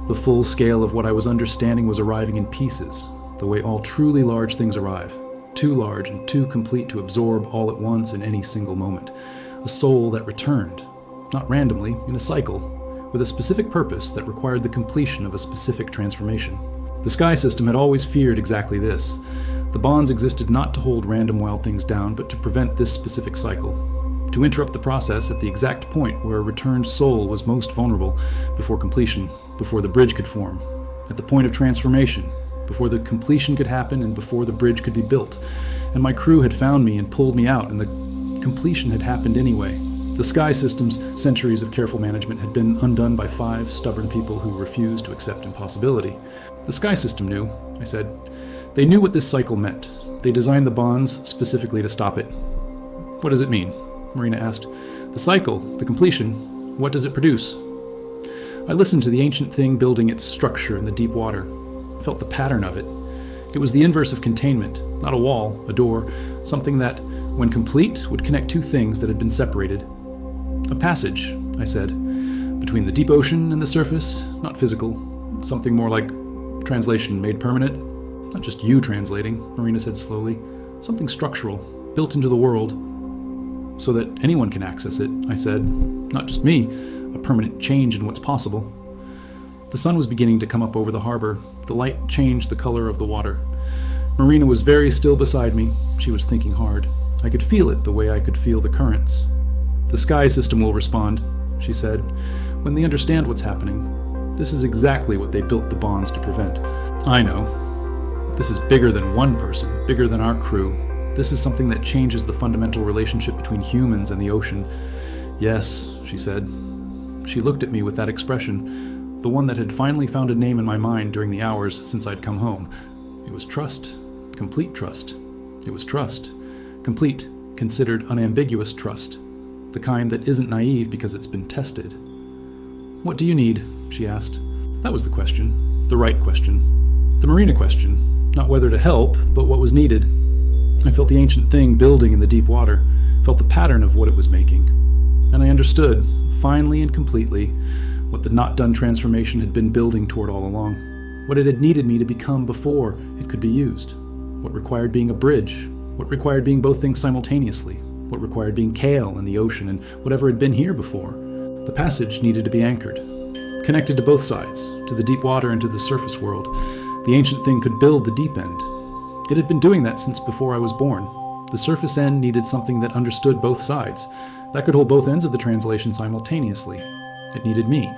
The full scale of what I was understanding was arriving in pieces, the way all truly large things arrive, too large and too complete to absorb all at once in any single moment. A soul that returned, not randomly, in a cycle, with a specific purpose that required the completion of a specific transformation. The sky system had always feared exactly this. The bonds existed not to hold random wild things down, but to prevent this specific cycle, to interrupt the process at the exact point where a returned soul was most vulnerable, before completion, before the bridge could form, at the point of transformation, before the completion could happen and before the bridge could be built. And my crew had found me and pulled me out, and the completion had happened anyway. The sky system's centuries of careful management had been undone by 5 stubborn people who refused to accept impossibility. The sky system knew, I said. They knew what this cycle meant. They designed the bonds specifically to stop it. "What does it mean?" Marina asked. "The cycle, the completion, what does it produce?" I listened to the ancient thing building its structure in the deep water, felt the pattern of it. It was the inverse of containment, not a wall, a door, something that, when complete, would connect 2 things that had been separated. "A passage," I said, "between the deep ocean and the surface, not physical, something more like translation made permanent. Not just you translating," Marina said slowly. "Something structural, built into the world, so that anyone can access it," I said. "Not just me, a permanent change in what's possible." The sun was beginning to come up over the harbor. The light changed the color of the water. Marina was very still beside me. She was thinking hard. I could feel it the way I could feel the currents. "The sky system will respond," she said, "when they understand what's happening. This is exactly what they built the bonds to prevent." "I know. This is bigger than one person, bigger than our crew. This is something that changes the fundamental relationship between humans and the ocean." "Yes," she said. She looked at me with that expression, the one that had finally found a name in my mind during the hours since I'd come home. It was trust. Complete trust. It was trust. Complete, considered unambiguous trust. The kind that isn't naive because it's been tested. "What do you need?" she asked. That was the question. The right question. The Marina question, not whether to help, but what was needed. I felt the ancient thing building in the deep water, felt the pattern of what it was making. And I understood, finally and completely, what the not-done transformation had been building toward all along. What it had needed me to become before it could be used. What required being a bridge. What required being both things simultaneously. What required being Kale in the ocean and whatever had been here before. The passage needed to be anchored. Connected to both sides, to the deep water and to the surface world. The ancient thing could build the deep end. It had been doing that since before I was born. The surface end needed something that understood both sides, that could hold both ends of the translation simultaneously. It needed me,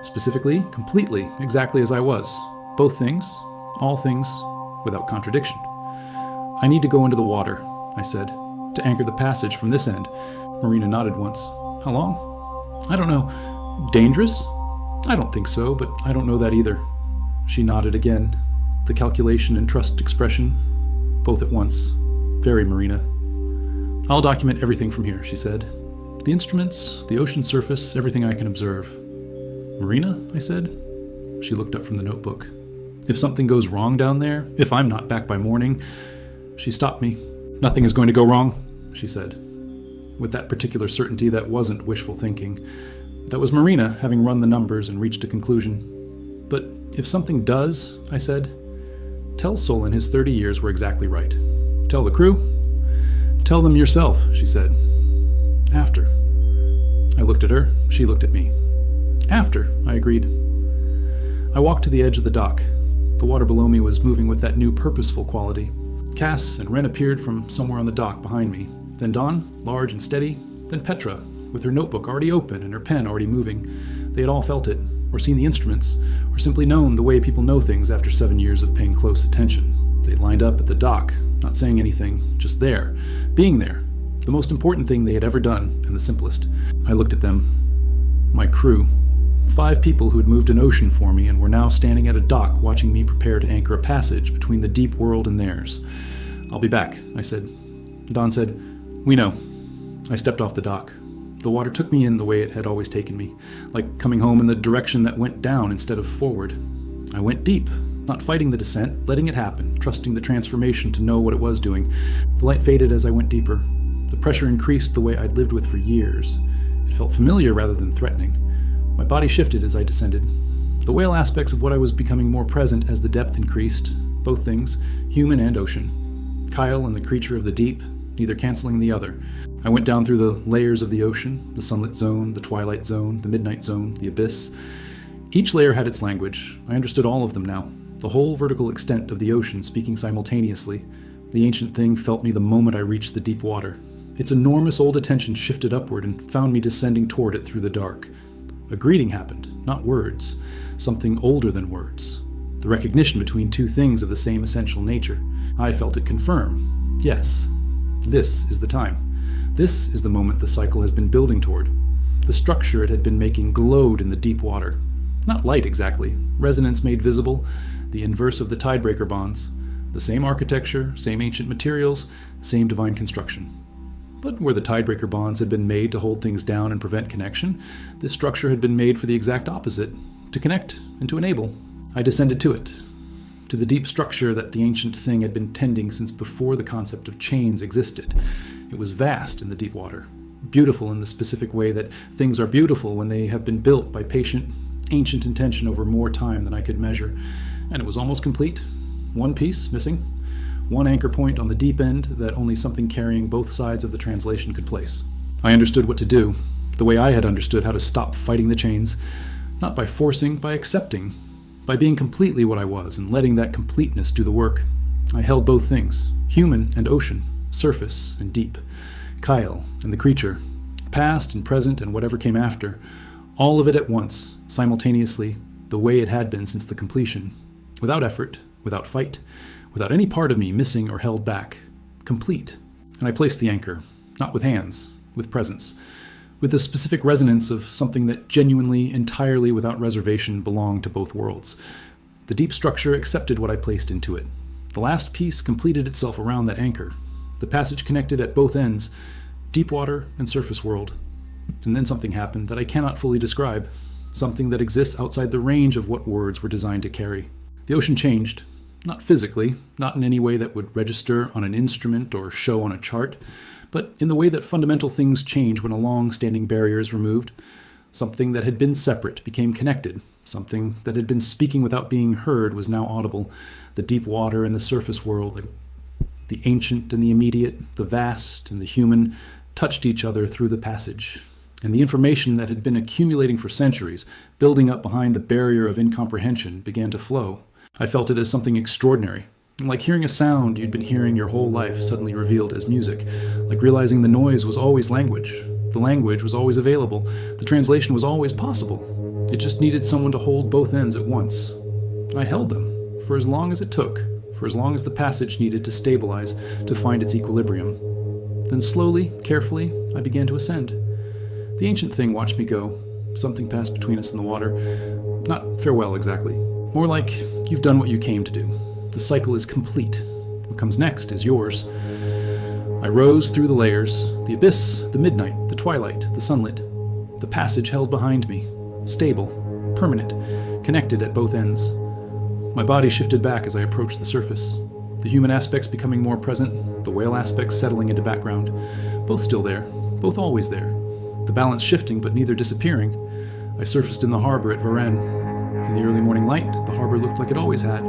specifically, completely, exactly as I was. Both things, all things, without contradiction. I need to go into the water, I said, to anchor the passage from this end. Marina nodded once. How long? I don't know. Dangerous? I don't think so, but I don't know that either. She nodded again, the calculation and trust expression, both at once. Very Marina. I'll document everything from here, she said. The instruments, the ocean surface, everything I can observe. Marina, I said. She looked up from the notebook. If something goes wrong down there, if I'm not back by morning... She stopped me. Nothing is going to go wrong, she said. With that particular certainty that wasn't wishful thinking. That was Marina having run the numbers and reached a conclusion. But if something does, I said, tell Solon his 30 years were exactly right. Tell the crew. Tell them yourself, she said. After. I looked at her. She looked at me. After, I agreed. I walked to the edge of the dock. The water below me was moving with that new purposeful quality. Cass and Ren appeared from somewhere on the dock behind me. Then Dawn, large and steady. Then Petra, with her notebook already open and her pen already moving. They had all felt it, or seen the instruments, or simply known the way people know things after 7 years of paying close attention. They lined up at the dock, not saying anything, just there, being there. The most important thing they had ever done, and the simplest. I looked at them. My crew. 5 people who had moved an ocean for me and were now standing at a dock watching me prepare to anchor a passage between the deep world and theirs. I'll be back, I said. Dawn said, we know. I stepped off the dock. The water took me in the way it had always taken me, like coming home in the direction that went down instead of forward. I went deep, not fighting the descent, letting it happen, trusting the transformation to know what it was doing. The light faded as I went deeper. The pressure increased the way I'd lived with for years. It felt familiar rather than threatening. My body shifted as I descended. The whale aspects of what I was becoming more present as the depth increased, both things, human and ocean. Kyle and the creature of the deep, neither canceling the other. I went down through the layers of the ocean, the sunlit zone, the twilight zone, the midnight zone, the abyss. Each layer had its language. I understood all of them now. The whole vertical extent of the ocean speaking simultaneously. The ancient thing felt me the moment I reached the deep water. Its enormous old attention shifted upward and found me descending toward it through the dark. A greeting happened, not words. Something older than words. The recognition between two things of the same essential nature. I felt it confirm. Yes, this is the time. This is the moment the cycle has been building toward. The structure it had been making glowed in the deep water. Not light exactly. Resonance made visible. The inverse of the tidebreaker bonds. The same architecture, same ancient materials, same divine construction. But where the tidebreaker bonds had been made to hold things down and prevent connection, this structure had been made for the exact opposite, to connect and to enable. I descended to it, to the deep structure that the ancient thing had been tending since before the concept of chains existed. It was vast in the deep water, beautiful in the specific way that things are beautiful when they have been built by patient, ancient intention over more time than I could measure, and it was almost complete. One piece missing. One anchor point on the deep end that only something carrying both sides of the translation could place. I understood what to do, the way I had understood how to stop fighting the chains, not by forcing, by accepting, by being completely what I was and letting that completeness do the work. I held both things, human and ocean, surface and deep, Kyle and the creature, past and present and whatever came after, all of it at once, simultaneously, the way it had been since the completion, without effort, without fight, without any part of me missing or held back, complete. And I placed the anchor, not with hands, with presence, with the specific resonance of something that genuinely, entirely without reservation belonged to both worlds. The deep structure accepted what I placed into it. The last piece completed itself around that anchor. The passage connected at both ends, deep water and surface world. And then something happened that I cannot fully describe, something that exists outside the range of what words were designed to carry. The ocean changed. Not physically, not in any way that would register on an instrument or show on a chart, but in the way that fundamental things change when a long-standing barrier is removed. Something that had been separate became connected. Something that had been speaking without being heard was now audible. The deep water and the surface world, the ancient and the immediate, the vast and the human, touched each other through the passage. And the information that had been accumulating for centuries, building up behind the barrier of incomprehension, began to flow. I felt it as something extraordinary, like hearing a sound you'd been hearing your whole life suddenly revealed as music, like realizing the noise was always language. The language was always available. The translation was always possible. It just needed someone to hold both ends at once. I held them, for as long as it took, for as long as the passage needed to stabilize, to find its equilibrium. Then slowly, carefully, I began to ascend. The ancient thing watched me go. Something passed between us in the water. Not farewell exactly. More like, you've done what you came to do. The cycle is complete. What comes next is yours. I rose through the layers, the abyss, the midnight, the twilight, the sunlit. The passage held behind me. Stable, permanent, connected at both ends. My body shifted back as I approached the surface. The human aspects becoming more present, the whale aspects settling into background. Both still there, both always there. The balance shifting but neither disappearing. I surfaced in the harbor at Varennes. In the early morning light, the harbor looked like it always had.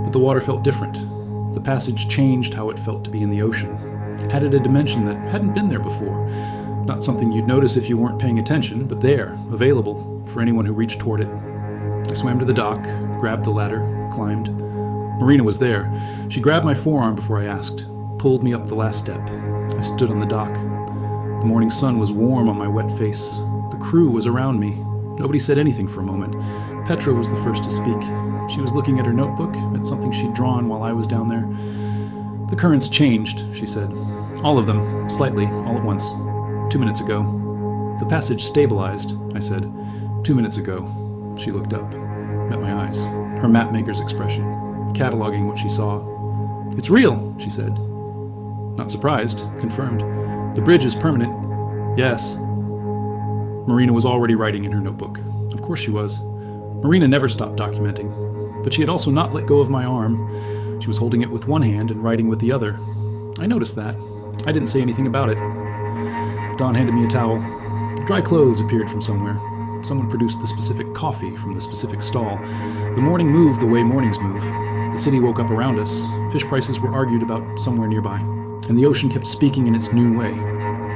But the water felt different. The passage changed how it felt to be in the ocean. Added a dimension that hadn't been there before. Not something you'd notice if you weren't paying attention, but there, available, for anyone who reached toward it. I swam to the dock, grabbed the ladder, climbed. Marina was there. She grabbed my forearm before I asked, pulled me up the last step. I stood on the dock. The morning sun was warm on my wet face. The crew was around me. Nobody said anything for a moment. Petra was the first to speak. She was looking at her notebook, at something she'd drawn while I was down there. The currents changed, she said. All of them, slightly, all at once. 2 minutes ago. The passage stabilized, I said. 2 minutes ago. She looked up, met my eyes, her mapmaker's expression, cataloging what she saw. It's real, she said. Not surprised, confirmed. The bridge is permanent. Yes. Marina was already writing in her notebook. Of course she was. Marina never stopped documenting, but she had also not let go of my arm. She was holding it with one hand and writing with the other. I noticed that. I didn't say anything about it. Dawn handed me a towel. Dry clothes appeared from somewhere. Someone produced the specific coffee from the specific stall. The morning moved the way mornings move. The city woke up around us. Fish prices were argued about somewhere nearby. And the ocean kept speaking in its new way.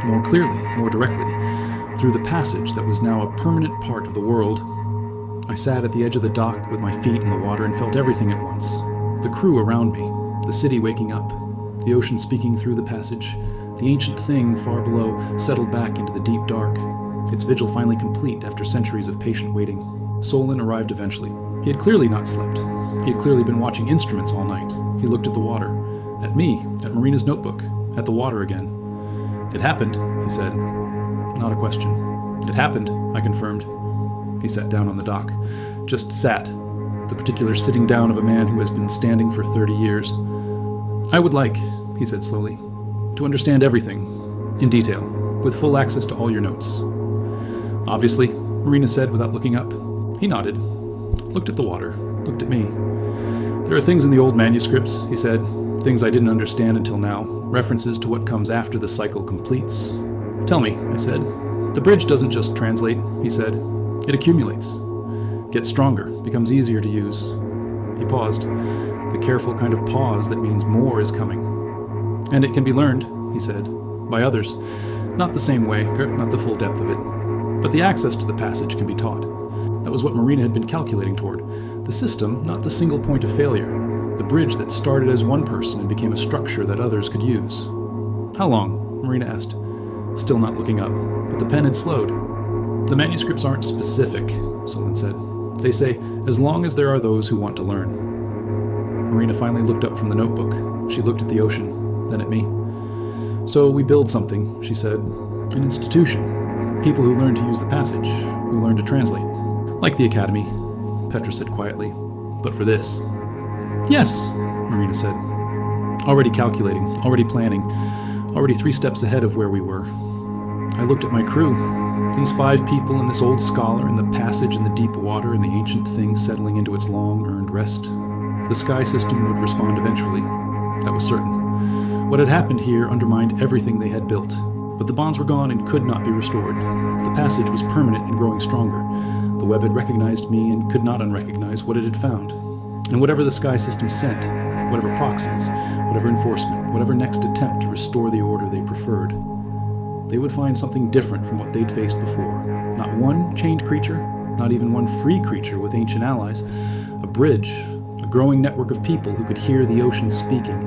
More clearly, more directly, through the passage that was now a permanent part of the world. I sat at the edge of the dock with my feet in the water and felt everything at once. The crew around me, the city waking up, the ocean speaking through the passage, the ancient thing far below settled back into the deep dark, its vigil finally complete after centuries of patient waiting. Solon arrived eventually. He had clearly not slept. He had clearly been watching instruments all night. He looked at the water, at me, at Marina's notebook, at the water again. It happened, he said. Not a question. It happened, I confirmed. He sat down on the dock. Just sat. The particular sitting down of a man who has been standing for 30 years. I would like, he said slowly, to understand everything, in detail, with full access to all your notes. Obviously, Marina said without looking up. He nodded, looked at the water, looked at me. There are things in the old manuscripts, he said, things I didn't understand until now, references to what comes after the cycle completes. Tell me, I said. The bridge doesn't just translate, he said. It accumulates, gets stronger, becomes easier to use. He paused, the careful kind of pause that means more is coming. And it can be learned, he said, by others. Not the same way, not the full depth of it. But the access to the passage can be taught. That was what Marina had been calculating toward. The system, not the single point of failure. The bridge that started as one person and became a structure that others could use. How long? Marina asked. Still not looking up, but the pen had slowed. The manuscripts aren't specific, Solon said. They say, as long as there are those who want to learn. Marina finally looked up from the notebook. She looked at the ocean, then at me. So we build something, she said. An institution. People who learn to use the passage, who learn to translate. Like the academy, Petra said quietly. But for this. Yes, Marina said. Already calculating, already planning, already 3 steps ahead of where we were. I looked at my crew. These 5 people and this old scholar and the passage in the deep water and the ancient thing settling into its long-earned rest. The sky system would respond eventually. That was certain. What had happened here undermined everything they had built, but the bonds were gone and could not be restored. The passage was permanent and growing stronger. The web had recognized me and could not unrecognize what it had found. And whatever the sky system sent, whatever proxies, whatever enforcement, whatever next attempt to restore the order they preferred, they would find something different from what they'd faced before. Not one chained creature, not even one free creature with ancient allies. A bridge, a growing network of people who could hear the ocean speaking,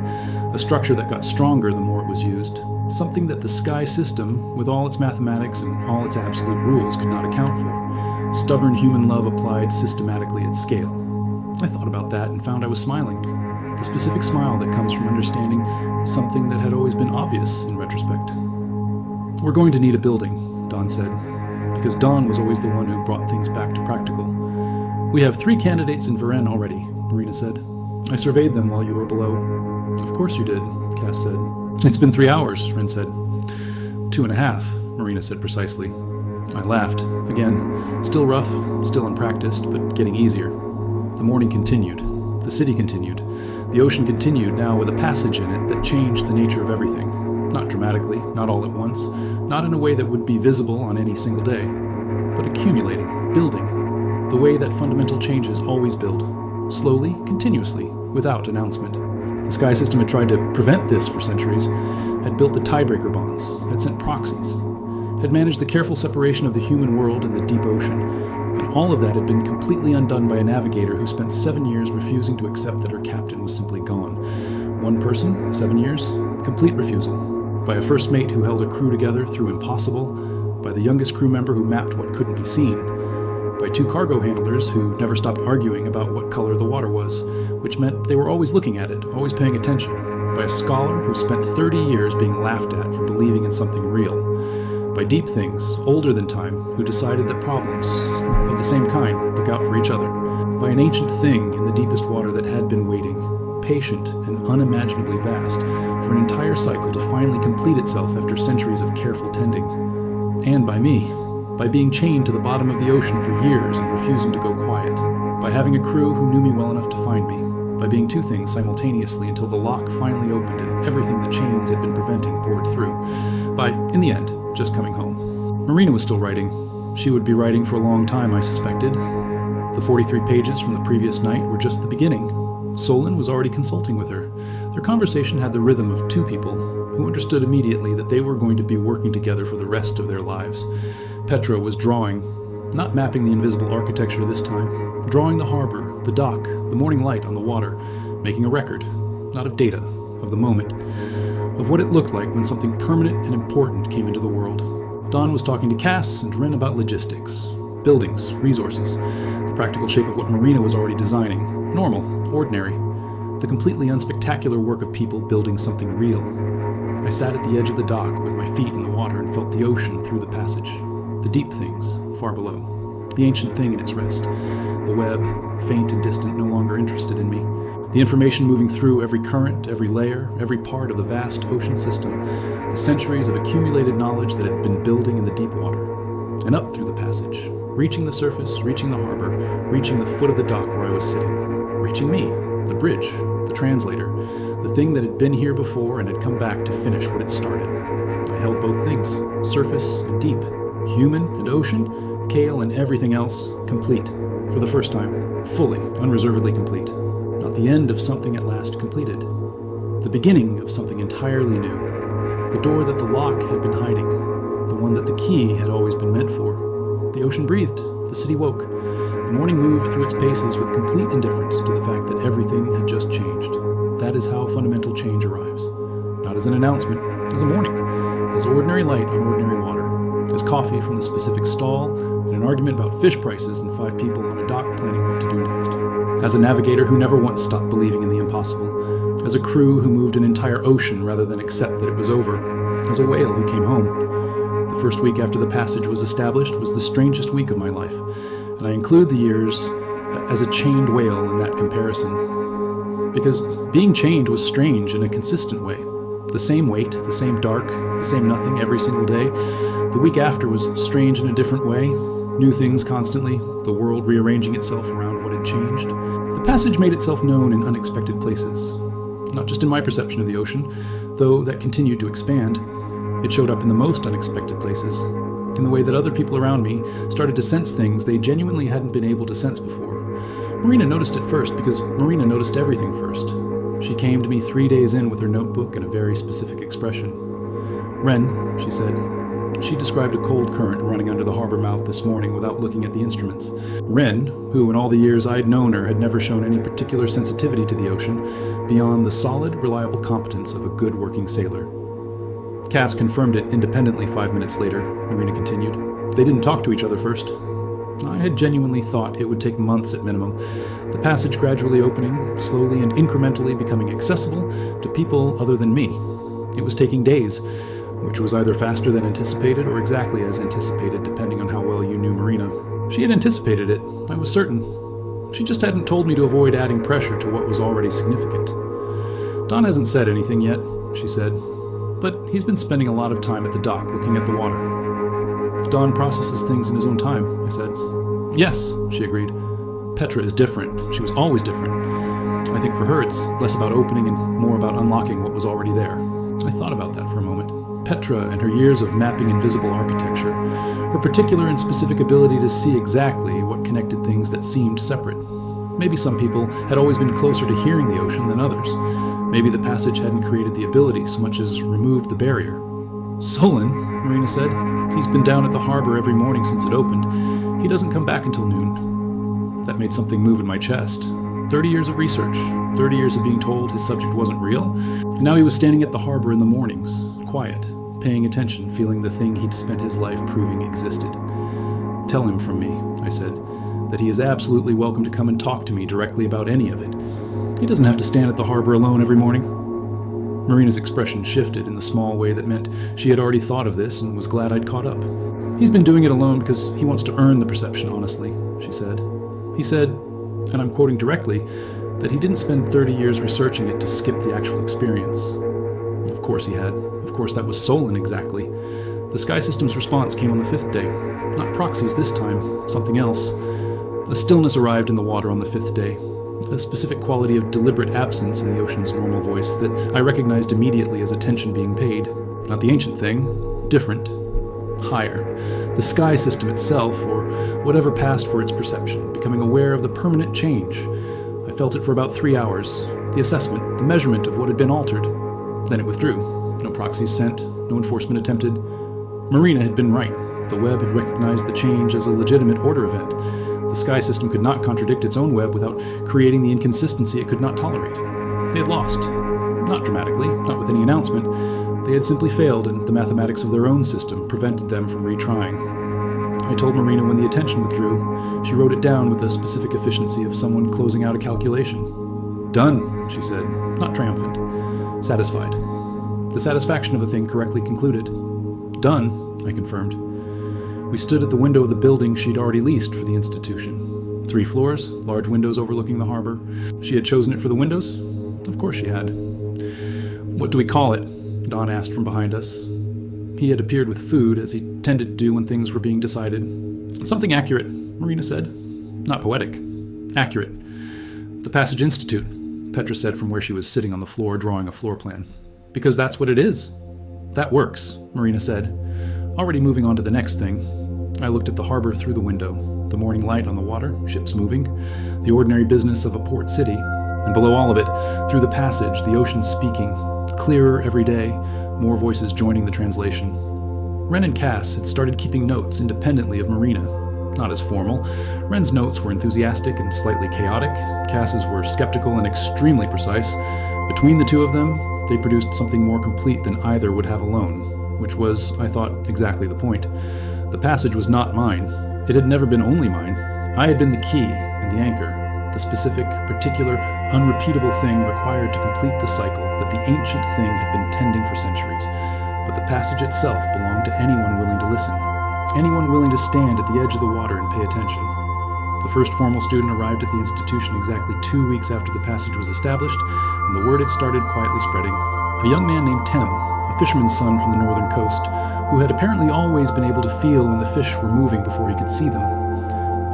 a structure that got stronger the more it was used, something that the sky system, with all its mathematics and all its absolute rules, could not account for. Stubborn human love applied systematically at scale. I thought about that and found I was smiling. The specific smile that comes from understanding something that had always been obvious in retrospect. "We're going to need a building," Don said, because Don was always the one who brought things back to practical. "We have 3 candidates in Varen already," Marina said. "I surveyed them while you were below." "Of course you did," Cass said. "It's been 3 hours," Ren said. 2.5, Marina said precisely. I laughed. Again, still rough, still unpracticed, but getting easier. The morning continued. The city continued. The ocean continued, now with a passage in it that changed the nature of everything. Not dramatically, not all at once, not in a way that would be visible on any single day, but accumulating, building, the way that fundamental changes always build, slowly, continuously, without announcement. The sky system had tried to prevent this for centuries, had built the tiebreaker bonds, had sent proxies, had managed the careful separation of the human world and the deep ocean, and all of that had been completely undone by a navigator who spent 7 years refusing to accept that her captain was simply gone. One person, 7 years, complete refusal. By a first mate who held a crew together through impossible, by the youngest crew member who mapped what couldn't be seen, by 2 cargo handlers who never stopped arguing about what color the water was, which meant they were always looking at it, always paying attention, by a scholar who spent 30 years being laughed at for believing in something real, by deep things, older than time, who decided that problems of the same kind look out for each other, by an ancient thing in the deepest water that had been waiting, patient and unimaginably vast, for an entire cycle to finally complete itself after centuries of careful tending. And by me, by being chained to the bottom of the ocean for years and refusing to go quiet, by having a crew who knew me well enough to find me, by being 2 things simultaneously until the lock finally opened and everything the chains had been preventing poured through, by, in the end, just coming home. Marina was still writing. She would be writing for a long time, I suspected. The 43 pages from the previous night were just the beginning. Solon was already consulting with her. Their conversation had the rhythm of 2 people who understood immediately that they were going to be working together for the rest of their lives. Petra was drawing, not mapping the invisible architecture this time, drawing the harbor, the dock, the morning light on the water, making a record, not of data, of the moment, of what it looked like when something permanent and important came into the world. Don was talking to Cass and Ren about logistics, buildings, resources, the practical shape of what Marina was already designing, normal, ordinary, the completely unspectacular work of people building something real. I sat at the edge of the dock with my feet in the water and felt the ocean through the passage, the deep things far below, the ancient thing in its rest, the web, faint and distant, no longer interested in me, the information moving through every current, every layer, every part of the vast ocean system, the centuries of accumulated knowledge that had been building in the deep water, and up through the passage, reaching the surface, reaching the harbor, reaching the foot of the dock where I was sitting, reaching me, the bridge, the translator, the thing that had been here before and had come back to finish what it started. I held both things, surface and deep, human and ocean, Kale and everything else, complete. For the first time, fully, unreservedly complete. Not the end of something at last completed. The beginning of something entirely new. The door that the lock had been hiding. The one that the key had always been meant for. The ocean breathed. The city woke. The morning moved through its paces with complete indifference to the fact that everything had just changed. That is how fundamental change arrives. Not as an announcement, as a morning. As ordinary light on ordinary water. As coffee from the specific stall, and an argument about fish prices and 5 people on a dock planning what to do next. As a navigator who never once stopped believing in the impossible. As a crew who moved an entire ocean rather than accept that it was over. As a whale who came home. The first week after the passage was established was the strangest week of my life, and I include the years as a chained whale in that comparison. Because being chained was strange in a consistent way. The same weight, the same dark, the same nothing every single day. The week after was strange in a different way. New things constantly, the world rearranging itself around what it had changed. The passage made itself known in unexpected places. Not just in my perception of the ocean, though that continued to expand. It showed up in the most unexpected places, in the way that other people around me started to sense things they genuinely hadn't been able to sense before. Marina noticed it first because Marina noticed everything first. She came to me 3 days in with her notebook and a very specific expression. "Ren," she said. She described a cold current running under the harbor mouth this morning without looking at the instruments. Ren, who in all the years I'd known her had never shown any particular sensitivity to the ocean, beyond the solid, reliable competence of a good working sailor. Cass confirmed it independently 5 minutes later, Marina continued. They didn't talk to each other first. I had genuinely thought it would take months at minimum, the passage gradually opening, slowly and incrementally becoming accessible to people other than me. It was taking days, which was either faster than anticipated or exactly as anticipated, depending on how well you knew Marina. She had anticipated it, I was certain. She just hadn't told me to avoid adding pressure to what was already significant. Don hasn't said anything yet, she said, but he's been spending a lot of time at the dock looking at the water. Don processes things in his own time, I said. Yes, she agreed. Petra is different. She was always different. I think for her it's less about opening and more about unlocking what was already there. I thought about that for a moment. Petra and her years of mapping invisible architecture, her particular and specific ability to see exactly what connected things that seemed separate. Maybe some people had always been closer to hearing the ocean than others. Maybe the passage hadn't created the ability so much as removed the barrier. Solon, Marina said. He's been down at the harbor every morning since it opened. He doesn't come back until noon. That made something move in my chest. 30 years of research, 30 years of being told his subject wasn't real, and now he was standing at the harbor in the mornings, quiet, paying attention, feeling the thing he'd spent his life proving existed. Tell him from me, I said, that he is absolutely welcome to come and talk to me directly about any of it. He doesn't have to stand at the harbor alone every morning. Marina's expression shifted in the small way that meant she had already thought of this and was glad I'd caught up. He's been doing it alone because he wants to earn the perception, honestly, she said. He said, and I'm quoting directly, that he didn't spend 30 years researching it to skip the actual experience. Of course he had. Of course that was Solon exactly. The sky system's response came on the 5th day. Not proxies this time, something else. A stillness arrived in the water on the 5th day. A specific quality of deliberate absence in the ocean's normal voice that I recognized immediately as attention being paid. Not the ancient thing, different, higher. The sky system itself, or whatever passed for its perception, becoming aware of the permanent change. I felt it for about 3 hours, the assessment, the measurement of what had been altered. Then it withdrew. No proxies sent, no enforcement attempted. Marina had been right. The web had recognized the change as a legitimate order event. The sky system could not contradict its own web without creating the inconsistency it could not tolerate. They had lost. Not dramatically, not with any announcement. They had simply failed, and the mathematics of their own system prevented them from retrying. I told Marina when the attention withdrew. She wrote it down with the specific efficiency of someone closing out a calculation. Done, she said, not triumphant. Satisfied. The satisfaction of a thing correctly concluded. Done, I confirmed. We stood at the window of the building she'd already leased for the institution. 3 floors, large windows overlooking the harbor. She had chosen it for the windows? Of course she had. What do we call it? Don asked from behind us. He had appeared with food, as he tended to do when things were being decided. Something accurate, Marina said. Not poetic. Accurate. The Passage Institute, Petra said from where she was sitting on the floor drawing a floor plan. Because that's what it is. That works, Marina said. Already moving on to the next thing. I looked at the harbor through the window, the morning light on the water, ships moving, the ordinary business of a port city, and below all of it, through the passage, the ocean speaking, clearer every day, more voices joining the translation. Ren and Cass had started keeping notes independently of Marina, not as formal. Ren's notes were enthusiastic and slightly chaotic, Cass's were skeptical and extremely precise. Between the two of them, they produced something more complete than either would have alone, which was, I thought, exactly the point. The passage was not mine. It had never been only mine. I had been the key and the anchor, the specific, particular, unrepeatable thing required to complete the cycle that the ancient thing had been tending for centuries. But the passage itself belonged to anyone willing to listen, anyone willing to stand at the edge of the water and pay attention. The first formal student arrived at the institution exactly 2 weeks after the passage was established, and the word had started quietly spreading. A young man named Tem, a fisherman's son from the northern coast, who had apparently always been able to feel when the fish were moving before he could see them.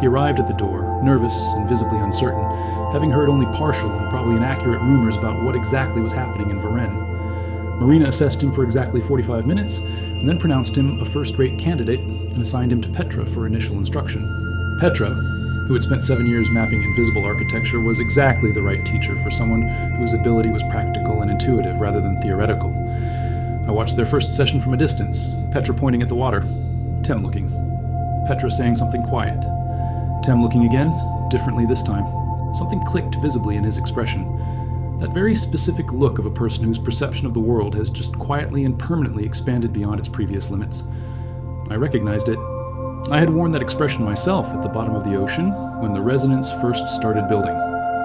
He He arrived at the door, nervous and visibly uncertain, having heard only partial and probably inaccurate rumors about what exactly was happening in Varennes. Marina assessed him for exactly 45 minutes, and then pronounced him a first-rate candidate and assigned him to Petra for initial instruction. Petra, who had spent 7 years mapping invisible architecture, was exactly the right teacher for someone whose ability was practical and intuitive rather than theoretical. I watched their first session from a distance, Petra pointing at the water, Tem looking. Petra saying something quiet. Tem looking again, differently this time. Something clicked visibly in his expression. That very specific look of a person whose perception of the world has just quietly and permanently expanded beyond its previous limits. I recognized it. I had worn that expression myself at the bottom of the ocean when the resonance first started building.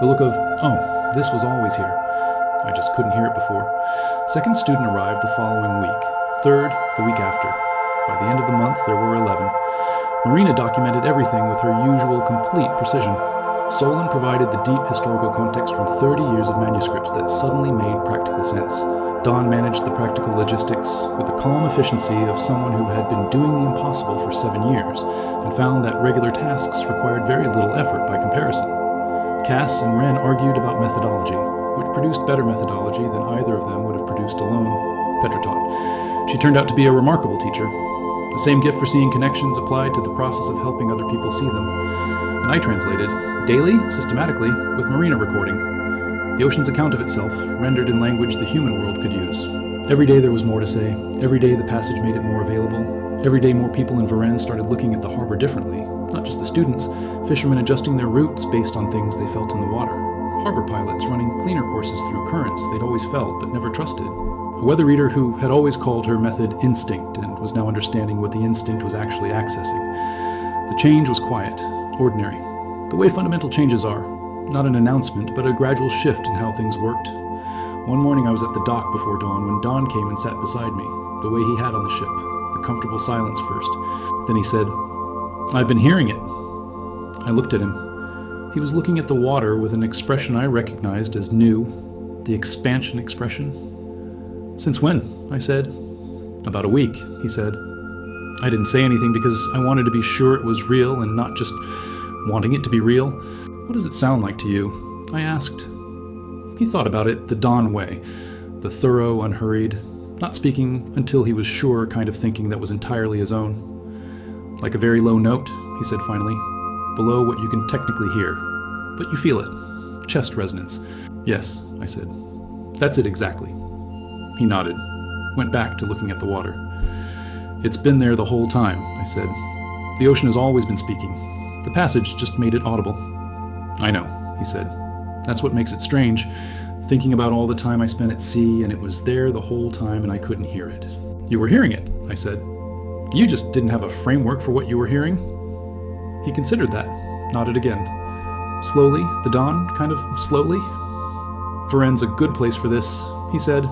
The look of, oh, this was always here. I just couldn't hear it before. Second student arrived the following week. Third, the week after. By the end of the month, there were 11. Marina documented everything with her usual complete precision. Solon provided the deep historical context from 30 years of manuscripts that suddenly made practical sense. Dawn managed the practical logistics with the calm efficiency of someone who had been doing the impossible for 7 years and found that regular tasks required very little effort by comparison. Cass and Wren argued about methodology, which produced better methodology than either of them would have produced alone. Petra taught. She turned out to be a remarkable teacher. The same gift for seeing connections applied to the process of helping other people see them. And I translated, daily, systematically, with Marina recording. The ocean's account of itself, rendered in language the human world could use. Every day there was more to say. Every day the passage made it more available. Every day more people in Varennes started looking at the harbor differently. Not just the students, fishermen adjusting their routes based on things they felt in the water. Harbor pilots running cleaner courses through currents they'd always felt but never trusted. A weather reader who had always called her method instinct and was now understanding what the instinct was actually accessing. The change was quiet, ordinary. The way fundamental changes are. Not an announcement, but a gradual shift in how things worked. One morning I was at the dock before dawn when Don came and sat beside me, the way he had on the ship, the comfortable silence first. Then he said, "I've been hearing it." I looked at him. He was looking at the water with an expression I recognized as new, the expansion expression. "Since when?" I said. "About a week," he said. I didn't say anything because I wanted to be sure it was real and not just wanting it to be real. "What does it sound like to you?" I asked. He thought about it the Don way, the thorough, unhurried, not speaking until he was sure kind of thinking that was entirely his own. "Like a very low note," he said finally, "below what you can technically hear. But you feel it. Chest resonance." "Yes," I said. "That's it exactly." He nodded, went back to looking at the water. "It's been there the whole time," I said. "The ocean has always been speaking. The passage just made it audible." "I know," he said. "That's what makes it strange, thinking about all the time I spent at sea, and it was there the whole time and I couldn't hear it." "You were hearing it," I said. "You just didn't have a framework for what you were hearing?" He considered that, nodded again. Slowly, the dawn, kind of slowly. "Varennes a good place for this," he said.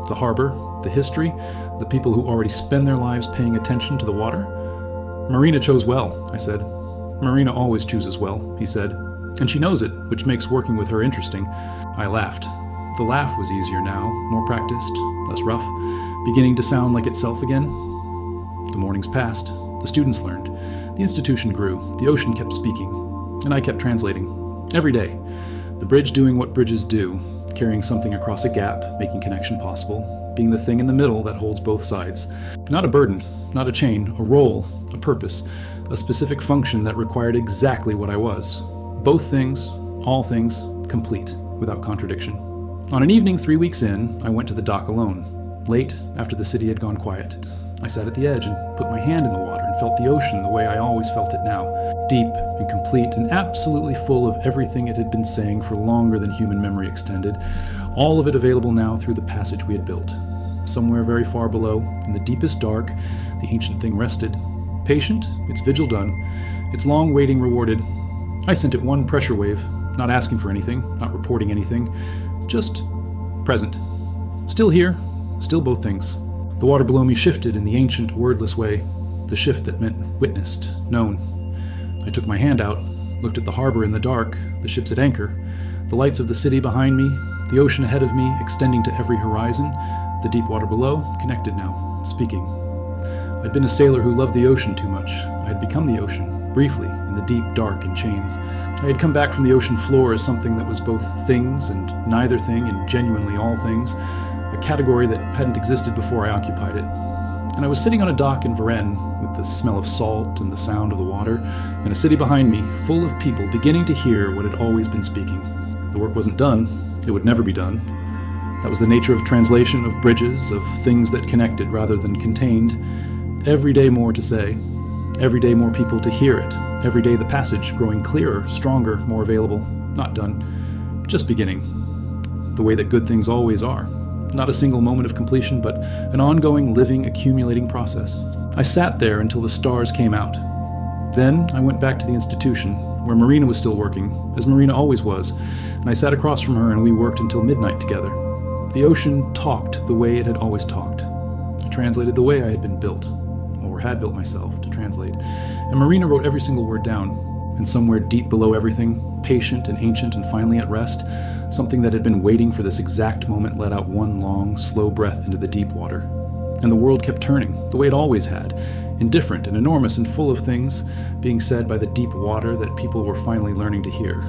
"The harbor, the history, the people who already spend their lives paying attention to the water." "Marina chose well," I said. "Marina always chooses well," he said. "And she knows it, which makes working with her interesting." I laughed. The laugh was easier now, more practiced, less rough, beginning to sound like itself again. The mornings passed. The students learned. The institution grew. The ocean kept speaking. And I kept translating. Every day. The bridge doing what bridges do, carrying something across a gap, making connection possible, being the thing in the middle that holds both sides. Not a burden, not a chain, a role, a purpose, a specific function that required exactly what I was. Both things, all things, complete, without contradiction. On an evening 3 weeks in, I went to the dock alone, late after the city had gone quiet. I sat at the edge and put my hand in the water and felt the ocean the way I always felt it now, deep and complete and absolutely full of everything it had been saying for longer than human memory extended, all of it available now through the passage we had built. Somewhere very far below, in the deepest dark, the ancient thing rested. Patient, its vigil done, its long waiting rewarded. I sent it one pressure wave, not asking for anything, not reporting anything, just present. Still here, still both things. The water below me shifted in the ancient, wordless way, the shift that meant witnessed, known. I took my hand out, looked at the harbor in the dark, the ships at anchor, the lights of the city behind me, the ocean ahead of me extending to every horizon, the deep water below, connected now, speaking. I'd been a sailor who loved the ocean too much. I had become the ocean. briefly, in the deep dark in chains. I had come back from the ocean floor as something that was both things and neither thing and genuinely all things, a category that hadn't existed before I occupied it. And I was sitting on a dock in Varennes with the smell of salt and the sound of the water, and a city behind me full of people beginning to hear what had always been speaking. The work wasn't done. It would never be done. That was the nature of translation, of bridges, of things that connected rather than contained. Every day more to say. Every day more people to hear it. Every day the passage growing clearer, stronger, more available. Not done. Just beginning. The way that good things always are. Not a single moment of completion, but an ongoing, living, accumulating process. I sat there until the stars came out. Then I went back to the institution, where Marina was still working, as Marina always was, and I sat across from her and we worked until midnight together. The ocean talked the way it had always talked. I translated the way I had been built, or had built myself to translate, and Marina wrote every single word down. And somewhere deep below everything, patient and ancient and finally at rest, something that had been waiting for this exact moment let out one long, slow breath into the deep water. And the world kept turning, the way it always had, indifferent and enormous and full of things being said by the deep water that people were finally learning to hear.